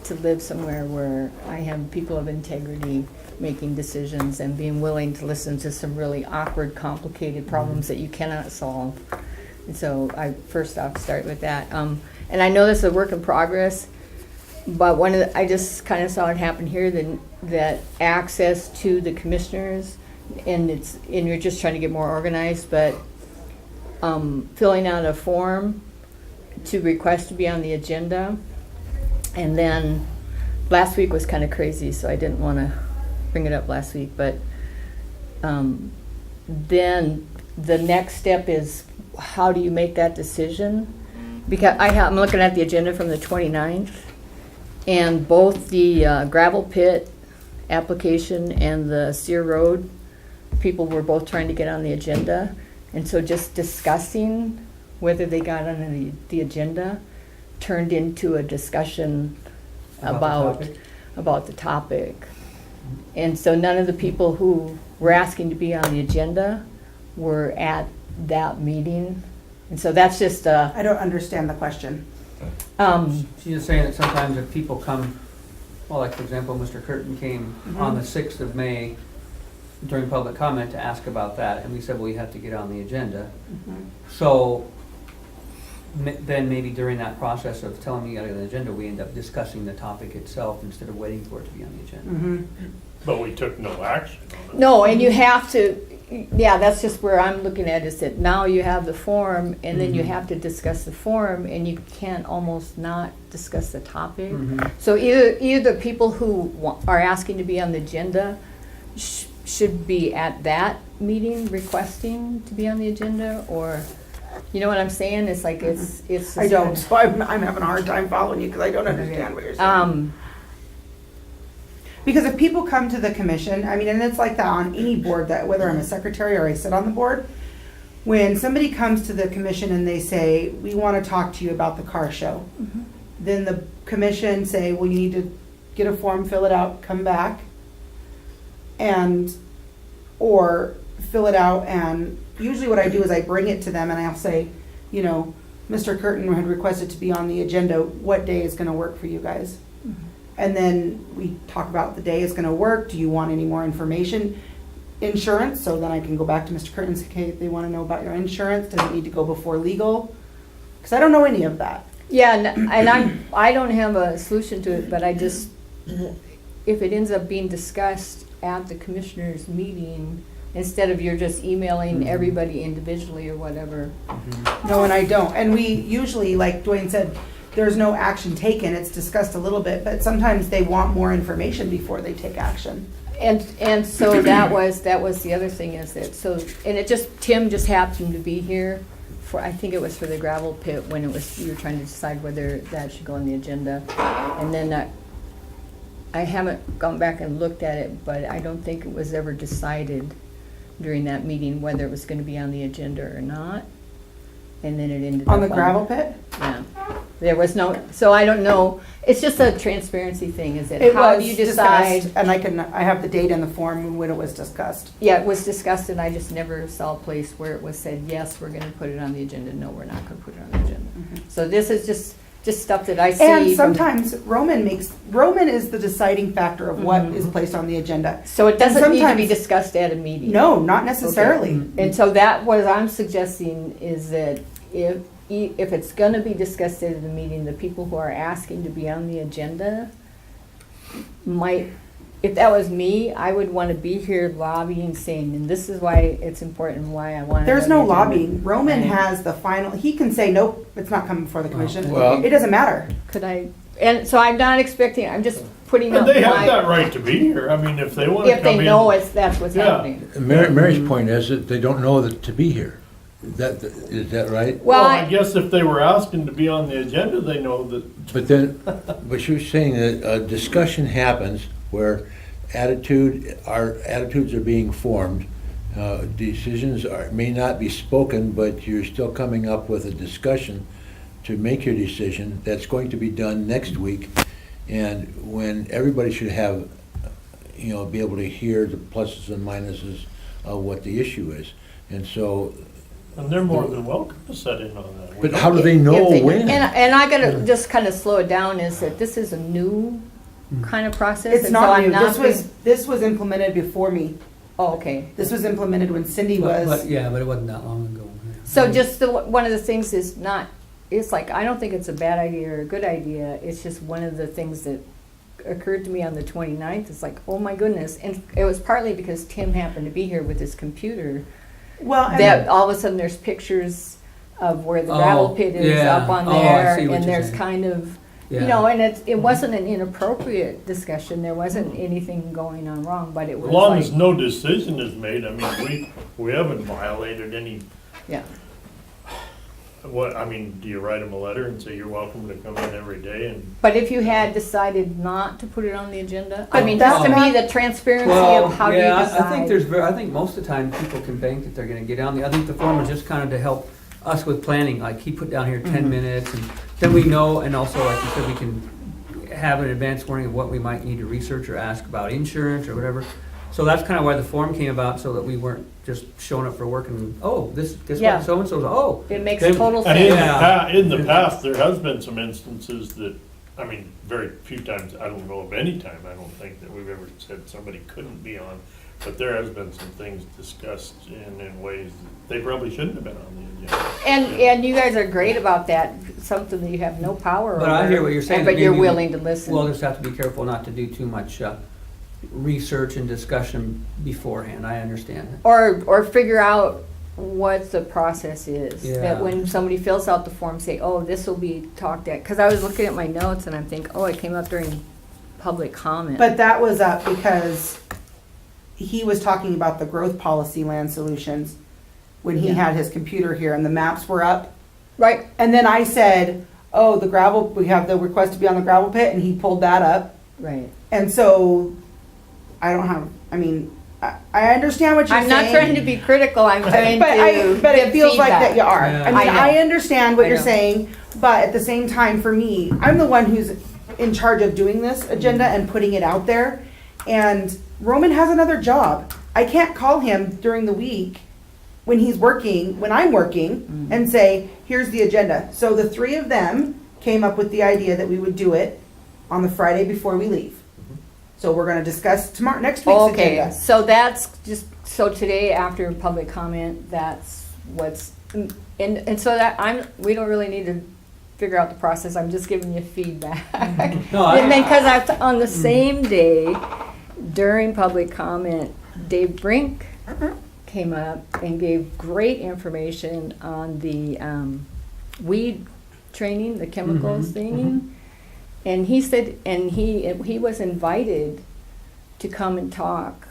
to live somewhere where I have people of integrity making decisions and being willing to listen to some really awkward, complicated problems that you cannot solve. And so I first off start with that. And I know this is a work in progress, but I just kind of saw it happen here, that access to the commissioners, and you're just trying to get more organized, but filling out a form to request to be on the agenda. And then last week was kind of crazy, so I didn't want to bring it up last week, but then the next step is, how do you make that decision? Because I'm looking at the agenda from the 29th, and both the gravel pit application and the Cyr Road, people were both trying to get on the agenda. And so just discussing whether they got on the agenda turned into a discussion about the topic. And so none of the people who were asking to be on the agenda were at that meeting. And so that's just I don't understand the question. She's just saying that sometimes if people come, well, like for example, Mr. Curtin came on the 6th of May during public comment to ask about that, and we said, well, you have to get on the agenda. So then maybe during that process of telling me you got to get on the agenda, we end up discussing the topic itself instead of waiting for it to be on the agenda. But we took no action on it. No, and you have to, yeah, that's just where I'm looking at, is that now you have the form, and then you have to discuss the form, and you can't almost not discuss the topic. So either the people who are asking to be on the agenda should be at that meeting requesting to be on the agenda, or, you know what I'm saying? It's like, it's. I don't, so I'm having a hard time following you because I don't understand what you're saying. Because if people come to the commission, I mean, and it's like that on any board, that whether I'm a secretary or I sit on the board, when somebody comes to the commission and they say, we want to talk to you about the car show, then the commission say, well, you need to get a form, fill it out, come back, or fill it out, and usually what I do is I bring it to them and I'll say, you know, Mr. Curtin had requested to be on the agenda, what day is going to work for you guys? And then we talk about the day is going to work. Do you want any more information? Insurance, so then I can go back to Mr. Curtin and say, okay, they want to know about your insurance. Does it need to go before legal? Because I don't know any of that. Yeah, and I don't have a solution to it, but I just, if it ends up being discussed at the commissioners' meeting, instead of you're just emailing everybody individually or whatever. No, and I don't. And we usually, like Dwayne said, there's no action taken. It's discussed a little bit, but sometimes they want more information before they take action. And so that was the other thing, is that, so, and Tim just happened to be here for, I think it was for the gravel pit, when it was, you were trying to decide whether that should go on the agenda. And then I haven't gone back and looked at it, but I don't think it was ever decided during that meeting whether it was going to be on the agenda or not. And then it ended up On the gravel pit? Yeah. There was no, so I don't know, it's just a transparency thing, is it? It How was do you decide? discussed, and I have the date in the form when it was discussed. Yeah, it was discussed, and I just never saw a place where it was said, yes, we're gonna put it on the agenda, no, we're not gonna put it on the agenda. So this is just stuff that I see. And from- sometimes Roman is the deciding factor of what is placed on the agenda. So it doesn't need to be sometimes- discussed at a meeting? No, not necessarily. Okay. And so that, what I'm suggesting is that if it's gonna be discussed at the meeting, the people who are asking to be on the agenda might, if that was me, I would wanna be here lobbying, saying, and this is why it's important, why I want it There's on no the agenda. lobbying. Roman Right. has the final, he can say, nope, it's not coming before the commission. Well- It doesn't matter. Could I, and so I'm not expecting, I'm just putting up And they have that my, right to be here. I mean, if they want to if come in. they know that's what's Yeah. happening. Mary's point is that they don't know that to be here. Is that right? Well, I guess if they were asking to be on the agenda, they know that. But then, but she was saying that a discussion happens where our attitudes are being formed. Decisions may not be spoken, but you're still coming up with a discussion to make your decision. That's going to be done next week. And when everybody should have, be able to hear the pluses and minuses of what the issue is. And so. And they're more than welcome to set in on that. But how do they know when? And I gotta just kind of slow it down, is that this is a new kind of process. It's and so not I'm new. This was implemented before me. Oh, okay. This was implemented when Cindy was. But it wasn't that long ago. So just one of the things is not, it's like, I don't think it's a bad idea or a good idea. It's just one of the things that occurred to me on the 29th. It's like, oh my goodness. And it was partly because Tim happened to be here with his computer. Well, That all of a sudden there's pictures of where the gravel pit is up on there. And there's kind of, and it wasn't an inappropriate discussion. There wasn't anything going on wrong, but it was As long like, as no decision is made, I mean, we haven't violated any. Yeah. What, I mean, do you write them a letter and say you're welcome to come in every day and? But if you had decided not to put it on the agenda, I But mean, that's just to me, not- the transparency of how do you decide. I think most of the time people can bank that they're gonna get on. I think the form is just kind of to help us with planning, like he put down here 10 minutes, and then we know, and also, like you said, we can have an advance warning of what we might need to research or ask about insurance or whatever. So that's kind of why the form came about, so that we weren't just showing up for work and, guess Yeah. what, so-and-so's, oh. It makes They- total And sense. in the past, there has been some instances that, I mean, very few times, I don't know of any time, I don't think that we've ever said somebody couldn't be on. But there has been some things discussed in ways that they probably shouldn't have been on the agenda. And you guys are great about that, something that you have no power over. But I hear what you're saying. But you're maybe willing to listen. We'll just have to be careful not to do too much research and discussion beforehand, I understand. Or figure out what the process is. Yeah. That when somebody fills out the form, say, oh, this will be talked at. Because I was looking at my notes and I'm thinking, oh, it came up during public comment. But that was up because he was talking about the growth policy land solutions when he had his computer here and the maps were up. Right. And then I said, oh, we have the request to be on the gravel pit, and he pulled that up. Right. And so I understand what you're I'm saying. not trying to be critical, I'm trying to but it give feels like that you are. Yeah. I mean, I know. I understand what I you're know. saying, but at the same time, for me, I'm the one who's in charge of doing this agenda and putting it out there. And Roman has another job. I can't call him during the week when I'm working, and say, here's the agenda. So the three of them came up with the idea that we would do it on the Friday before we leave. So we're gonna discuss next week's Okay, agenda. so that's just, so today after public comment, that's what's, and so that we don't really need to figure out the process, I'm just giving you feedback. Because on the same day, during public comment, Dave Brink came up and gave great information on the weed training, the chemicals thing. And he said, and he was invited to come and talk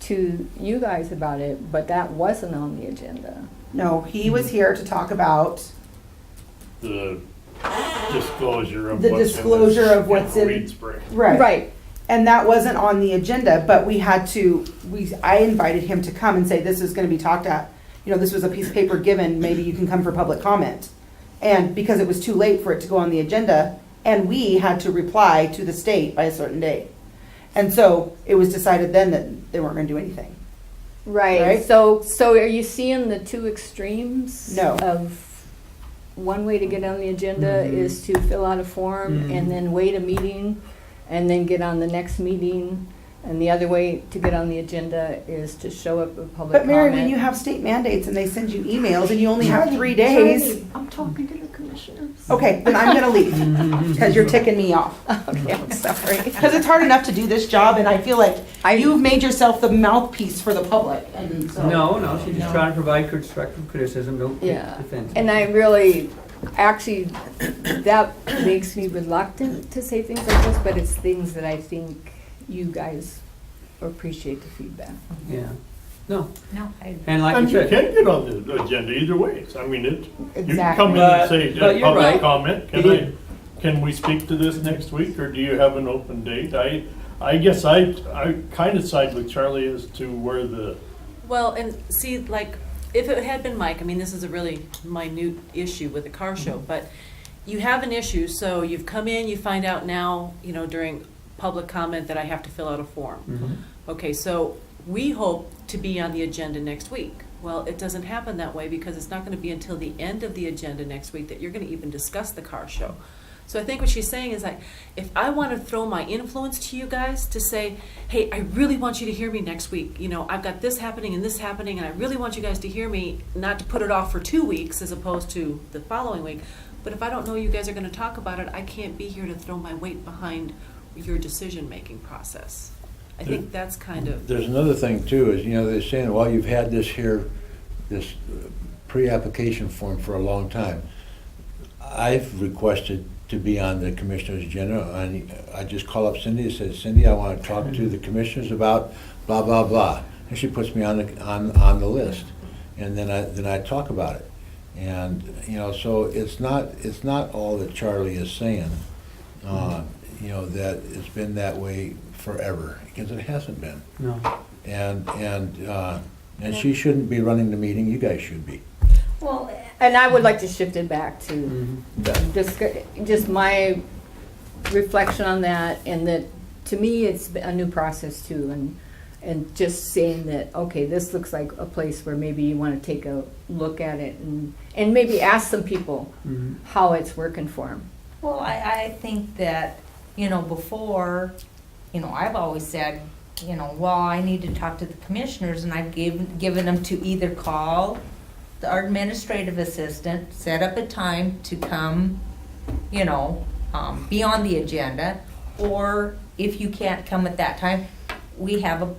to you guys about it, but that wasn't on the agenda. No, he was here to talk about The disclosure of the what's disclosure in of what's in weed spray. right. And that wasn't on the agenda, but we had to. I invited him to come and say this is going to be talked at. This was a piece of paper given. Maybe you can come for public comment. And because it was too late for it to go on the agenda, and we had to reply to the state by a certain date. And so it was decided then that they weren't gonna do anything. Right, Right? so are you seeing the two extremes? No. Of one way to get on the agenda Mhm. is to fill out a form Mhm. and then wait a meeting and then get on the next meeting. And the other way to get on the agenda is to show up a public But Mary, when comment. you have state mandates and they send you emails and you only have 3 days. Charlie, I'm talking to the commissioners. Okay, then I'm gonna leave, because you're ticking me off. Okay, I'm sorry. Because it's hard enough to do this job, and I feel like you've made yourself the mouthpiece for the public, and so. No, she's just trying to provide constructive criticism, don't take Yeah, defense. and I really, actually, that makes me reluctant to say things like this, but it's things that I think you guys appreciate the feedback. Yeah, no. No, And like And you you said. can get on the agenda either way. I mean, you can Exactly. come in and say, But you're public right. comment, can we speak to this next week, or do you have an open date? I guess I kind of side with Charlie as to where the, Well, and see, like, if it had been Mike, I mean, this is a really minute issue with the car show, but you have an issue, so you've come in, you find out now, during public comment that I have to fill out a form. Mhm. Okay, so we hope to be on the agenda next week. Well, it doesn't happen that way because it's not gonna be until the end of the agenda next week that you're gonna even discuss the car show. So I think what she's saying is like, if I want to throw my influence to you guys to say, hey, I really want you to hear me next week. I've got this happening, and I really want you guys to hear me, not to put it off for 2 weeks as opposed to the following week. But if I don't know you guys are going to talk about it, I can't be here to throw my weight behind your decision-making process. I think that's kind of. There's another thing too, is, they're saying, well, you've had this here, this pre-application form for a long time. I've requested to be on the commissioner's agenda, and I just call up Cindy and say, Cindy, I want to talk to the commissioners about blah, blah, blah. And she puts me on the list, and then I talk about it. And, so it's not all that Charlie is saying, that it's been that way forever, because it hasn't been. No. And she shouldn't be running the meeting, you guys should be. Well, and I would like to shift it back to just my reflection on that, and that, to me, it's a new process too, and just saying that, okay, this looks like a place where maybe you want to take a look at it, and maybe ask some people how it's working for them. Well, I think that, before, I've always said, well, I need to talk to the commissioners, and I've given them to either call our administrative assistant, set up a time to come, be on the agenda, or if you can't come at that time, we have a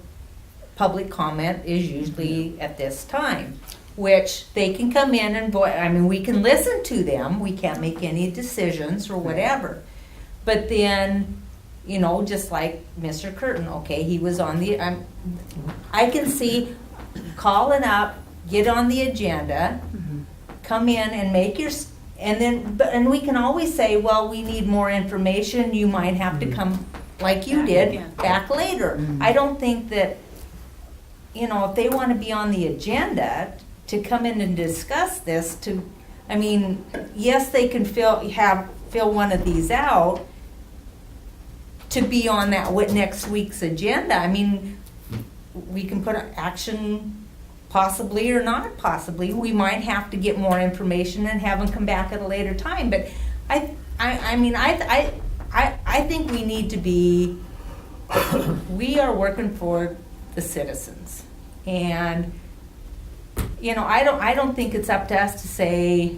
public comment is usually at this time, which they can come in and we can listen to them, we can't make any decisions or whatever. But then, just like Mr. Curtin, okay, he was on I can see calling up, get on the agenda, come in and make and we can always say, well, we need more information, you might have to come, like you did, back later. I don't think that, if they want to be on the agenda to come in and discuss this, yes, they can fill one of these out to be on that next week's agenda. We can put action possibly or not possibly. We might have to get more information and have them come back at a later time. But I think we need to be. We are working for the citizens, and I don't think it's up to us to say,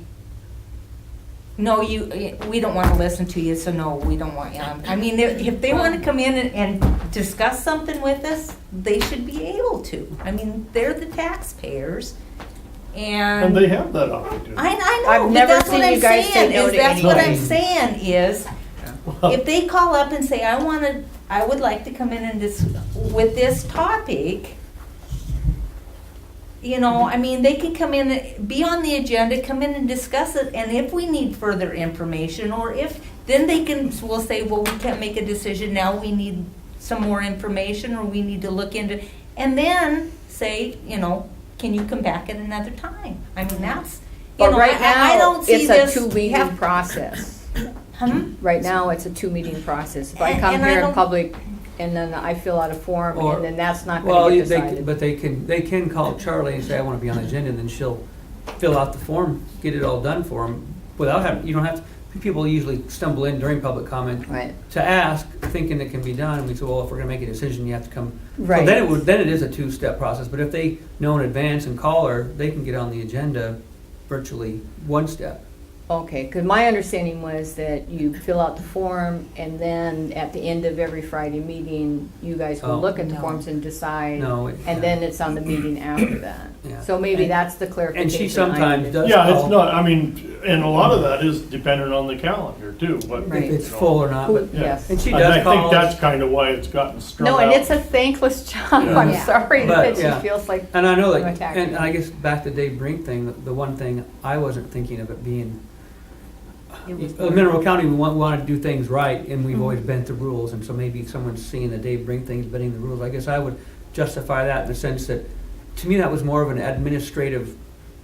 no, we don't want to listen to you, so no, we don't want you. If they want to come in and discuss something with us, they should be able to. They're the taxpayers, and they have that opportunity. I know. I've but never that's seen what you I'm guys saying say no is to that's what I'm anything. saying is, if they call up and say, I would like to come in and with this topic. They can come in, be on the agenda, come in and discuss it, and if we need further information, or then we'll say, well, we can't make a decision now, we need some more information, or we need to look into, and then say, can you come back at another time? But know, right I now, don't see it's this a two-meeting have- process. Hmm? Right now, it's a two-meeting process. If I And- come and I here in don't- public and then I fill out a form Or- and then that's not Well, gonna get they, decided. but they can call Charlie and say, I wanna be on the agenda, and then she'll fill out the form, get it all done for them, without having, you don't have to, people usually stumble in during public comment Right. to ask, thinking it can be done, and we say, well, if we're gonna make a decision, you have to come. So Right. then it is a two-step process, but if they know in advance and call her, they can get on the agenda virtually one step. Okay, because my understanding was that you fill out the form and then at the end of every Friday meeting, you guys will Oh. look at the No. forms and decide. No, And then it's on the meeting after that. Yeah. So maybe And- that's the clarification. And she I sometimes needed. does Yeah, it's call, not, I mean, and a lot of that is dependent on the calendar too, but. if Right. it's full or not, but, Yeah. Yes. and she And does I call. think that's kind of why it's gotten strung out. No, and it's a thankless job. Yeah. I'm Yeah. sorry But, that she yeah. feels like. And I know I'm that, attacking and her. I guess back to Dave Brink thing, the one thing I wasn't thinking of it being, Mineral County, we want to do things right, and we've always bent the rules, and so maybe someone's seeing the Dave Brink thing's bending the rules. I guess I would justify that in the sense that, to me, that was more of an administrative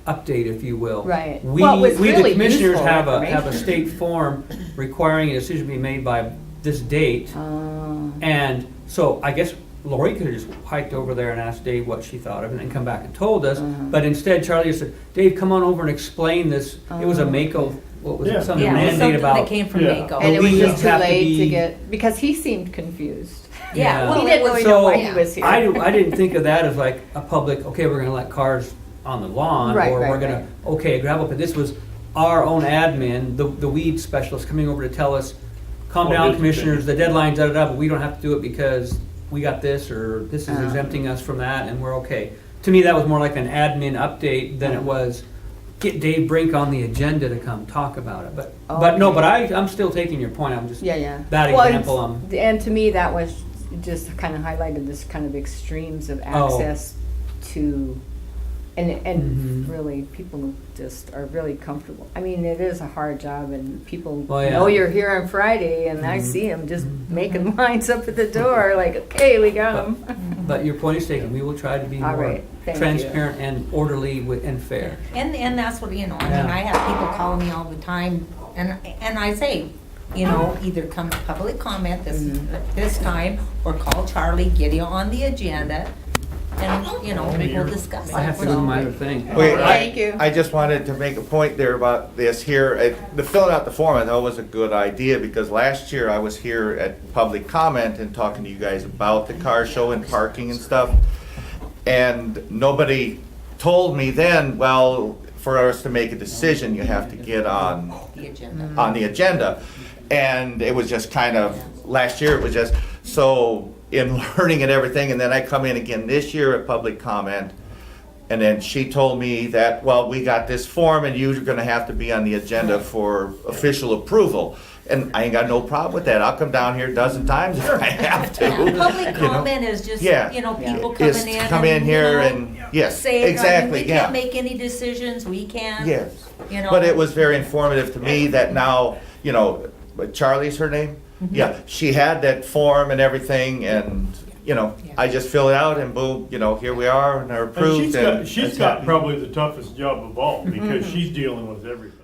update, if you will. Right. We, Well, it was we the really commissioners useful have a information. state form requiring a decision be made by this date, and so I guess Lori could have just hiked over there and asked Dave what she thought of it and come back and told us. But instead, Charlie just said, Dave, come on over and explain this. It was a Mako, what was Yeah. it, some Yeah, it was mandate something about. that came from Yeah. Mako. And it was we just too have to late to be- get, because he seemed confused. Yeah, well, He it didn't was- really So, know why he was here. I didn't think of that as like a public, okay, we're gonna let cars on the lawn, Right, or right, we're gonna, okay, gravel pit. This was our own admin, the weed specialist coming over to tell us, calm Well, down, this is commissioners, the deadline's da-da-da, but we don't have to do it because we got this, or this is Oh. exempting us from that, and we're okay. To me, that was more like an admin update than it was get Dave Brink on the agenda to come talk about it. But no, Okay. but I'm still taking your point. I'm just, Yeah, yeah. that Well, example, and to me, that was just kind of highlighted this kind of extremes of Oh. access to, and Mhm. really, people just are really comfortable. I mean, it is a hard job, and people Oh, yeah. know you're here on Friday, and I Mhm. see them just making lines up at the door, like, okay, we got them. but your point is taken. We will try to be All more right, thank you. transparent and orderly and fair. And that's what, you know, I mean, Yeah. I have people calling me all the time, and I say, you know, either come to public comment this time, or call Charlie, get you on the agenda, and, you know, we'll discuss it. I have to go to my other thing. Wait, Thank you. I just wanted to make a point there about this here. The filling out the form, I thought was a good idea, because last year I was here at public comment and talking to you guys about the car show and parking and stuff. And nobody told me then, well, for us to make a decision, you have to get on The agenda. on the agenda. And it was just kind of, last year it was just, so in learning and everything, and then I come in again this year at public comment, and then she told me that, well, we got this form and you're gonna have to be on the agenda for official approval. And I ain't got no problem with that. I'll come down here a dozen times if I have to. Public you know. comment is just, Yeah. you know, Yeah. people Is coming in. come in and, here you know, and, yes, say, I mean, exactly, we yeah. can't make any decisions, we can. Yes. You know. But it was very informative to me that now, you know, but Charlie's her name? Yeah, she had that form and everything, and, you know, I just fill it out and boom, you know, here we are and are And approved. she's and got that's probably happening. the toughest job of all, because she's dealing with everything.